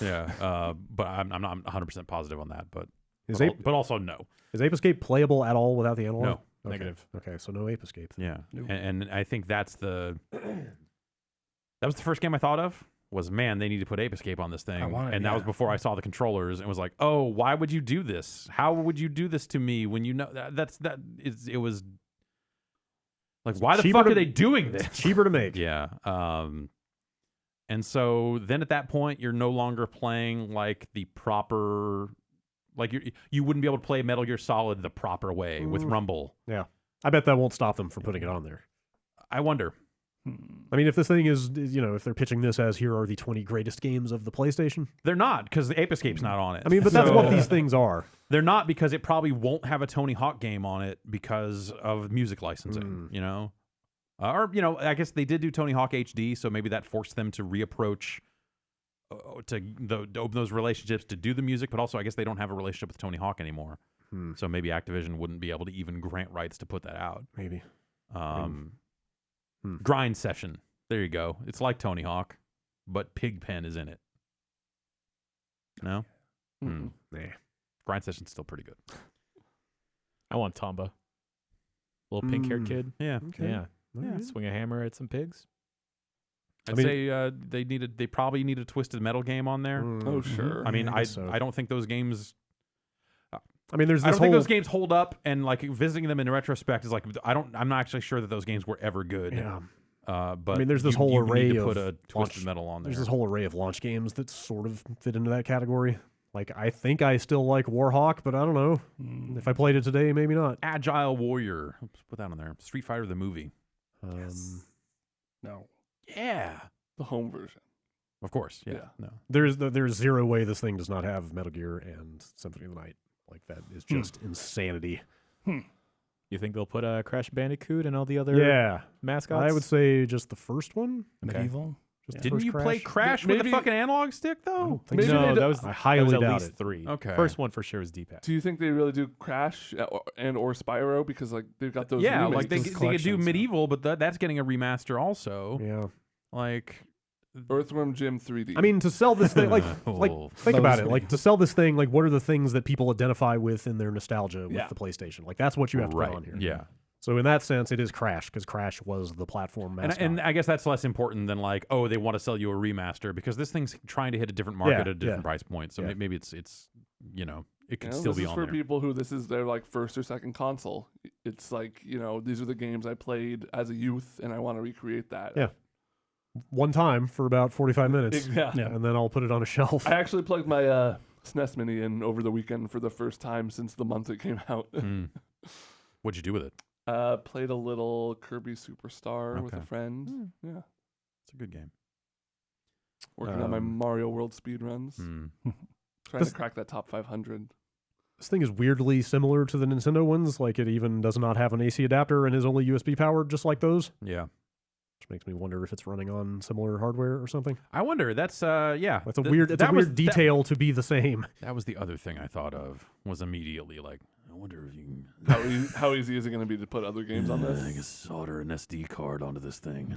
Yeah. But I'm not 100% positive on that. But Is but, Ape, al- but also no. is Ape Escape playable at all without the analog? No. Okay. Negative. Okay, so no Ape Escape. Yeah. Nope. And I think that was the first game I thought of. Was man, they need to put Ape Escape on this thing, want it, and that was yeah. before I saw the controllers, and was like, oh, why would you do this? How would you do this to me when you know it was like, why the cheaper fuck to- are they doing this? It's cheaper to make. Yeah. And so then at that point, you're no longer playing like the proper, like you wouldn't be able to play Metal Gear Solid the proper way with Rumble. Yeah. I bet that won't stop them from putting it on there. I wonder. I mean, if this thing is, if they're pitching this as here are the 20 greatest games of the PlayStation. They're not, because the Ape Escape's not on it. I mean, but that's So- what these things are. They're not, because it probably won't have a Tony Hawk game on it because of music licensing, Or, I guess they did do Tony Hawk HD, so maybe that forced them to reapproach to open those relationships to do the music, but also I guess they don't have a relationship with Tony Hawk anymore. So maybe Activision wouldn't be able to even grant rights to put that out. Maybe. Grind Session. There you go. It's like Tony Hawk, but Pigpen is in it. No? Mm-mm. Nah. Grind Session's still pretty good. I want Tomba. Little pink-haired kid. Yeah. Okay. Yeah. Yeah. Swing a hammer at some pigs. I'd mean- say they probably need a Twisted Metal game on there. Oh sure. I mean, I I guess so. I don't think those games. I mean, there's I this don't think whole. those games hold up, and like visiting them in retrospect is like I'm not actually sure that those games were ever good. Yeah. But I mean, there's this you whole need array to of put a Twisted launch- Metal on there. There's this whole array of launch games that sort of fit into that category. Like, I think I still like Warhawk, but I don't know. If I played it today, maybe not. Agile Warrior. Let's put that on there. Street Fighter the movie. No. Yeah. The home version. Of course. Yeah. Yeah. No. There's zero way this thing does not have Metal Gear and Symphony of the Night. Like, that is just insanity. You think they'll put Crash Bandicoot and all the other Yeah. mascots? I would say just the first one. Okay. Medieval. Just the Didn't first you play Crash with a Maybe- fucking analog stick I though? don't think Maybe so. they No, do- that was I highly at doubt least it. 3. Okay. First one for sure was D-pad. Do you think they really do Crash and or Spyro because like they've got those? Yeah, remakes? like they those could do collections, Medieval, but that's getting a remaster also. Yeah. Like, Earthworm Jim 3D. I mean, to sell this thing, like Oh. think about it. Those- Like to sell this thing, like what are the things that people identify with in their nostalgia with Yeah. the PlayStation? Like that's what you have to right? put on here. Yeah, So in that sense, it is Crash because Crash was the platform mascot. and I guess that's less important than like, oh, they want to sell you a remaster because this thing's trying to hit a different market at a different price point. So Yeah. maybe it's you know it could You know, still this be is on for there. people who this is their like first or second console. It's like, you know, these are the games I played as a youth and I want to recreate that. Yeah. One time for about 45 minutes, Yeah. Yeah. and then I'll put it on a shelf. I actually plugged my SNES Mini in over the weekend for the first time since the month it came out. Mm. What'd you do with it? Played a little Kirby Superstar with a Okay. friend. Yeah. It's a good game. Working on my Mario World speed runs. Mm. Trying This- to crack that top 500. This thing is weirdly similar to the Nintendo ones. Like it even does not have an AC adapter and is only USB powered, just like those. Yeah, Which makes me wonder if it's running on similar hardware or something. I wonder. That's yeah. That's a weird. It's a that was- weird detail to be the same. That was the other thing I thought of. Was immediately like, I wonder if you can. How easy is it going to be to put other games on I this? can solder an SD card onto this thing.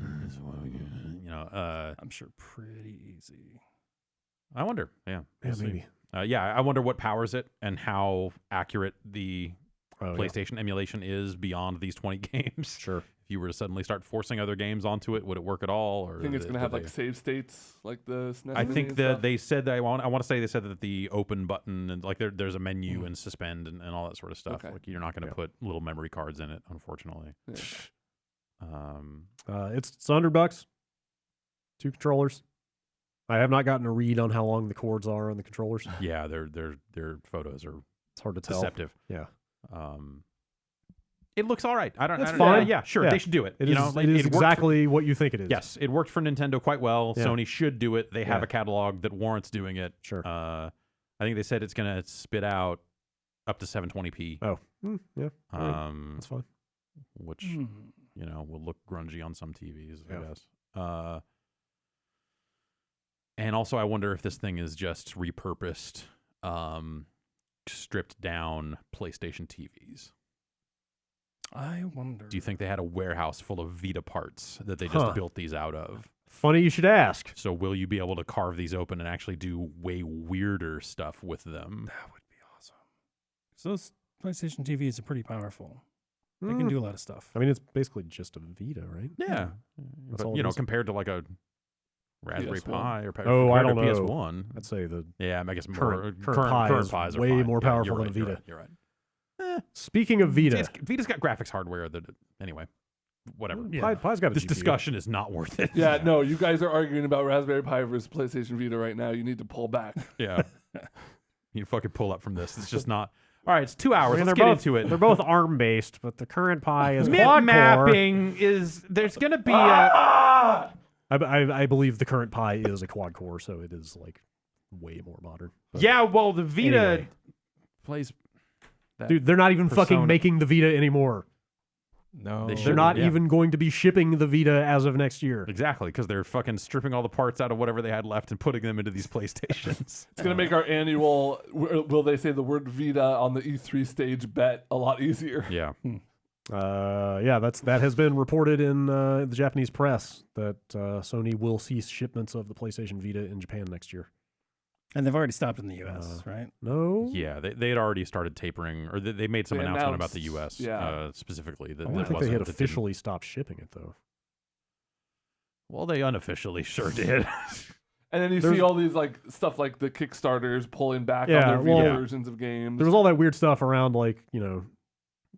You know, I'm sure pretty easy. I wonder. Yeah, Yeah, we'll see. maybe. Yeah, I wonder what powers it and how accurate the Oh, yeah. PlayStation emulation is beyond these 20 games. Sure. If you were to suddenly start forcing other games onto it, would it work at all? Or I think it's did going to have they- like save states like the SNES I Mini think and that stuff. they said that I want to say they said that the open button and like there's a menu and suspend and all that sort of stuff. Okay. Like you're not going to Yeah. put little memory cards in it, unfortunately. Yeah. It's $100. 2 controllers. I have not gotten a read on how long the cords are on the controllers. Yeah, their photos are It's hard to tell. deceptive. Yeah. It looks all right. I don't. It's I don't fine. Yeah, sure. Yeah. They should do it. It you is, know, like, it is worked for- exactly what you think it is. yes, it worked for Nintendo quite well. Yeah. Sony should do it. They have Yeah. a catalog that warrants doing it. Sure. I think they said it's going to spit out up to 720p. Oh. Yeah. All right. That's fine. Which Hmm. you know will look grungy on some TVs, I Yeah. guess. And also, I wonder if this thing is just repurposed, stripped down PlayStation TVs. I wonder. Do you think they had a warehouse full of Vita parts that they just Huh. built these out of? Funny you should ask. So will you be able to carve these open and actually do way weirder stuff with them? That would be awesome. So those PlayStation TVs are pretty powerful. They Mm. can do a lot of stuff. I mean, it's basically just a Vita, right? Yeah, That's all but, it you know, is. compared to like a Raspberry PS1. Pi or Oh, I compared to don't know. PS1. I'd say the Yeah, I guess Current more Pi is Pis are way fine. more Yeah, powerful you're than right, a you're Vita. right, You're right. Speaking of Vita, Vita's got graphics hardware that anyway, whatever. Yeah. Pi's got a This GPU. discussion is not worth it. Yeah, no, you guys are arguing about Raspberry Pi versus PlayStation Vita right now. You need to pull back. Yeah. You fucking pull up from this. It's just not. All right, it's 2 hours. I mean, Let's they're get both, into it. They're both ARM based, but the current Pi is MIP quad core. mapping is there's going to be a I believe the current Pi is a quad core, so it is like way more modern. But, yeah. Well, the Vita Anyway. plays. That. dude, they're not even Persona. fucking making the Vita anymore. No, They They're should. not Yeah. even going to be shipping the Vita as of next year. Exactly, because they're fucking stripping all the parts out of whatever they had left and putting them into these PlayStations. It's going to make our annual, will they say the word Vita on the E3 stage bet a lot easier. Yeah. Yeah, that has been reported in the Japanese press that Sony will cease shipments of the PlayStation Vita in Japan next year. And they've already stopped in the U.S., right? No, Yeah, they had already started tapering, or they made some They announcement about the announced, U.S. yeah. Specifically. That, I don't that think they wasn't- had that didn't- officially stopped shipping it though. Well, they unofficially sure did. And then you There's- see all these like stuff like the Kickstarters pulling back Yeah, on their Vita well, versions of games. There was all that weird stuff around, like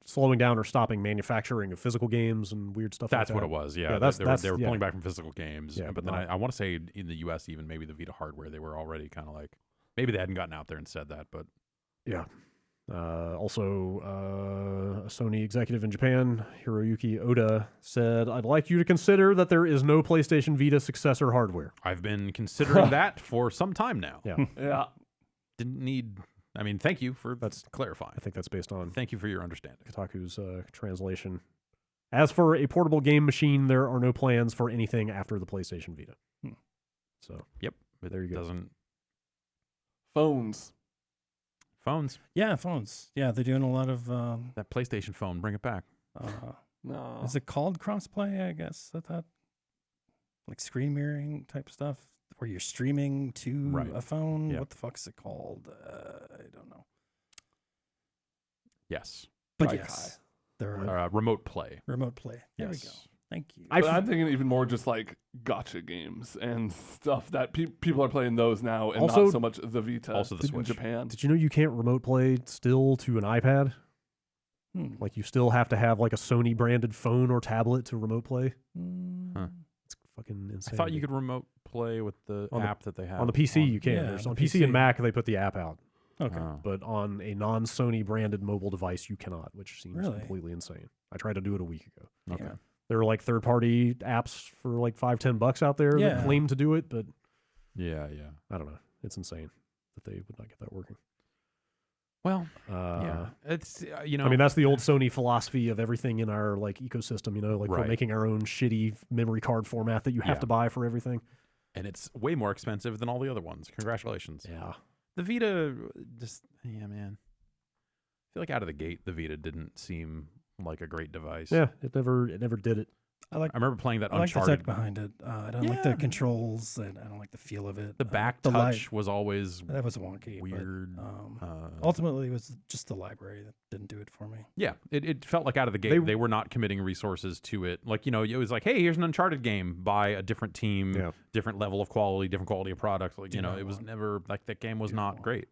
slowing down or stopping manufacturing of physical games and weird stuff. That's like what that. it was. Yeah, Yeah, they were yeah. pulling back from physical games. Yeah, but then not- I want to say in the U.S. even maybe the Vita hardware they were already kind of like maybe they hadn't gotten out there and said that, but Yeah. Also, a Sony executive in Japan, Hiroyuki Oda, said, "I'd like you to consider that there is no PlayStation Vita successor hardware." I've been considering that for some time now. Yeah, yeah. Didn't need. I mean, thank you for clarifying. I think that's based on Thank you for your understanding. Kotaku's translation. As for a portable game machine, there are no plans for anything after the PlayStation Vita. So Yep. There you go. Doesn't Phones. Yeah, phones. Yeah, they're doing a lot of. That PlayStation phone, bring it back. No. Is it called crossplay? I guess I thought, like screen mirroring type stuff, where you're streaming to Right. a phone. Yeah. What the fuck is it called? I don't know. Yes. But Like yes, there are Remote play. remote play. There we Yes. go. Thank you. But I'm thinking even more just like gotcha games and stuff that people are playing those now, and Also- not so much the Vita. Also the in Switch. Japan. did you know you can't remote play still to an iPad? Like you still have to have like a Sony branded phone or tablet to remote play. Huh. It's fucking insane. I thought you could remote play with the On the- app that they have. on the PC. You can. Yeah, There's on on the PC PC. and Mac they put the app out, Okay. but on a non-Sony branded mobile device you cannot, which seems Really? completely insane. I tried to do it a week ago. Okay. Yeah. There are like third-party apps for like $5-10 out there Yeah. that claim to do it, but Yeah. I don't know. It's insane that they would not get that working. Well, yeah. It's you know. I mean, that's the old Sony philosophy of everything in our like ecosystem. You know, like we're Right. making our own shitty memory card format that you have Yeah. to buy for everything. and it's way more expensive than all the other ones. Congratulations. Yeah. The Vita, man. I feel like out of the gate, the Vita didn't seem like a great device. Yeah. It never did it. I like. I remember playing that I like the Uncharted. tech behind it. I don't like the Yeah. controls, and I don't like the feel of it. The back the touch light, was always that was wonky. weird. But, ultimately, it was just the library that didn't do it for me. Yeah, it felt like out of the gate they were not committing resources to it. Like, you know, it was like, hey, here's an Uncharted game by a different team, Yeah. different level of quality, different quality of product. Like, Do you know, not it was want. never like that game was Do not not want. great.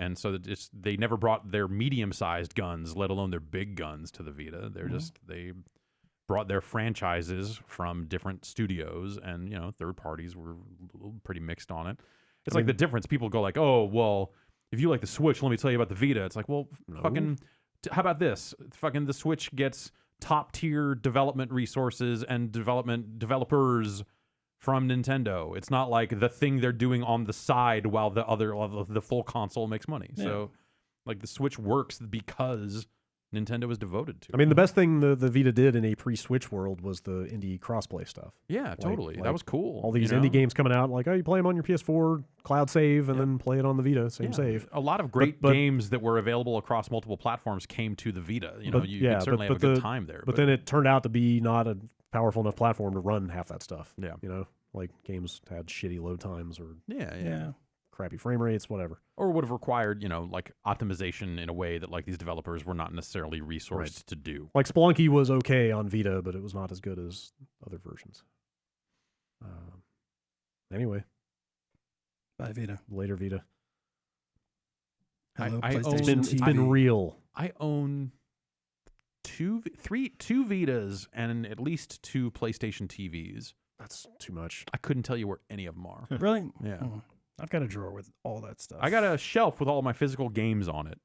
And so they never brought their medium-sized guns, let alone their big guns, to the Vita. They're they brought their franchises from different studios, and you know, third parties were pretty mixed on it. It's like the difference. People go like, "Oh, well, if you like the Switch, let me tell you about the Vita." It's like, well, fucking, how about this? Fucking, the Switch gets top tier development resources and developers from Nintendo. It's not like the thing they're doing on the side while the full console makes money. Yeah. So, like, the Switch works because Nintendo was devoted to. I mean, the best thing the Vita did in a pre-Switch world was the indie crossplay stuff. Yeah, totally. like that was cool. All these you know? indie games coming out, like, oh, you play them on your PS4, cloud save, and then play it on the Vita, same Yeah, save. A lot of great but- games that were available across multiple platforms came to the Vita. You know, you could certainly have a good time there. But then it turned out to be not a powerful enough platform to run half that stuff. Yeah. You know, like games had shitty load times or yeah. crappy frame rates, whatever. Or would have required, you know, like optimization in a way that like these developers were not necessarily resourced to do. Like Spelunky was okay on Vita, but it was not as good as other versions. Anyway, Bye, Vita. later Vita. Hello, I PlayStation own- It's TV. been real. I own two Vitas and at least 2 PlayStation TVs. That's too much. I couldn't tell you where any of them are. Really? Yeah. Oh, I've got a drawer with all that stuff. I got a shelf with all my physical games on it.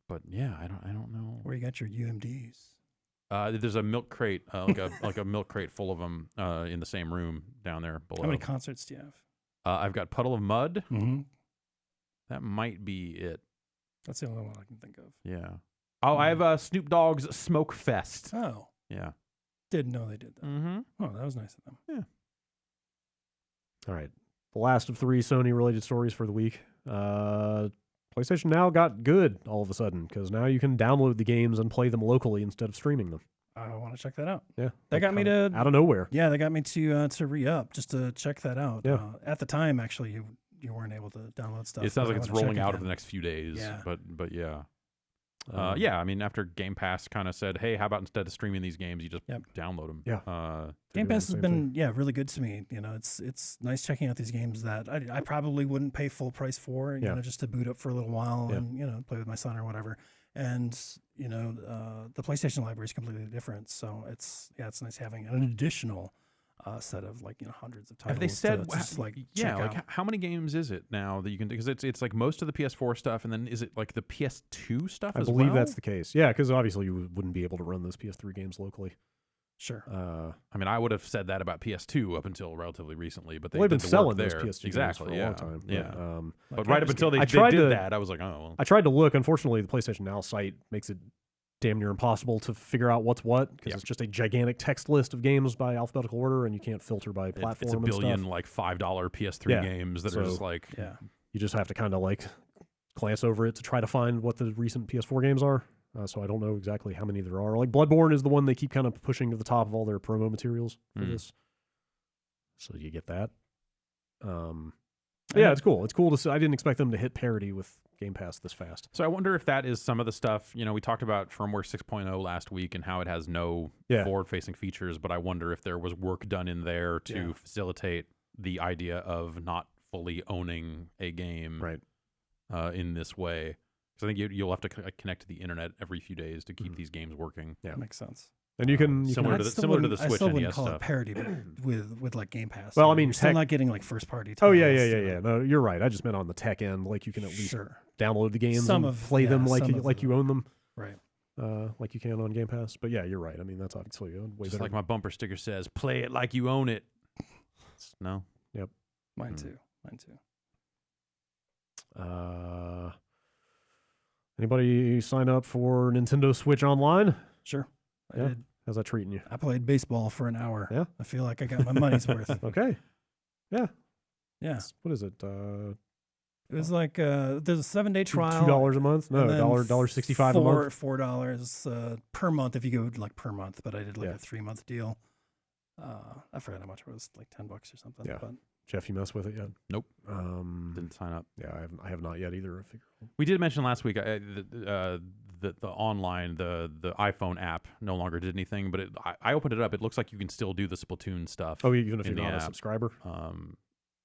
But yeah, I don't know. Where you got your UMDs? There's a milk crate, like a milk crate full of them in the same room down there below. How many concerts do you have? I've got Puddle of Mud. Mm-hmm. That might be it. That's the only one I can think of. Yeah. Oh, I have Snoop Dogg's Smoke Fest. Oh, Yeah. didn't know they did that. Mm-hmm. Oh, that was nice of them. All right. The last of 3 Sony-related stories for the week. PlayStation Now got good all of a sudden because now you can download the games and play them locally instead of streaming them. I want to check that out. Yeah. That got me to out of nowhere. Yeah, they got me to re-up just to check that out. Yeah. At the time, actually, you weren't able to download stuff. It sounds but like I it's wanna check rolling out again. over the next few days. Yeah. But yeah. Yeah, I mean, after Game Pass kind of said, hey, how about instead of streaming these games, you just download them. Yeah. Game doing Pass the has same been really good to me. You know, it's nice checking out these games that I probably wouldn't pay full price for. You know, just to boot up for a little while and play with my son or whatever. And the PlayStation library is completely different. So it's nice having an additional set of hundreds of titles. Have they said to just yeah, check like out. how many games is it now that you can? Because it's like most of the PS4 stuff, and then is it like the PS2 stuff I as believe well? that's the case. Yeah, because obviously you wouldn't be able to run those PS3 games locally. Sure. I mean, I would have said that about PS2 up until relatively recently, but they Well, they've did been the work selling those there. PS2 exactly games for a long time. Yeah, But, but right up until they I tried did to- that, I was like, oh, well. I tried to look. Unfortunately, the PlayStation Now site makes it damn near impossible to figure out what's what because it's just a gigantic text list of games by alphabetical order, and you can't filter by platform. It's a billion and stuff. like $5 PS3 games that are just like you just have to kind of like glance over it to try to find what the recent PS4 games are. So I don't know exactly how many there are. Like Bloodborne is the one they keep kind of pushing to the top of all their promo materials for this. So you get that. Yeah, it's cool. It's cool to see. I didn't expect them to hit parity with Game Pass this fast. So I wonder if that is some of the stuff, we talked about firmware 6.0 last week and how it has no forward-facing features, but I wonder if there was work done in there to facilitate the idea of not fully owning a game in this way. Because I think you'll have to connect to the internet every few days to keep these games working. Yeah, makes sense. And you can similar to the Switch I still wouldn't NES call stuff. it parity with like Game Pass. Well, I mean, you're still not getting like first party. Oh yeah. No, you're right. I just meant on the tech end, like you can at least download the games and play them like you own them, right? Like you can on Game Pass. But yeah, you're right. I mean, that's obviously way just better. like my bumper sticker says, "Play it like you own it." No. Yep. Mine too. Anybody sign up for Nintendo Switch Online? Sure. I Yeah. did. How's that treating you? I played baseball for an hour. Yeah. I feel like I got my money's worth. Okay. Yeah. Yeah. What is it? It was like there's a 7-day trial. $2 a month? No, $1.65 a month. $4 per month if you go like per month. But I did like a 3-month deal. I forgot how much it was, like $10 or something. Yeah. But Jeff, you messed with it yet? Nope. Didn't sign up. Yeah, I have not yet either. I figure. We did mention last week the online, the iPhone app no longer did anything, but I opened it up. It looks like you can still do the Splatoon stuff. Oh, even if in you're the not a app. subscriber?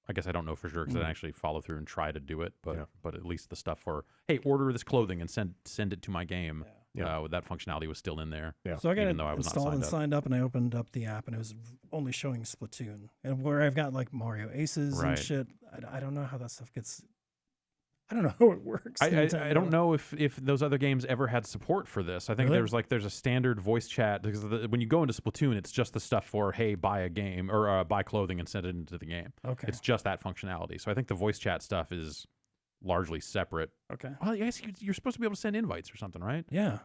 I guess I don't know for sure because I didn't actually follow through and try to do it, but at least the stuff for, hey, order this clothing and send it to my game. That functionality was still in there. Yeah. So I got even it though I was installed not and signed up, and I opened up the app, and it was only showing Splatoon. And where I've got like Mario Aces and shit, I don't know how that stuff gets. I don't know how it works. I don't know if those other games ever had support for this. I think there's a standard voice chat because when you go into Splatoon, it's just the stuff for, hey, buy a game or buy clothing and send it into the game. Okay. It's just that functionality. So I think the voice chat stuff is largely separate. Okay. Well, I guess you're supposed to be able to send invites or something, right? Yeah.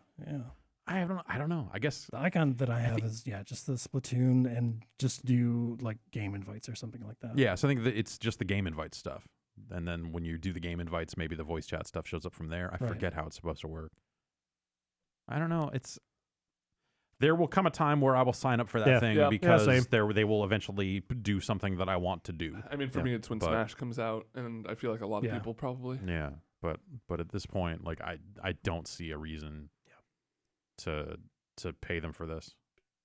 I don't know. I guess the icon that I have is just the Splatoon and just do like game invites or something like that. Yeah, so I think that it's just the game invite stuff. And then when you do the game invites, maybe the voice chat stuff shows up from there. I forget how it's supposed to work. I don't know. There will come a time where I will sign up for that thing because they will eventually do something that I want to do. I mean, for me, it's when Smash comes out, and I feel like a lot of people probably. Yeah, but at this point, like I don't see a reason to pay them for this.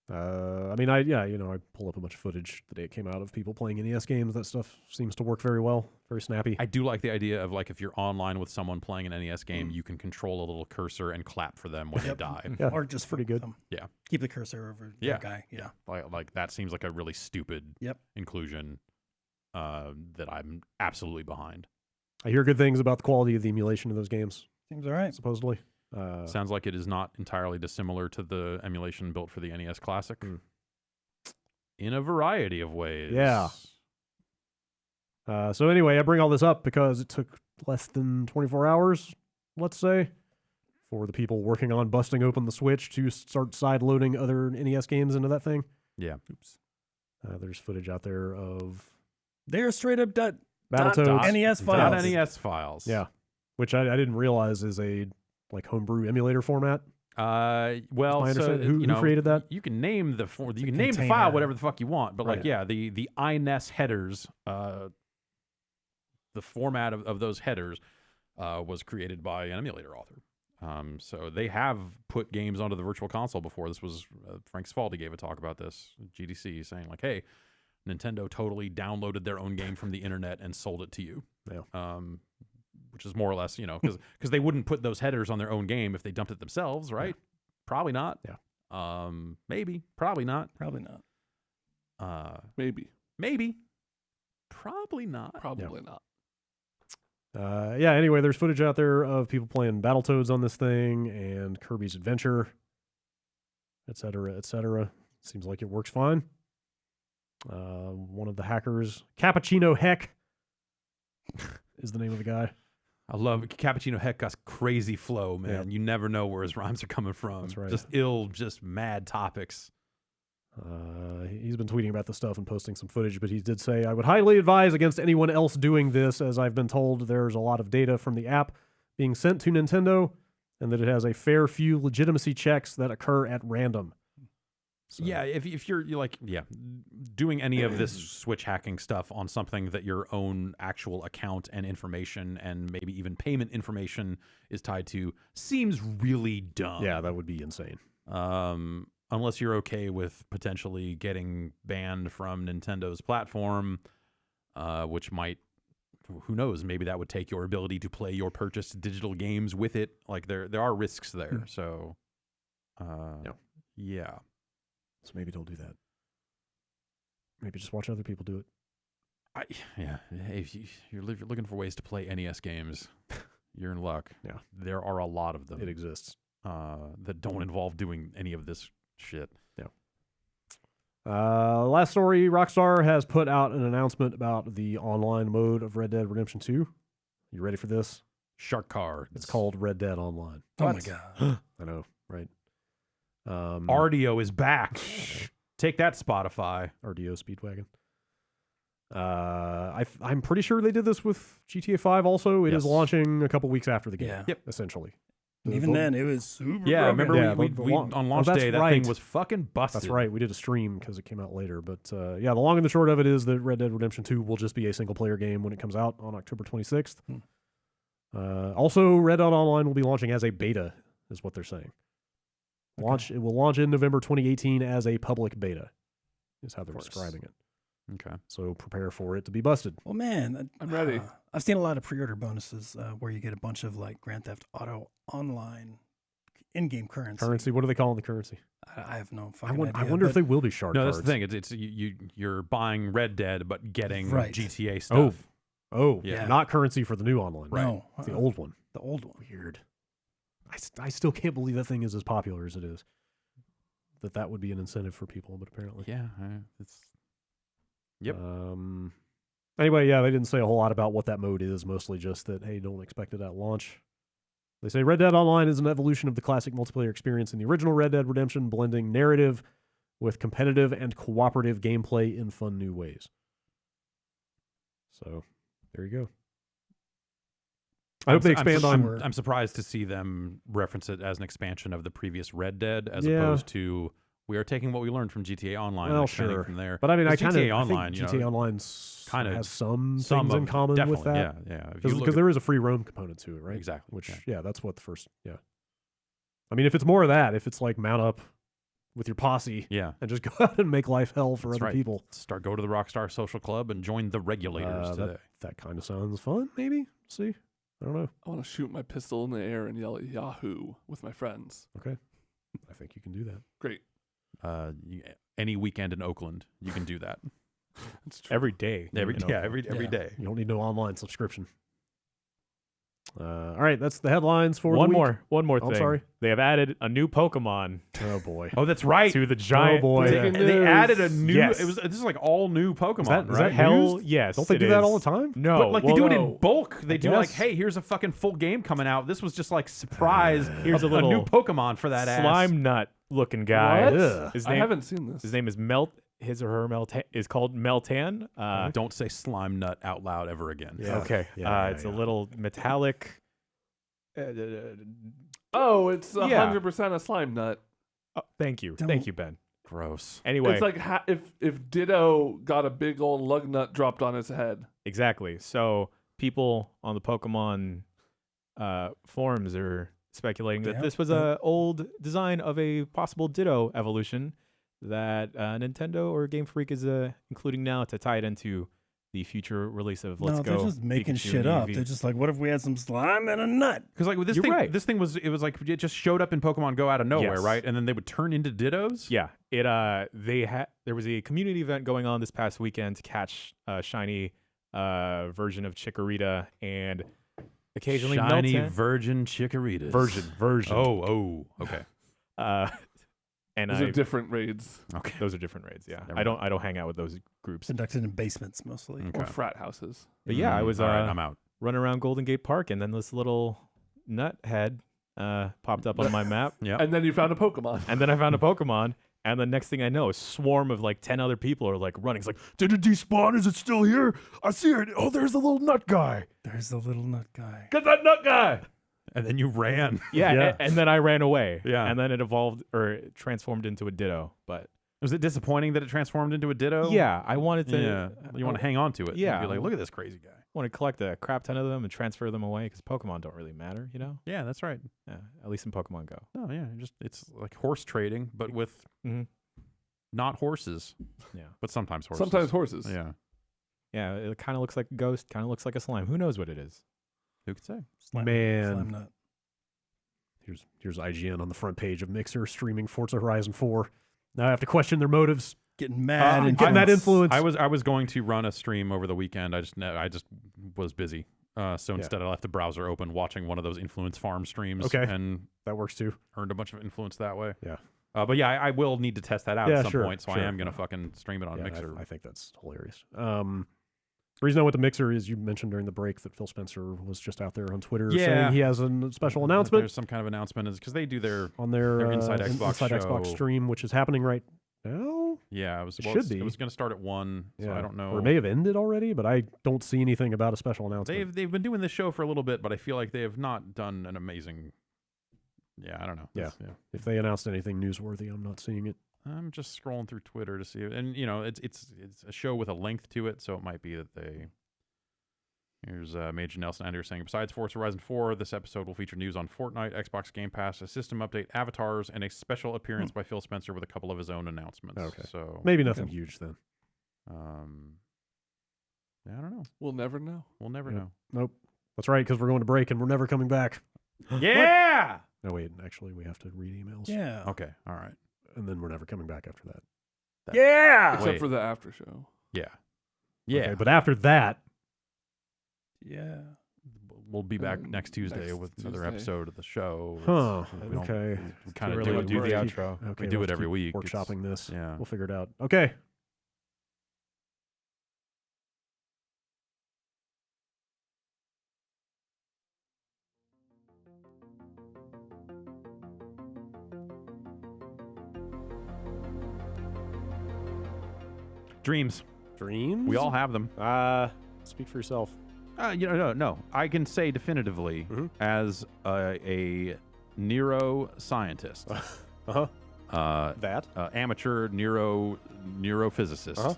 I mean, I pull up a bunch of footage the day it came out of people playing NES games. That stuff seems to work very well, very snappy. I do like the idea of like if you're online with someone playing an NES game, you can control a little cursor and clap for them when they die. Yeah. Or just pretty good. Them. Yeah, keep the cursor over the guy. Yeah, like that seems like a really stupid inclusion that I'm absolutely behind. I hear good things about the quality of the emulation of those games. Seems all right. Supposedly. Sounds like it is not entirely dissimilar to the emulation built for the NES Classic in a variety of ways. Yeah. So anyway, I bring all this up because it took less than 24 hours, let's say, for the people working on busting open the Switch to start side-loading other NES games into that thing. Yeah. Oops. There's footage out there of... They're straight up Battletoads. NES files. .NES files. Yeah. Which I didn't realize is a like homebrew emulator format. Well, so who created that? You can name the file whatever the fuck you want, but the INES headers, the format of those headers was created by an emulator author. So they have put games onto the Virtual Console before. This was Frank Svaldi gave a talk about this GDC, saying like, hey, Nintendo totally downloaded their own game from the internet and sold it to you. Yeah. Which is more or less, because they wouldn't put those headers on their own game if they dumped it themselves, right? Yeah. Probably not. Yeah. Maybe. Probably not. Probably not. Maybe. Probably not. Probably not. Anyway, there's footage out there of people playing Battletoads on this thing and Kirby's Adventure, et cetera, et cetera. Seems like it works fine. One of the hackers, Cappuccino Heck, is the name of the guy. I love Cappuccino Heck's crazy flow, man. You never know where his rhymes are coming from. That's right. Just mad topics. He's been tweeting about this stuff and posting some footage, but he did say, I would highly advise against anyone else doing this, as I've been told there's a lot of data from the app being sent to Nintendo, and that it has a fair few legitimacy checks that occur at random. So, Yeah, if you're like, doing any of this Switch hacking stuff on something that your own actual account and information and maybe even payment information is tied to seems really dumb. yeah, that would be insane. Unless you're okay with potentially getting banned from Nintendo's platform, which might, who knows, maybe that would take your ability to play your purchased digital games with it. Like there are risks there. So, yeah. So maybe don't do that. Maybe just watch other people do it. Hey, if you're looking for ways to play NES games, you're in luck. Yeah. There are a lot of them. It exists. That don't involve doing any of this shit. Yeah. Last story, Rockstar has put out an announcement about the online mode of Red Dead Redemption 2. You ready for this? Shark cards. It's called Red Dead Online. Oh my god. I know, right? RDO is back. Take that, Spotify. RDO Speedwagon. I'm pretty sure they did this with GTA 5 also. It is Yes. launching a couple weeks after the game, Yeah. Yep. essentially. And even then, it was super Yeah, broken. remember Yeah, we the on launch that's day that right. thing was fucking busted. That's right. We did a stream because it came out later. But yeah, the long and the short of it is that Red Dead Redemption 2 will just be a single-player game when it comes out on October 26th. Also, Red Dead Online will be launching as a beta, is what they're saying. It will launch in November 2018 as a public beta, is how they're describing it. Okay. So prepare for it to be busted. Well, man, I'm ready. I've seen a lot of pre-order bonuses where you get a bunch of like Grand Theft Auto Online in-game currency. Currency? What are they calling the currency? I have no I fucking wonder, idea. I wonder if but they will be shark No, cards. that's the thing. It's you're buying Red Dead but getting Right. GTA stuff. Oh, Yeah. not currency for the new online. No, It's the old one. the old one. Weird. I still can't believe that thing is as popular as it is. That would be an incentive for people, but apparently. Yeah, it's. Yep. Anyway, yeah, they didn't say a whole lot about what that mode is. Mostly just that, hey, don't expect it at launch. They say Red Dead Online is an evolution of the classic multiplayer experience in the original Red Dead Redemption, blending narrative with competitive and cooperative gameplay in fun new ways. So, there you go. I hope they expand on. I'm surprised to see them reference it as an expansion of the previous Red Dead, as Yeah. opposed to we are taking what we learned from GTA Online Well, and expanding sure. from there. But I mean, I Because kind of GTA Online, think you know, GTA Online kinda has some some things in of- common definitely, with that. Yeah. If you look Because at- there is a free roam component to it, right? Exactly. Which, yeah. yeah, that's what the first, yeah. I mean, if it's more of that, if it's like mount up with your posse Yeah. and just go out and make life hell for That's other right. people, Go to the Rockstar Social Club and join the regulators today. that kind of sounds fun, maybe? See? I don't know. I want to shoot my pistol in the air and yell at Yahoo with my friends. Okay. I think you can do that. Great. Any weekend in Oakland, you can do that. It's true. Every day. every you know. every Yeah. day. You don't need no online subscription. All right, that's the headlines for One the week. more Oh, thing. sorry. They have added a new Pokemon Oh, boy. Oh, that's right. to the giant. boy. Breaking And they news. added a new. Yes. This is like all new Pokemon, is that right? Hell, used? yes. Don't they it do that is. all the time? No, But like well, they do it no. in bulk. They do like, guess. hey, here's a fucking full game coming out. This was just like surprise. Here's a new little Pokemon for that ass. slime nut looking guy. What? Ugh. His I name, haven't seen this. his name is His or her Meltan is called Meltan. Don't say slime nut out loud ever again. Yeah. Okay. Yeah, It's yeah. a little metallic. Oh, it's Yeah. 100% a slime nut. Thank you. Don't- Thank you, Ben. Gross. Anyway, It's like if Ditto got a big old lug nut dropped on his head. exactly. So people on the Pokemon forums are speculating that Yeah, this was a old design of a possible Ditto evolution that Nintendo or Game Freak is including now to tie it into the future release of Let's No, Go. they're just making Pikachu shit and up. Eevee. They're just like, what if we had some slime and a nut? Because like with this You're thing, right. this thing was it just showed up in Pokemon Go out of nowhere, Yes. right? And then they would turn into Dittos. Yeah, there was a community event going on this past weekend to catch a shiny version of Chikorita and occasionally Shiny Meltan. Virgin Chikorita. version. Oh, okay. And Those are different raids Okay. those are different raids. Yeah, Never I don't hang out with those groups. Conducted in basements mostly. Okay. or frat houses. But yeah, I was all right, I'm out. running around Golden Gate Park, and then this little nut head popped up on my map. Yeah. And then you found a Pokemon. And then I found a Pokemon, and the next thing I know, a swarm of like 10 other people are like running. It's like, did it despawn? Is it still here? I see it. Oh, there's the little nut guy. There's the little nut guy. Get that nut guy. And then you ran. Yeah, Yeah. And then I ran away. Yeah. And then it evolved or it transformed into a Ditto. But Was it disappointing that it transformed into a Ditto? yeah, I wanted to. Yeah. You want to hang on to it. Yeah. Be like, look at this crazy guy. Want to collect a crap ton of them and transfer them away because Pokemon don't really matter, you know? Yeah, that's right. Yeah, at least in Pokemon Go. No, yeah, it's like horse trading, but with not horses, Yeah. but sometimes horses. Sometimes horses. Yeah. Yeah, it kind of looks like a ghost, kind of looks like a slime. Who knows what it is? Who could say? Slime nut. Here's IGN on the front page of Mixer streaming Forza Horizon 4. Now I have to question their motives. Getting mad and getting that influence. I was going to run a stream over the weekend. I just was busy. So instead I left the browser open watching one of those influence farm streams. Okay. And That works too. earned a bunch of influence that way. Yeah. But yeah, I will need to test that out Yeah, at some sure, point. So I sure. am going to fucking stream it on Yeah, Mixer. I think that's hilarious. The reason I went to Mixer is you mentioned during the break that Phil Spencer was just out there on Twitter saying he has a special announcement There's some kind of announcement because they do their on their Inside Xbox Xbox show. stream, which is happening right now. yeah. It was It should It be. was going to start at 1, so I don't know. Or it may have ended already, but I don't see anything about a special announcement. They've been doing this show for a little bit, but I feel like they have not done an amazing. Yeah, I don't know. Yeah. It's- If they announced anything newsworthy, I'm not seeing it. I'm just scrolling through Twitter to see it, and it's a show with a length to it, so it might be that they. Here's Major Nelson Ender saying, besides Forza Horizon 4, this episode will feature news on Fortnite, Xbox Game Pass, a system update, avatars, and a special appearance by Phil Spencer with a couple of his own announcements. Okay. So Maybe nothing huge then. Yeah, I don't know. We'll never know. We'll never Yeah. know. Nope. That's right, because we're going to break and we're never coming back. Yeah. No, wait. Actually, we have to read emails. Yeah. Okay. All right. And then we're never coming back after that. Yeah. Except for the after show. Yeah. Yeah. Okay, but after that, Yeah. We'll be back next Tuesday next with another Tuesday. episode of the show. Huh. We don't- Okay. We kind of Really do we'll it. do the keep- outro. Okay, We do we'll it every keep week. Workshopping this. Yeah. We'll figure it out. Okay. Dreams. Dreams? We all have them. Speak for yourself. No. I can say definitively Mhm. as a neuroscientist, Uh-huh. uh, That? amateur neurophysicist.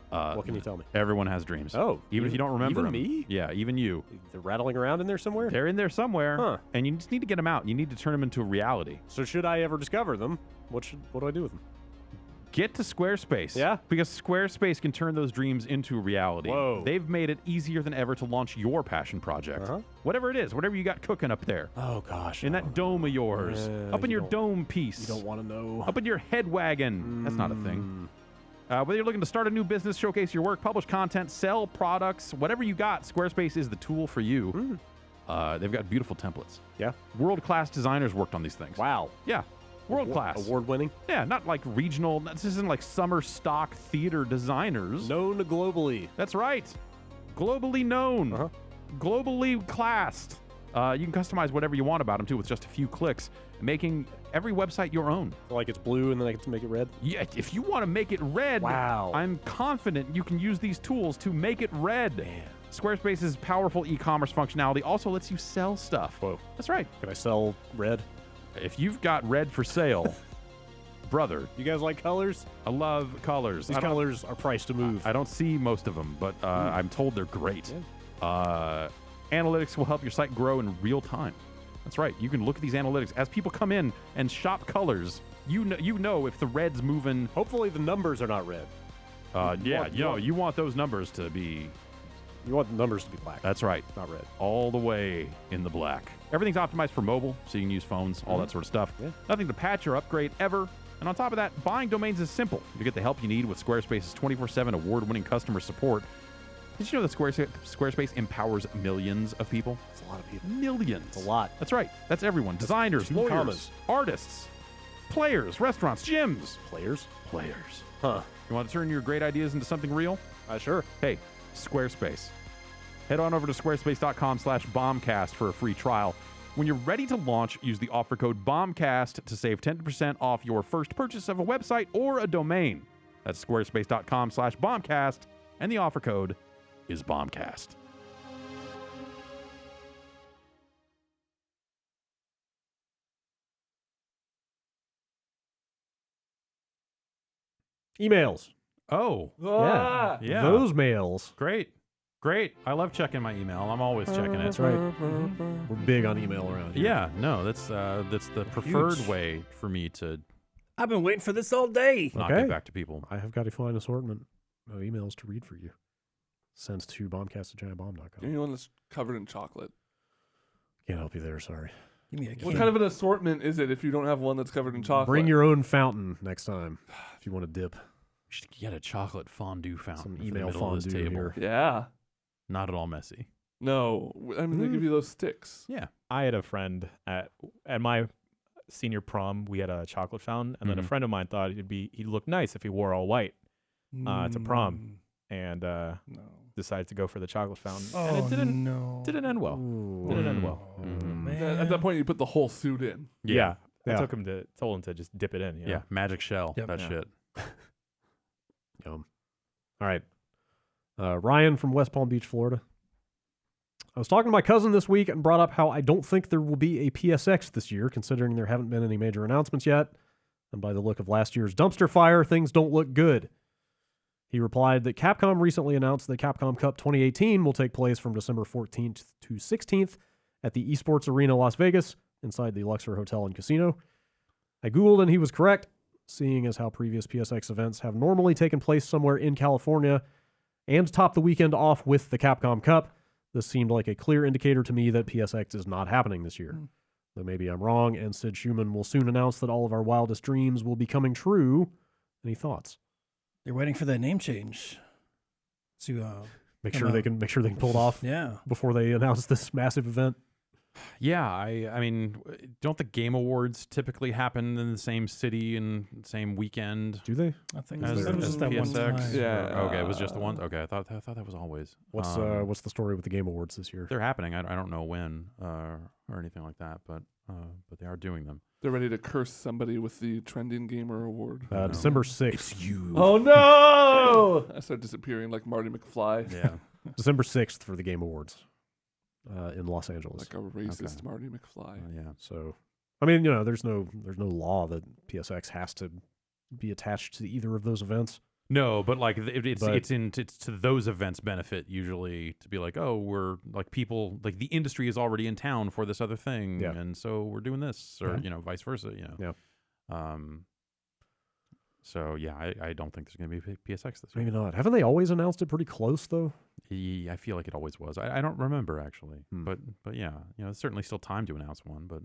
What can you tell me? Everyone has dreams. Oh. Even if you don't remember even them. me? Yeah, even you. They're rattling around in there somewhere? They're in there somewhere, Huh. and you just need to get them out. You need to turn them into a reality. So should I ever discover them, what do I do with them? Get to Squarespace. Yeah? Because Squarespace can turn those dreams into reality. Whoa. They've made it easier than ever to launch your passion project. Uh-huh. Whatever it is, whatever you got cooking up there. Oh, gosh. In that dome of yours. Yeah, up in you your don't- dome piece. You don't want to know. Up in your head wagon. That's not a thing. Whether you're looking to start a new business, showcase your work, publish content, sell products, whatever you got, Squarespace is the tool for you. They've got beautiful templates. Yeah. World-class designers worked on these things. Wow. Yeah. World-class. Award-winning. Yeah, not like regional. This isn't like summer stock theater designers. Known globally. That's right. Globally known. Uh-huh. Globally classed. You can customize whatever you want about them, too, with just a few clicks, making every website your own. Like it's blue and then I get to make it red? Yeah, if you want to make it red, Wow. I'm confident you can use these tools to make it red. Man. Squarespace's powerful e-commerce functionality also lets you sell stuff. Whoa. That's right. Can I sell red? If you've got red for sale, brother, You guys like colors? I love colors. These colors are priced to move. I don't see most of them, but I'm told they're great. Analytics will help your site grow in real time. That's right. You can look at these analytics as people come in and shop colors. You know if the red's moving. Hopefully the numbers are not red. You want those numbers to be. You want the numbers to be black. That's right. not red. All the way in the black. Everything's optimized for mobile, so you can use phones, all that sort of stuff. Yeah. Nothing to patch or upgrade ever. And on top of that, buying domains is simple. You get the help you need with Squarespace's 24/7 award-winning customer support. Did you know that Squarespace empowers millions of people? It's a lot of people. Millions. It's a lot. That's right. That's everyone. Designers, two lawyers, commas. artists, players, restaurants, gyms. Players? Players. Huh. You want to turn your great ideas into something real? Sure. Hey, Squarespace. Head on over to squarespace.com/bombcast for a free trial. When you're ready to launch, use the offer code BOMBCAST to save 10% off your first purchase of a website or a domain. That's squarespace.com/bombcast, and the offer code is BOMBCAST. Emails. Oh, Ah! yeah. Those mails. Great. I love checking my email. I'm always checking it. That's right. We're big on email around here. Yeah, no, that's the preferred Huge. way for me to I've been waiting for this all day. not Okay. get back to people. I have got a fine assortment of emails to read for you. Sent to bombcast@giantbomb.com. Anyone that's covered in chocolate. Can't help you there, sorry. Give me a What kind of an assortment is it if you don't have one that's covered in chocolate? Bring your own fountain next time if you want to dip. You should get a chocolate fondue fountain Some for the email middle of this fondue table. here. Yeah. Not at all messy. No. I mean, they give you those sticks. Yeah. I had a friend at my senior prom. We had a chocolate fountain, and then a Mhm. friend of mine thought he'd look nice if he wore all white to prom, and No. decided to go for the chocolate fountain, Oh, and it no. didn't end well. Ooh. Didn't end well. Oh, Mhm. man. At that point, you put the whole suit in. Yeah, Yeah. I told him to just dip it in. You know? Yeah, magic shell. Yep. That Yeah. shit. Yum. All right. Ryan from West Palm Beach, Florida. I was talking to my cousin this week and brought up how I don't think there will be a PSX this year, considering there haven't been any major announcements yet. And by the look of last year's dumpster fire, things don't look good. He replied that Capcom recently announced that Capcom Cup 2018 will take place from December 14th to 16th at the Esports Arena Las Vegas inside the Luxor Hotel and Casino. I Googled and he was correct, seeing as how previous PSX events have normally taken place somewhere in California and topped the weekend off with the Capcom Cup. This seemed like a clear indicator to me that PSX is not happening this year. Though maybe I'm wrong, and Sid Schumann will soon announce that all of our wildest dreams will be coming true. Any thoughts? They're waiting for that name change to Make Come sure they out. can pull it off yeah. before they announce this massive event. Yeah, I mean, don't the Game Awards typically happen in the same city and same weekend Do they? I think as, that was as just that one PSX? time. Yeah. Okay, it was just the one. Okay, I thought that was always. What's the story with the Game Awards this year? They're happening. I don't know when or anything like that, but they are doing them. They're ready to curse somebody with the Trending Gamer Award. No. December 6th. It's you. Oh no! I start disappearing like Marty McFly. Yeah. December 6th for the Game Awards in Los Angeles. Like a racist Okay. Marty McFly. Yeah. So, I mean, there's no law that PSX has to be attached to either of those events. No, but like it's But- it's to those events benefit usually to be like, oh, we're like people like the industry is already in town for this other thing, Yeah. and so we're doing this, or Yeah. vice versa, Yeah. So yeah, I don't think there's going to be PSX this year. Maybe not. Haven't they always announced it pretty close though? I feel like it always was. I don't remember actually, Hmm. but yeah, there's certainly still time to announce one. But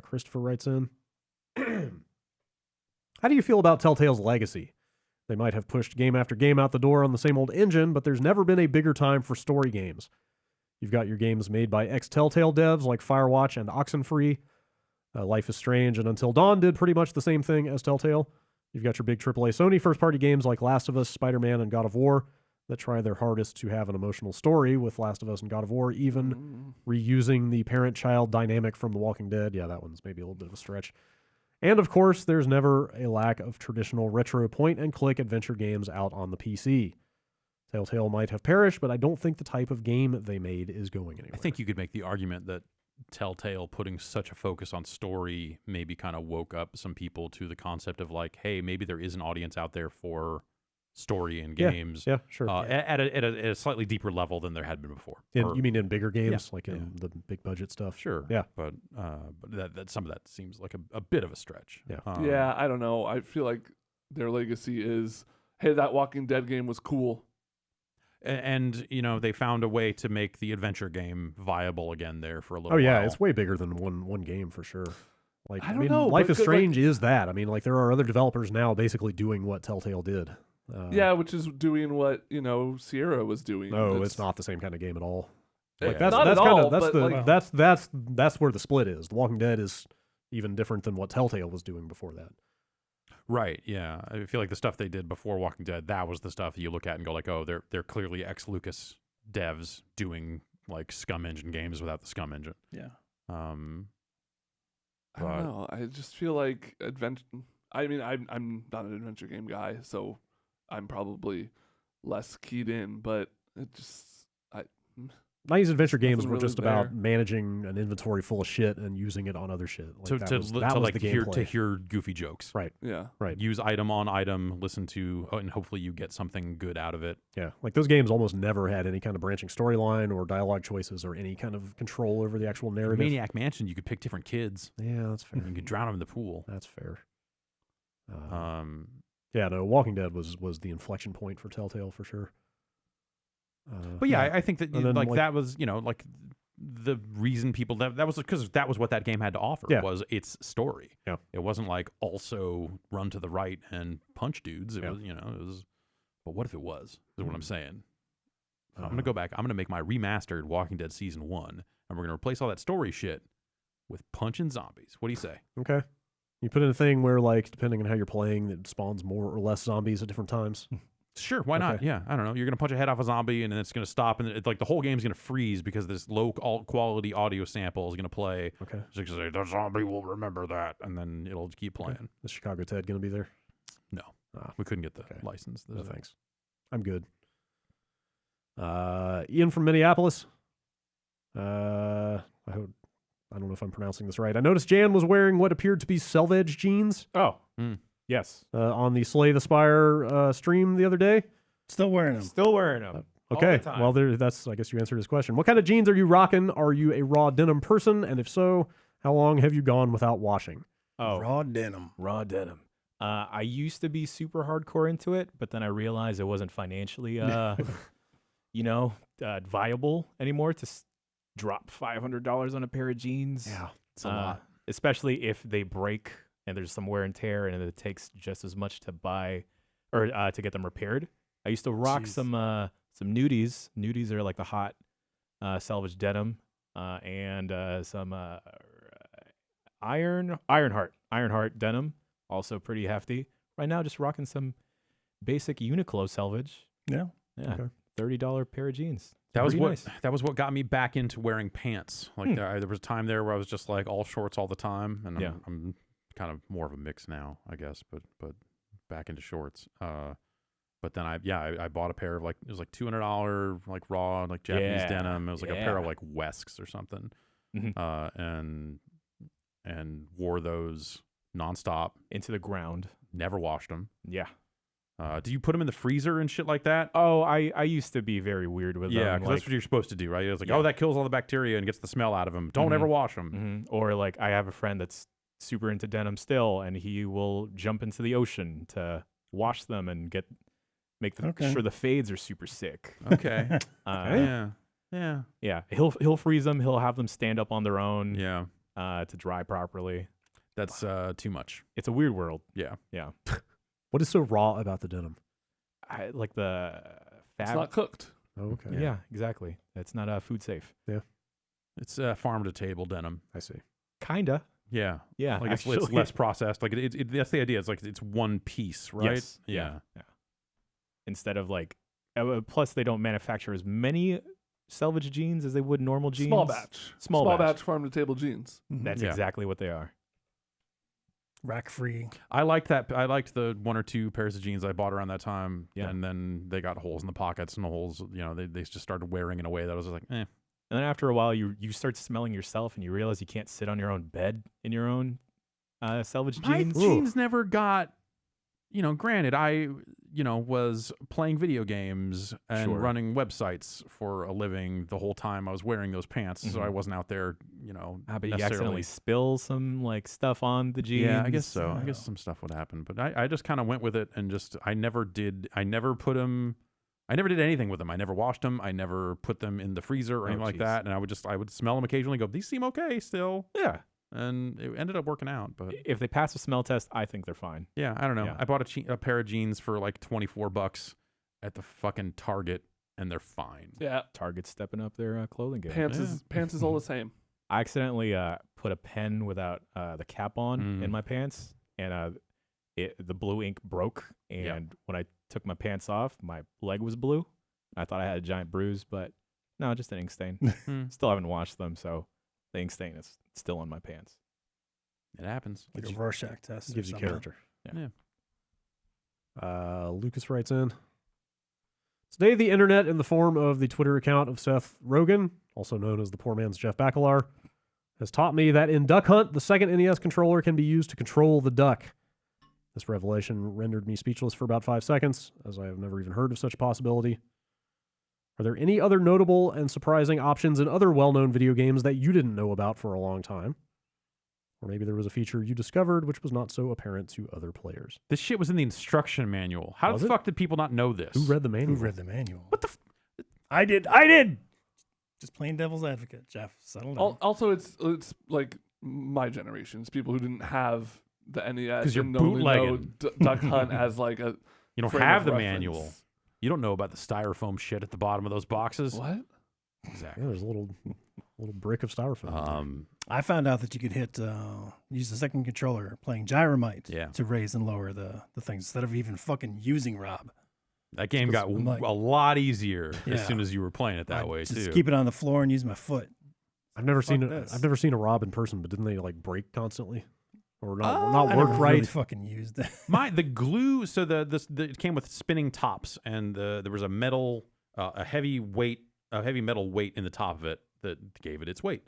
Christopher writes in. How do you feel about Telltale's legacy? They might have pushed game after game out the door on the same old engine, but there's never been a bigger time for story games. You've got your games made by ex-Telltale devs like Firewatch and Oxenfree. Life is Strange and Until Dawn did pretty much the same thing as Telltale. You've got your big AAA Sony first-party games like Last of Us, Spider-Man, and God of War that try their hardest to have an emotional story, with Last of Us and God of War even reusing the parent-child dynamic from The Walking Dead. Yeah, that one's maybe a little bit of a stretch. And of course, there's never a lack of traditional retro point-and-click adventure games out on the PC. Telltale might have perished, but I don't think the type of game they made is going anywhere. I think you could make the argument that Telltale putting such a focus on story maybe kind of woke up some people to the concept of like, hey, maybe there is an audience out there for story in games. Yeah, sure. At a slightly deeper level than there had been before. You mean in bigger games, like in yeah. the big budget stuff? Sure. Yeah. But that some of that seems like a bit of a stretch. Yeah. Yeah, I don't know. I feel like their legacy is, hey, that Walking Dead game was cool. And they found a way to make the adventure game viable again there for a little Oh yeah, while. it's way bigger than one game for sure. Like I don't know, Life but is good, like- Strange is that. I mean, like there are other developers now basically doing what Telltale did. Yeah, which is doing what, Sierra was doing. No, That's- it's not the same kind of game at all. Yeah. Like that's Not that's at kind all, of that's but, the like- that's where the split is. The Walking Dead is even different than what Telltale was doing before that. Right. Yeah. I feel like the stuff they did before Walking Dead, that was the stuff that you look at and go like, oh, they're clearly ex-Lucas devs doing like Scum Engine games without the Scum Engine. Yeah. I don't know. I just feel like adventure. I mean, I'm not an adventure game guy, so I'm probably less keyed in. But it just 90s adventure games nothing were really just about there. managing an inventory full of shit and using it on other shit. Like that was like the hear gameplay. goofy jokes. Right. Yeah. Right. Use item on item, listen to, and hopefully you get something good out of it. Yeah, like those games almost never had any kind of branching storyline or dialogue choices or any kind of control over the actual narrative. Maniac Mansion, you could pick different kids. Yeah, that's fair. You could drown them in the pool. That's fair. Yeah, no, Walking Dead was the inflection point for Telltale for sure. But yeah, I think that And then, like that was, like the reason people that was because that was what that game had to offer was its story. Yeah. It wasn't like also run to the right and punch dudes. It was, it was. But what if it was? Is what I'm saying. So I'm gonna go back. I'm gonna make my remastered Walking Dead season 1, and we're gonna replace all that story shit with punching zombies. What do you say? Okay. You put in a thing where, like, depending on how you're playing, it spawns more or less zombies at different times. Sure, why not? Yeah, I don't know. You're gonna punch a head off a zombie, and then it's gonna stop, and it's like the whole game's gonna freeze because this low quality audio sample is gonna play. Okay. It's like, the zombie will remember that, and then it'll keep playing. Okay. Is Chicago Ted going to be there? No, we couldn't get the license. No, thanks. I'm good. Ian from Minneapolis. I don't know if I'm pronouncing this right. I noticed Jan was wearing what appeared to be Selvage jeans. Oh, yes. On the Slay the Spire stream the other day. Still wearing them. Still wearing them. Okay. Well, that's. I guess you answered his question. What kind of jeans are you rocking? Are you a raw denim person? And if so, how long have you gone without washing? Oh, Raw denim. raw denim. I used to be super hardcore into it, but then I realized it wasn't financially, viable anymore to drop $500 on a pair of jeans. Yeah, it's a lot. Especially if they break and there's some wear and tear, and it takes just as much to buy or to get them repaired. I used to rock some nudies. Nudies are like the hot selvage denim, and some Ironheart denim, also pretty hefty. Right now, just rocking some basic Uniqlo selvage. Yeah. Yeah, Okay. $30 pair of jeans. That was Pretty what nice. that was what got me back into wearing pants. Like there was a time there where I was just like all shorts all the time, and I'm kind of more of a mix now, I guess. But back into shorts. But then I bought a pair of it was like $200 like raw like Japanese denim. It was like a pair of like Wesks or something, and wore those nonstop Into the ground. Never washed them. Yeah. Do you put them in the freezer and shit like that? Oh, I used to be very weird with Yeah, them. because that's what you're supposed to do, right? It's like, oh, that kills all the bacteria and gets the smell out of them. Don't ever wash them. Or like I have a friend that's super into denim still, and he will jump into the ocean to wash them and make sure the fades are super sick. Okay. Yeah. Yeah. He'll freeze them. He'll have them stand up on their own. Yeah. To dry properly. That's too much. It's a weird world. Yeah. Yeah. What is so raw about the denim? I like the fat. It's not cooked. Oh, okay. Yeah, exactly. It's not food safe. Yeah. It's farm to table denim. I see. Kinda. Yeah. Yeah. Like it's less processed. Like that's the idea. It's like it's one piece, right? Yes. Yeah. Instead of like, plus they don't manufacture as many selvage jeans as they would normal jeans. Small batch. Small batch. farm to table jeans. That's exactly what they are. Rack free. I liked that. I liked the 1 or 2 pairs of jeans I bought around that time. Yeah. And then they got holes in the pockets and the holes, they just started wearing in a way that was like, eh. And then after a while, you start smelling yourself, and you realize you can't sit on your own bed in your own selvage jeans. My jeans never got, granted, I, was playing video games and running websites for a living the whole time I was wearing those pants. So I wasn't out there, But you necessarily accidentally spill some like stuff on the jeans. Yeah, I guess so. I guess some stuff would happen. But I just kind of went with it and I never did anything with them. I never washed them. I never put them in the freezer or anything like that. And I would smell them occasionally and go, these seem okay still. Yeah. And it ended up working out. But if they pass a smell test, I think they're fine. yeah, I don't know. Yeah. I bought a pair of jeans for like $24 at the fucking Target, and they're fine. Yeah. Target's stepping up their clothing game. Pants is all the same. I accidentally put a pen without the cap on in my pants, and the blue ink broke, and when I took my pants off, my leg was blue. I thought I had a giant bruise, but no, just an ink stain. Still haven't washed them, so the ink stain is still on my pants. It happens. Like a Rorschach test. Gives you character. Yeah. Lucas writes in, today the internet in the form of the Twitter account of Seth Rogen, also known as the poor man's Jeff Bakalar, has taught me that in Duck Hunt, the second NES controller can be used to control the duck. This revelation rendered me speechless for about 5 seconds, as I have never even heard of such a possibility. Are there any other notable and surprising options in other well-known video games that you didn't know about for a long time? Or maybe there was a feature you discovered which was not so apparent to other players. This shit was in the instruction manual. How Was the it? fuck did people not know this? Who read the manual? Who read the manual? What the? I did. Just plain devil's advocate, Jeff. Settle down. Also, it's like my generation. It's people who didn't have the NES 'Cause you're and only know bootlegging. Duck Hunt as like a You don't frame have of the reference. manual. You don't know about the styrofoam shit at the bottom of those boxes. What? Exactly. Yeah, there's a little brick of styrofoam. I found out that you could use the second controller playing Gyromite Yeah. to raise and lower the things instead of even fucking using Rob. That game got I'm like- a lot easier Yeah. as soon as you were playing it that I way just too. keep it on the floor and use my foot. I've never fuck seen this. I've never seen a Rob in person, but didn't they like break constantly, or not I work never right? really fucking used it. The glue. So it came with spinning tops, and there was a metal, a heavy metal weight in the top of it that gave it its weight.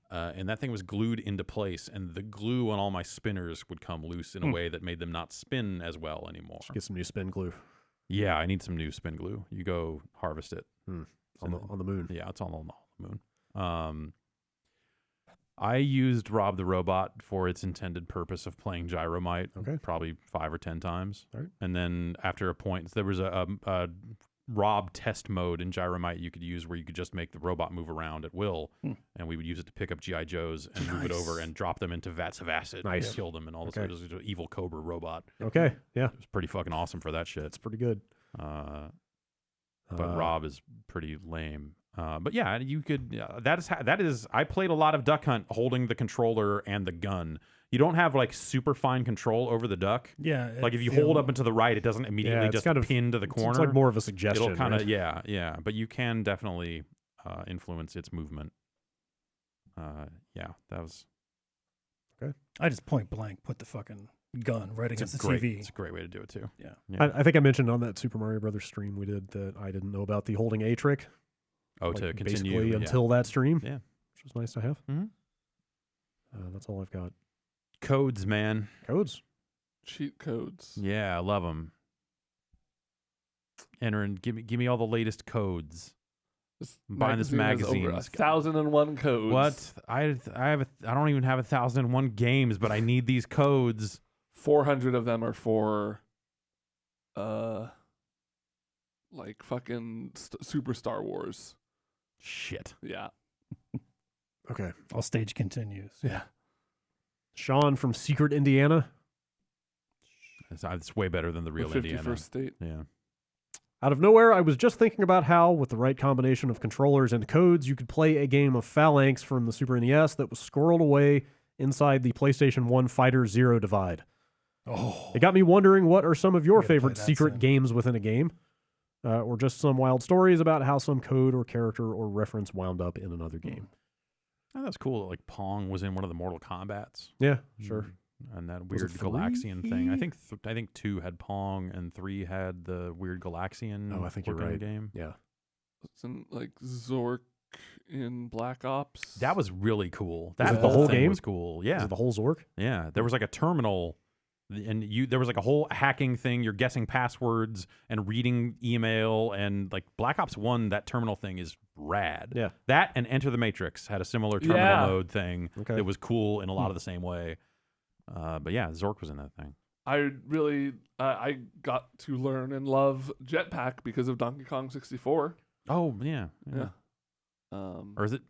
And that thing was glued into place, and the glue on all my spinners would come loose in a way that made them not spin as well anymore. Get some new spin glue Yeah, I need some new spin glue. You go harvest it. on the moon. Yeah, it's on the moon. I used Rob the Robot for its intended purpose of playing Gyromite, probably 5 or 10 times. All right. And then after a point, there was a Rob test mode in Gyromite you could use where you could just make the robot move around at will, and we would use it to pick up G.I. Joes and move it over and drop them into vats of acid and kill them and all this. It was an evil Cobra robot. Okay, yeah, It was pretty fucking awesome for that shit. it's pretty good. But Rob is pretty lame. But yeah, you could. That is. I played a lot of Duck Hunt holding the controller and the gun. You don't have like super fine control over the duck. Yeah. Like if you hold up and to the right, it doesn't immediately it's just kind of pin to the corner. It's like more of a suggestion. It'll kind of right? yeah. But you can definitely influence its movement. Yeah, that was. I just point blank put the fucking gun right against the TV. It's a great way to do it too. Yeah. I think I mentioned on that Super Mario Brothers stream we did that I didn't know about the holding A trick. Oh, like, to basically continue until that stream. Yeah. Which was nice to have. Mhm. That's all I've got. Codes, man. Codes. Cheat codes. Yeah, I love them. Enter and give me all the latest codes. I'm buying this magazine. Over 1,001 codes. What? I don't even have 1,001 games, but I need these codes. 400 of them are for, like fucking Super Star Wars. Shit. Yeah. Okay. All stage continues. Yeah. Sean from Secret, Indiana. It's way better than the real The Indiana. 51st state. Yeah. Out of nowhere, I was just thinking about how, with the right combination of controllers and codes, you could play a game of Phalanx from the Super NES that was squirreled away inside the PlayStation 1 Fighter Zero divide. Oh. It got me wondering, what are some of your gotta play favorite that secret soon. games within a game? Or just some wild stories about how some code or character or reference wound up in another game. Oh, that's cool that like Pong was in one of the Mortal Kombats. Yeah, sure. And that Was weird it Galaxian thing. I 3? think 2 had Pong and 3 had the weird Galaxian. Oh, I think you're looking right. game. Yeah. Isn't like Zork in Black Ops? That was really cool. Was That it the whole thing game? was cool. Is Yeah. it the whole Zork? Yeah, there was like a terminal, and there was like a whole hacking thing. You're guessing passwords and reading email, and like Black Ops 1, that terminal thing is rad. Yeah. That and Enter the Matrix had a similar terminal Yeah. mode thing Okay. that was cool in a lot of the same way. But yeah, Zork was in that thing. I really, I got to learn and love Jetpack because of Donkey Kong 64. Oh yeah, Yeah. Or is it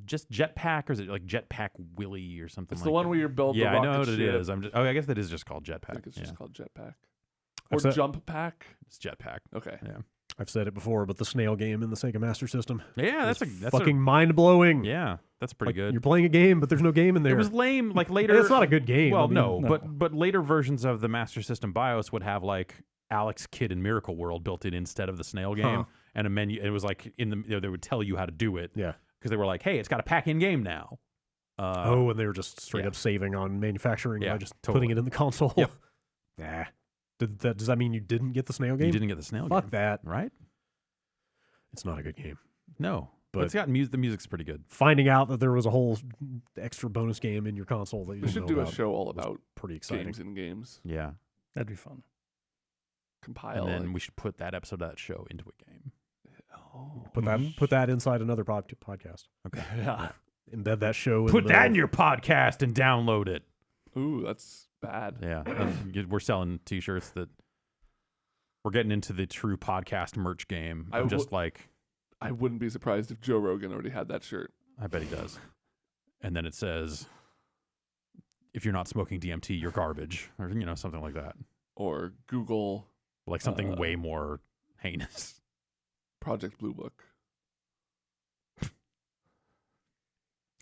just Jetpack, or is it like Jetpack Willy or something? It's like the one that? where you build Yeah, the I rocket know what it ship. is. I guess that is just called I Jetpack. think it's Yeah. just called Jetpack. Or I've said- Jump Pack. It's Jetpack. Okay. Yeah. I've said it before, but the snail game in the Sega Master System. Yeah, that's fucking mind-blowing. Yeah, that's pretty good. You're playing a game, but there's no game in there. It was lame. Like later, it's not a good game. Well, I mean, no, but later versions of the Master System BIOS would have like Alex Kidd in Miracle World built in instead of the snail game, and a menu. It was like they would tell you how to do it. Yeah, because they were like, hey, it's got a pack-in game now. And they were just straight up saving on manufacturing by just putting it in the console. Yep. Nah. Does that mean you didn't get the snail game? You didn't get the snail game. Fuck that. Right? It's not a good game. No. But it's got the music's pretty good. Finding out that there was a whole extra bonus game in your console that you should do a show all about pretty exciting. Games in games. Yeah. That'd be fun. Compile. And then we should put that episode of that show into a game. Oh. Put that inside another podcast. Okay. Yeah. Embed that show. Put that in your podcast and download it. Ooh, that's bad. Yeah. We're selling T-shirts that we're getting into the true podcast merch game. I wouldn't be surprised if Joe Rogan already had that shirt. I bet he does. And then it says, if you're not smoking DMT, you're garbage, or something like that. Or Google, like something way more heinous. Project Blue Book.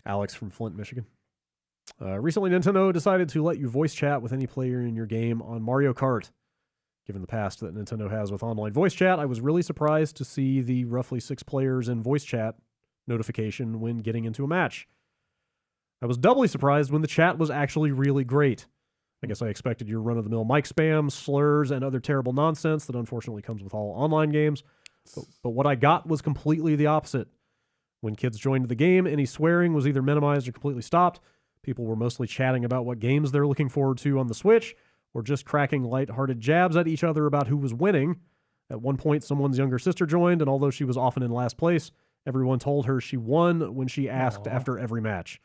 Alex from Flint, Michigan. Recently, Nintendo decided to let you voice chat with any player in your game on Mario Kart. Given the past that Nintendo has with online voice chat, I was really surprised to see the roughly 6 players in voice chat notification when getting into a match. I was doubly surprised when the chat was actually really great. I guess I expected your run-of-the-mill mic spam, slurs, and other terrible nonsense that unfortunately comes with all online games. But what I got was completely the opposite. When kids joined the game, any swearing was either minimized or completely stopped. People were mostly chatting about what games they're looking forward to on the Switch, or just cracking light-hearted jabs at each other about who was winning. At one point, someone's younger sister joined, and although she was often in last place, everyone told her she won when she asked after every match.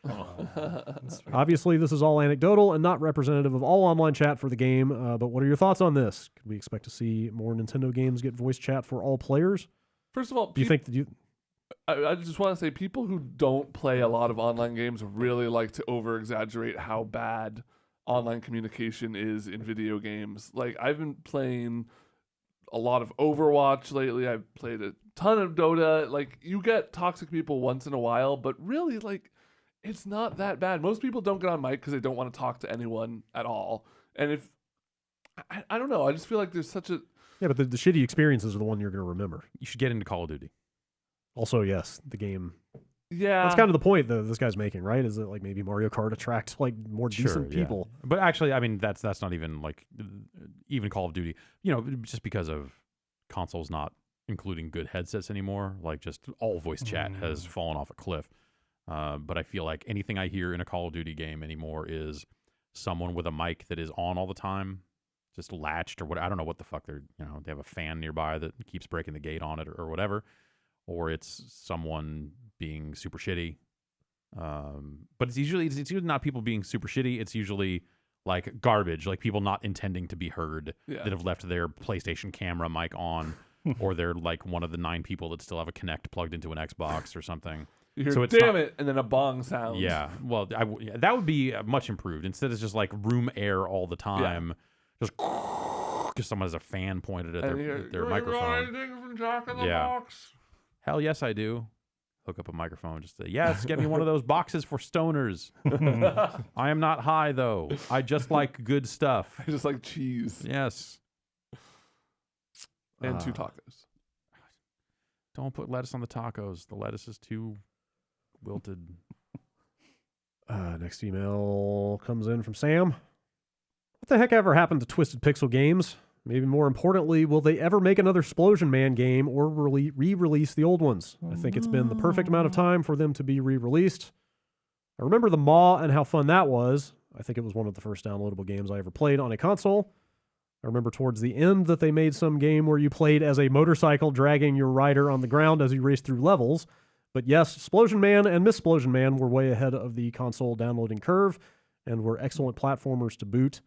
Obviously, this is all anecdotal and not representative of all online chat for the game, but what are your thoughts on this? Could we expect to see more Nintendo games get voice chat for all players? First of all, do you think that you... I just want to say people who don't play a lot of online games really like to over-exaggerate how bad online communication is in video games. Like, I've been playing a lot of Overwatch lately. I've played a ton of Dota. Like, you get toxic people once in a while, but really, like, it's not that bad. Most people don't get on mic because they don't want to talk to anyone at all. And if... I don't know. I just feel like there's such a... Yeah, but the shitty experiences are the one you're going to remember. You should get into Call of Duty. Also, yes, the game. Yeah, that's kind of the point that this guy's making, right? Is that like maybe Mario Kart attracts like more decent people? Yeah. But actually, I mean, that's not even like even Call of Duty. Just because of consoles not including good headsets anymore, like just all voice chat has fallen off a cliff. But I feel like anything I hear in a Call of Duty game anymore is someone with a mic that is on all the time, just latched or what. I don't know what the fuck they're. They have a fan nearby that keeps breaking the gate on it or whatever. Or it's someone being super shitty. But it's usually not people being super shitty. It's usually like garbage, like people not intending to be heard that have left their PlayStation camera mic on, or they're like one of the 9 people that still have a Kinect plugged into an Xbox or something. You hear, so it's damn it, and then a bong sound. Yeah, well, that would be much improved. Instead, it's just like room air all the time, just because someone has a fan pointed at their microphone. From Jack in the Box? Hell yes, I do. Hook up a microphone. Just say, yes, get me one of those boxes for stoners. I am not high, though. I just like good stuff. I just like cheese. Yes. And 2 tacos. Don't put lettuce on the tacos. The lettuce is too wilted. Next email comes in from Sam. What the heck ever happened to Twisted Pixel Games? Maybe more importantly, will they ever make another Splosion Man game or re-release the old ones? I think it's been the perfect amount of time for them to be re-released. I remember the Maw and how fun that was. I think it was one of the first downloadable games I ever played on a console. I remember towards the end that they made some game where you played as a motorcycle dragging your rider on the ground as you raced through levels. But yes, Splosion Man and Miss Splosion Man were way ahead of the console downloading curve and were excellent platformers to boot.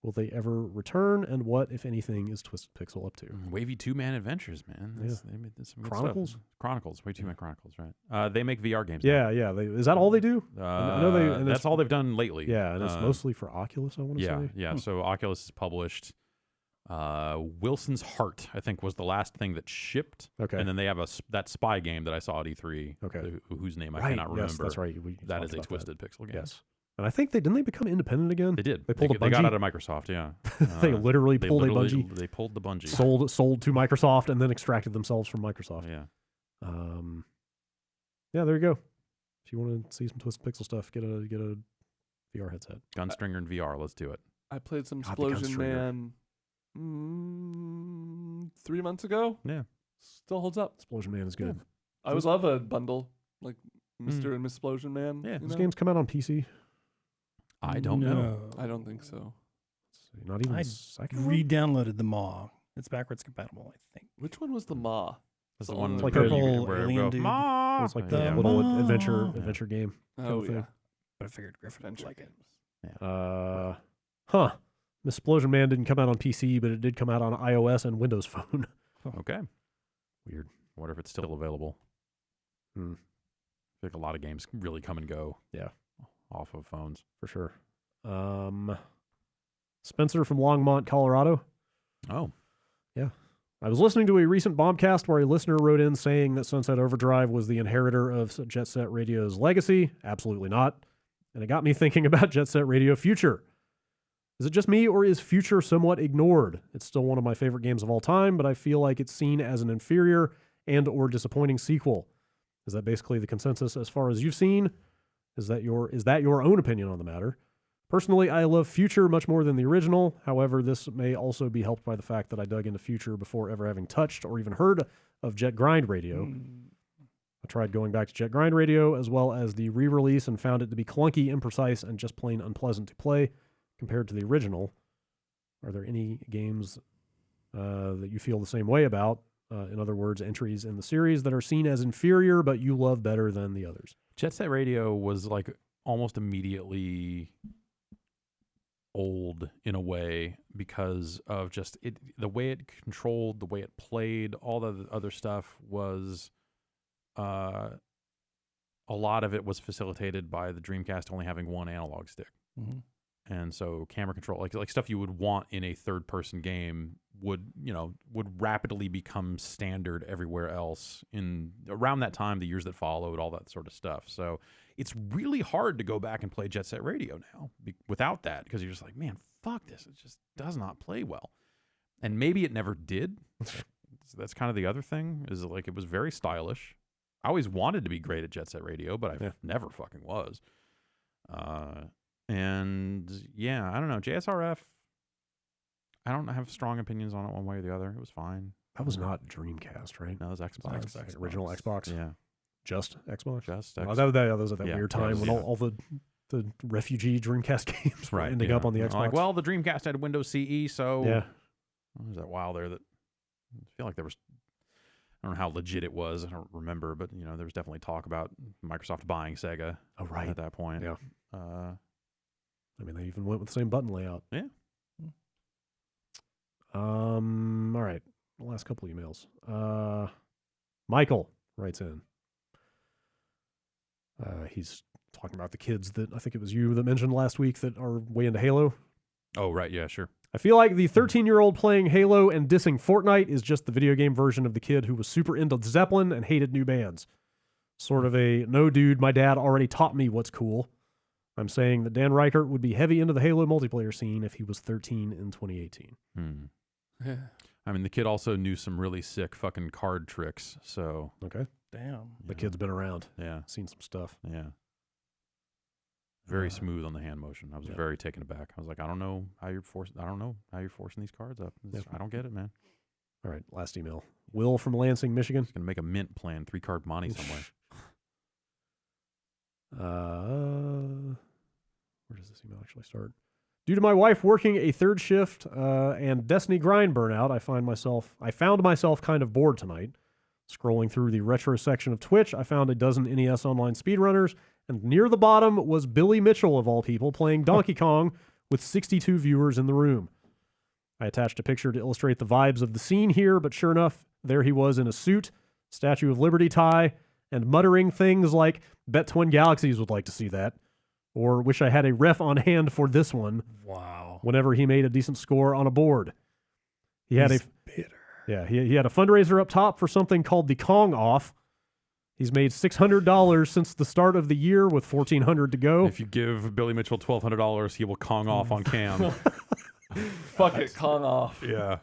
Will they ever return? And what, if anything, is Twisted Pixel up to? Wavy 2-man adventures, man. They made some good Chronicles? stuff. Chronicles. Wavy 2-man Chronicles, right? They make VR games. Yeah. Is that all they do? I know that's all they've done lately. Yeah, and it's mostly for Oculus, I want to say. Yeah. So Oculus has published Wilson's Heart, I think, was the last thing that shipped. Okay. And then they have that spy game that I saw at E3. Okay. Whose name I Right, cannot remember. yes, that's right. That is a Twisted Pixel game. Yes. And I think didn't they become independent again? They did. They pulled a They got Bungie? out of Microsoft, yeah. They literally pulled a Bungie. They pulled the Bungie. Sold to Microsoft and then extracted themselves from Microsoft. Yeah. Yeah, there you go. If you want to see some Twisted Pixel stuff, get a VR headset. Gunstringer and VR, let's do it. I played some God, the Explosion Gunstringer. Man 3 months ago. Yeah. Still holds up. Explosion Man is good. I would love a bundle like Mr. and Miss Explosion Man. Yeah. you This know? game's come out on PC. I don't know. I don't think so. Let's see, not even I the second one? Re-downloaded the Maw. It's backwards compatible, I think. Which one was the Ma? That's the So one it's like where a you- purple where it alien go, dude. "Ma!" It's like The the little Maw. adventure game. Oh thing. yeah. But I figured Griffin would Adventure like it. games. Miss Explosion Man didn't come out on PC, but it did come out on iOS and Windows Phone. Okay. Weird. I wonder if it's still available. Hmm. I feel like a lot of games really come and go. Yeah. Off of phones. For sure. Spencer from Longmont, Colorado. Oh. I was listening to a recent Bombcast where a listener wrote in saying that Sunset Overdrive was the inheritor of Jet Set Radio's legacy. Absolutely not. And it got me thinking about Jet Set Radio Future. Is it just me, or is Future somewhat ignored? It's still one of my favorite games of all time, but I feel like it's seen as an inferior and or disappointing sequel. Is that basically the consensus as far as you've seen? Is that your own opinion on the matter? Personally, I love Future much more than the original. However, this may also be helped by the fact that I dug into Future before ever having touched or even heard of Jet Grind Radio. I tried going back to Jet Grind Radio as well as the re-release and found it to be clunky, imprecise, and just plain unpleasant to play compared to the original. Are there any games that you feel the same way about? In other words, entries in the series that are seen as inferior but you love better than the others? Jet Set Radio was like almost immediately old in a way because of just the way it controlled, the way it played, all the other stuff was a lot of it was facilitated by the Dreamcast only having one analog stick. Mm-hmm. And so camera control, like stuff you would want in a third-person game would rapidly become standard everywhere else in around that time, the years that followed, all that sort of stuff. So it's really hard to go back and play Jet Set Radio now without that, because you're just like, man, fuck this. It just does not play well. And maybe it never did. That's kind of the other thing, is like it was very stylish. I always wanted to be great at Jet Set Radio, but I never fucking was. And yeah, I don't know. JSRF, I don't have strong opinions on it one way or the other. It was fine. That was not Dreamcast, right? No, it was Xbox. Xbox. Original Xbox? Yeah. Just Xbox? Just Oh, Xbox. that was at that Yeah, weird that time was- when yeah. all the refugee Dreamcast games were ending up on the Xbox. Like, well, the Dreamcast had Windows CE, so yeah. There was that while there that I feel like there was, I don't know how legit it was. I don't remember, but there was definitely talk about Microsoft buying Sega. Oh, right. At that point. Yeah. Uh, I mean, they even went with the same button layout. Yeah. All right. The last couple emails. Michael writes in. He's talking about the kids that I think it was you that mentioned last week that are way into Halo. oh, right. Yeah, sure. I feel like the 13-year-old playing Halo and dissing Fortnite is just the video game version of the kid who was super into Zeppelin and hated new bands. Sort of a, no dude, my dad already taught me what's cool. I'm saying that Dan Reichert would be heavy into the Halo multiplayer scene if he was 13 in 2018. Yeah. I mean, the kid also knew some really sick fucking card tricks, so. Okay. Damn. The kid's been around. Yeah. Seen some stuff. Yeah. Very smooth on the hand motion. I was very taken aback. I was like, I don't know how you're forcing these cards up. I don't get it, man. All right, last email. Will from Lansing, Michigan. He's gonna make a mint plan, 3-card money somewhere. Where does this email actually start? Due to my wife working a third shift and Destiny grind burnout, I found myself kind of bored tonight. Scrolling through the retro section of Twitch, I found a dozen NES Online speedrunners, and near the bottom was Billy Mitchell, of all people, playing Donkey Kong with 62 viewers in the room. I attached a picture to illustrate the vibes of the scene here, but sure enough, there he was in a suit, Statue of Liberty tie, and muttering things like, bet Twin Galaxies would like to see that, or wish I had a ref on hand for this one. Wow. Whenever he made a decent score on a board. He had he had a fundraiser up top for something called the Kong Off. He's made $600 since the start of the year with $1,400 to go. If you give Billy Mitchell $1,200, he will Kong off on cam. Fuck it, Kong off. Yeah.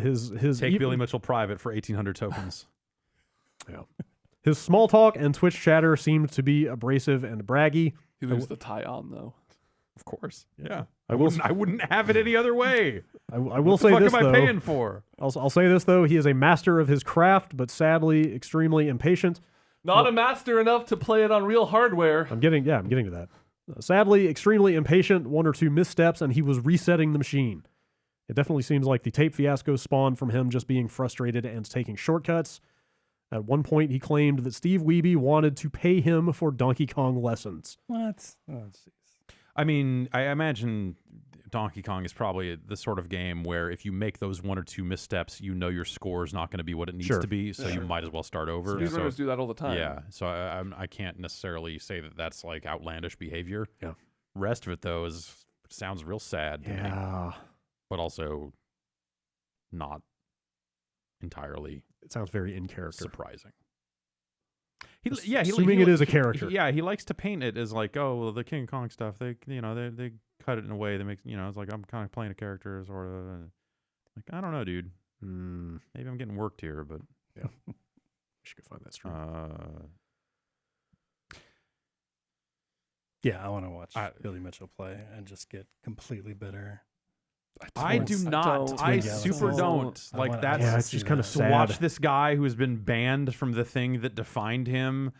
His Take Billy Mitchell private for 1,800 tokens. Yeah. His small talk and Twitch chatter seemed to be abrasive and braggy. He leaves the tie on though. Of course. Yeah. I wouldn't have it any other way. I will What say the fuck this am I though. paying for? I'll say this though. He is a master of his craft, but sadly extremely impatient. Not a master enough to play it on real hardware. I'm getting to that. Sadly, extremely impatient, one or two missteps, and he was resetting the machine. It definitely seems like the tape fiasco spawned from him just being frustrated and taking shortcuts. At one point, he claimed that Steve Wiebe wanted to pay him for Donkey Kong lessons. What? Oh, jeez. I mean, I imagine Donkey Kong is probably the sort of game where if you make those one or two missteps, you know your score is not going to be what it needs to be, so you might as well start over. Speedrunners do that all the time. Yeah, so I can't necessarily say that that's like outlandish behavior. Yeah. Rest of it though sounds real sad to me, but also not entirely. It sounds very in character. Surprising. Assuming it is a character. He likes to paint it as like, oh, well, the King Kong stuff. They cut it in a way that makes it's like I'm kind of playing a character, sort of. Like I don't know, dude. Maybe I'm getting worked here, but yeah, we should go find that stream. Yeah, I want to watch Billy Mitchell play and just get completely bitter. I do not. I super don't. Like that's it's just kind of sad. To watch this guy who has been banned from the thing that defined him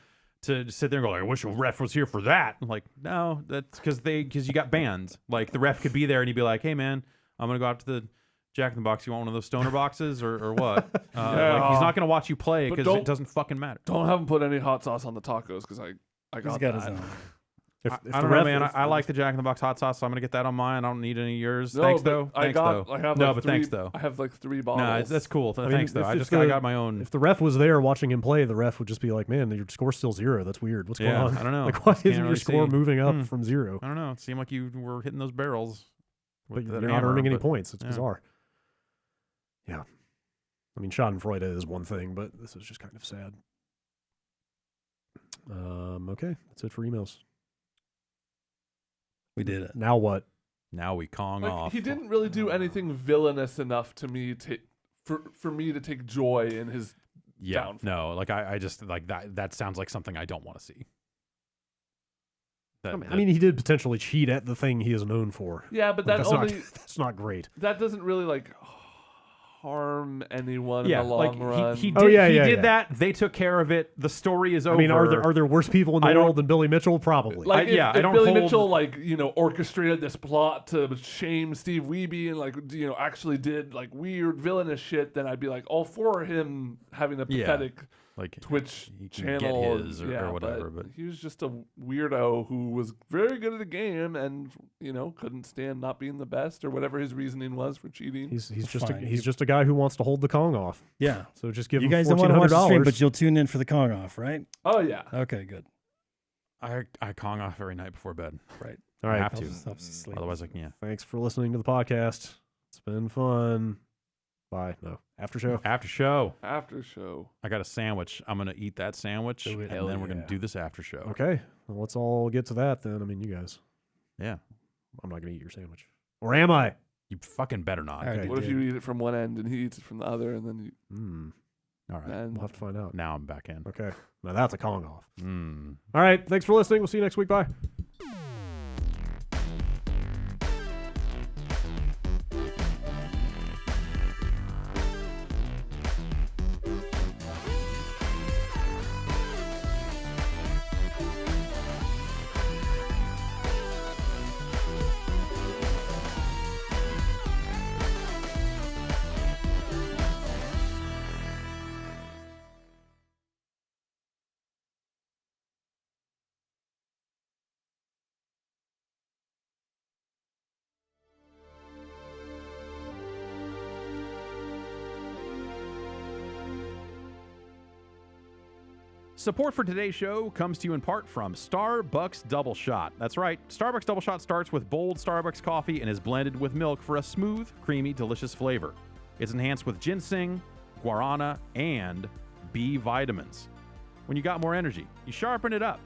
to sit there and go like, I wish a ref was here for that. I'm like, no, that's because you got banned. Like the ref could be there and he'd be like, hey man, I'm gonna go out to the Jack in the Box. You want one of those stoner boxes or what? Like he's not gonna watch you play because it doesn't fucking matter. Don't have him put any hot sauce on the tacos because I got that. His own. If I don't know, man. I like the Jack in the Box hot sauce, so I'm gonna get that on mine. I don't need any of yours. No, thanks though. I have thanks though. I have like 3 bottles. No, that's cool. Thanks though. I got my own. If the ref was there watching him play, the ref would just be like, "Man, your score's still 0. That's weird. What's going on? I don't know. Like, why isn't your score moving up from 0? I don't know. It seemed like you were hitting those barrels, but you're not earning any points. It's bizarre. Yeah, I mean, Schadenfreude is one thing, but this is just kind of sad. Okay, that's it for emails. We did it. Now what? Now we Kong off. He didn't really do anything villainous enough to me for me to take joy in his downfall. No, like I just like that sounds like something I don't want to see. I mean, he did potentially cheat at the thing he is known for. Yeah, but that's not great. That doesn't really like harm anyone in the long run. He did that. They took care of it. The story is over. I mean, are there worse people in the world than Billy Mitchell? Probably. Like, if Billy Mitchell orchestrated this plot to shame Steve Wiebe and actually did like weird villainous shit, then I'd be like all for him having a pathetic Twitch channel or whatever. But he was just a weirdo who was very good at the game and couldn't stand not being the best or whatever his reasoning was for cheating. He's just a guy who wants to hold the Kong off. Yeah. So just give you him guys don't want to watch the stream, $1,400. but you'll tune in for the Kong off, right? Oh yeah. Okay, good. I Kong off every night before bed. Right. All right. I have to. Helps you sleep. Otherwise, Thanks for listening to the podcast. It's been fun. Bye. No. After show. After show. I got a sandwich. I'm gonna eat that sandwich, and then we're gonna do this after show. Okay. Well, let's all get to that then. I mean, you guys. Yeah. I'm not gonna eat your sandwich. Or am I? You fucking better not. Okay, what if you eat it from one end and he eats it from the other, and then you? All right. We'll have to find out. Now I'm back in. Okay. Now that's a Kong off. All right. Thanks for listening. We'll see you next week. Bye. Support for today's show comes to you in part from Starbucks Double Shot. That's right, Starbucks Double Shot starts with bold Starbucks coffee and is blended with milk for a smooth, creamy, delicious flavor. It's enhanced with ginseng, guarana, and B vitamins. When you got more energy, you sharpen it up.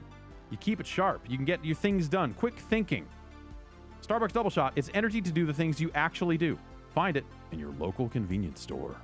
You keep it sharp. You can get your things done. Quick thinking. Starbucks Double Shot is energy to do the things you actually do. Find it in your local convenience store.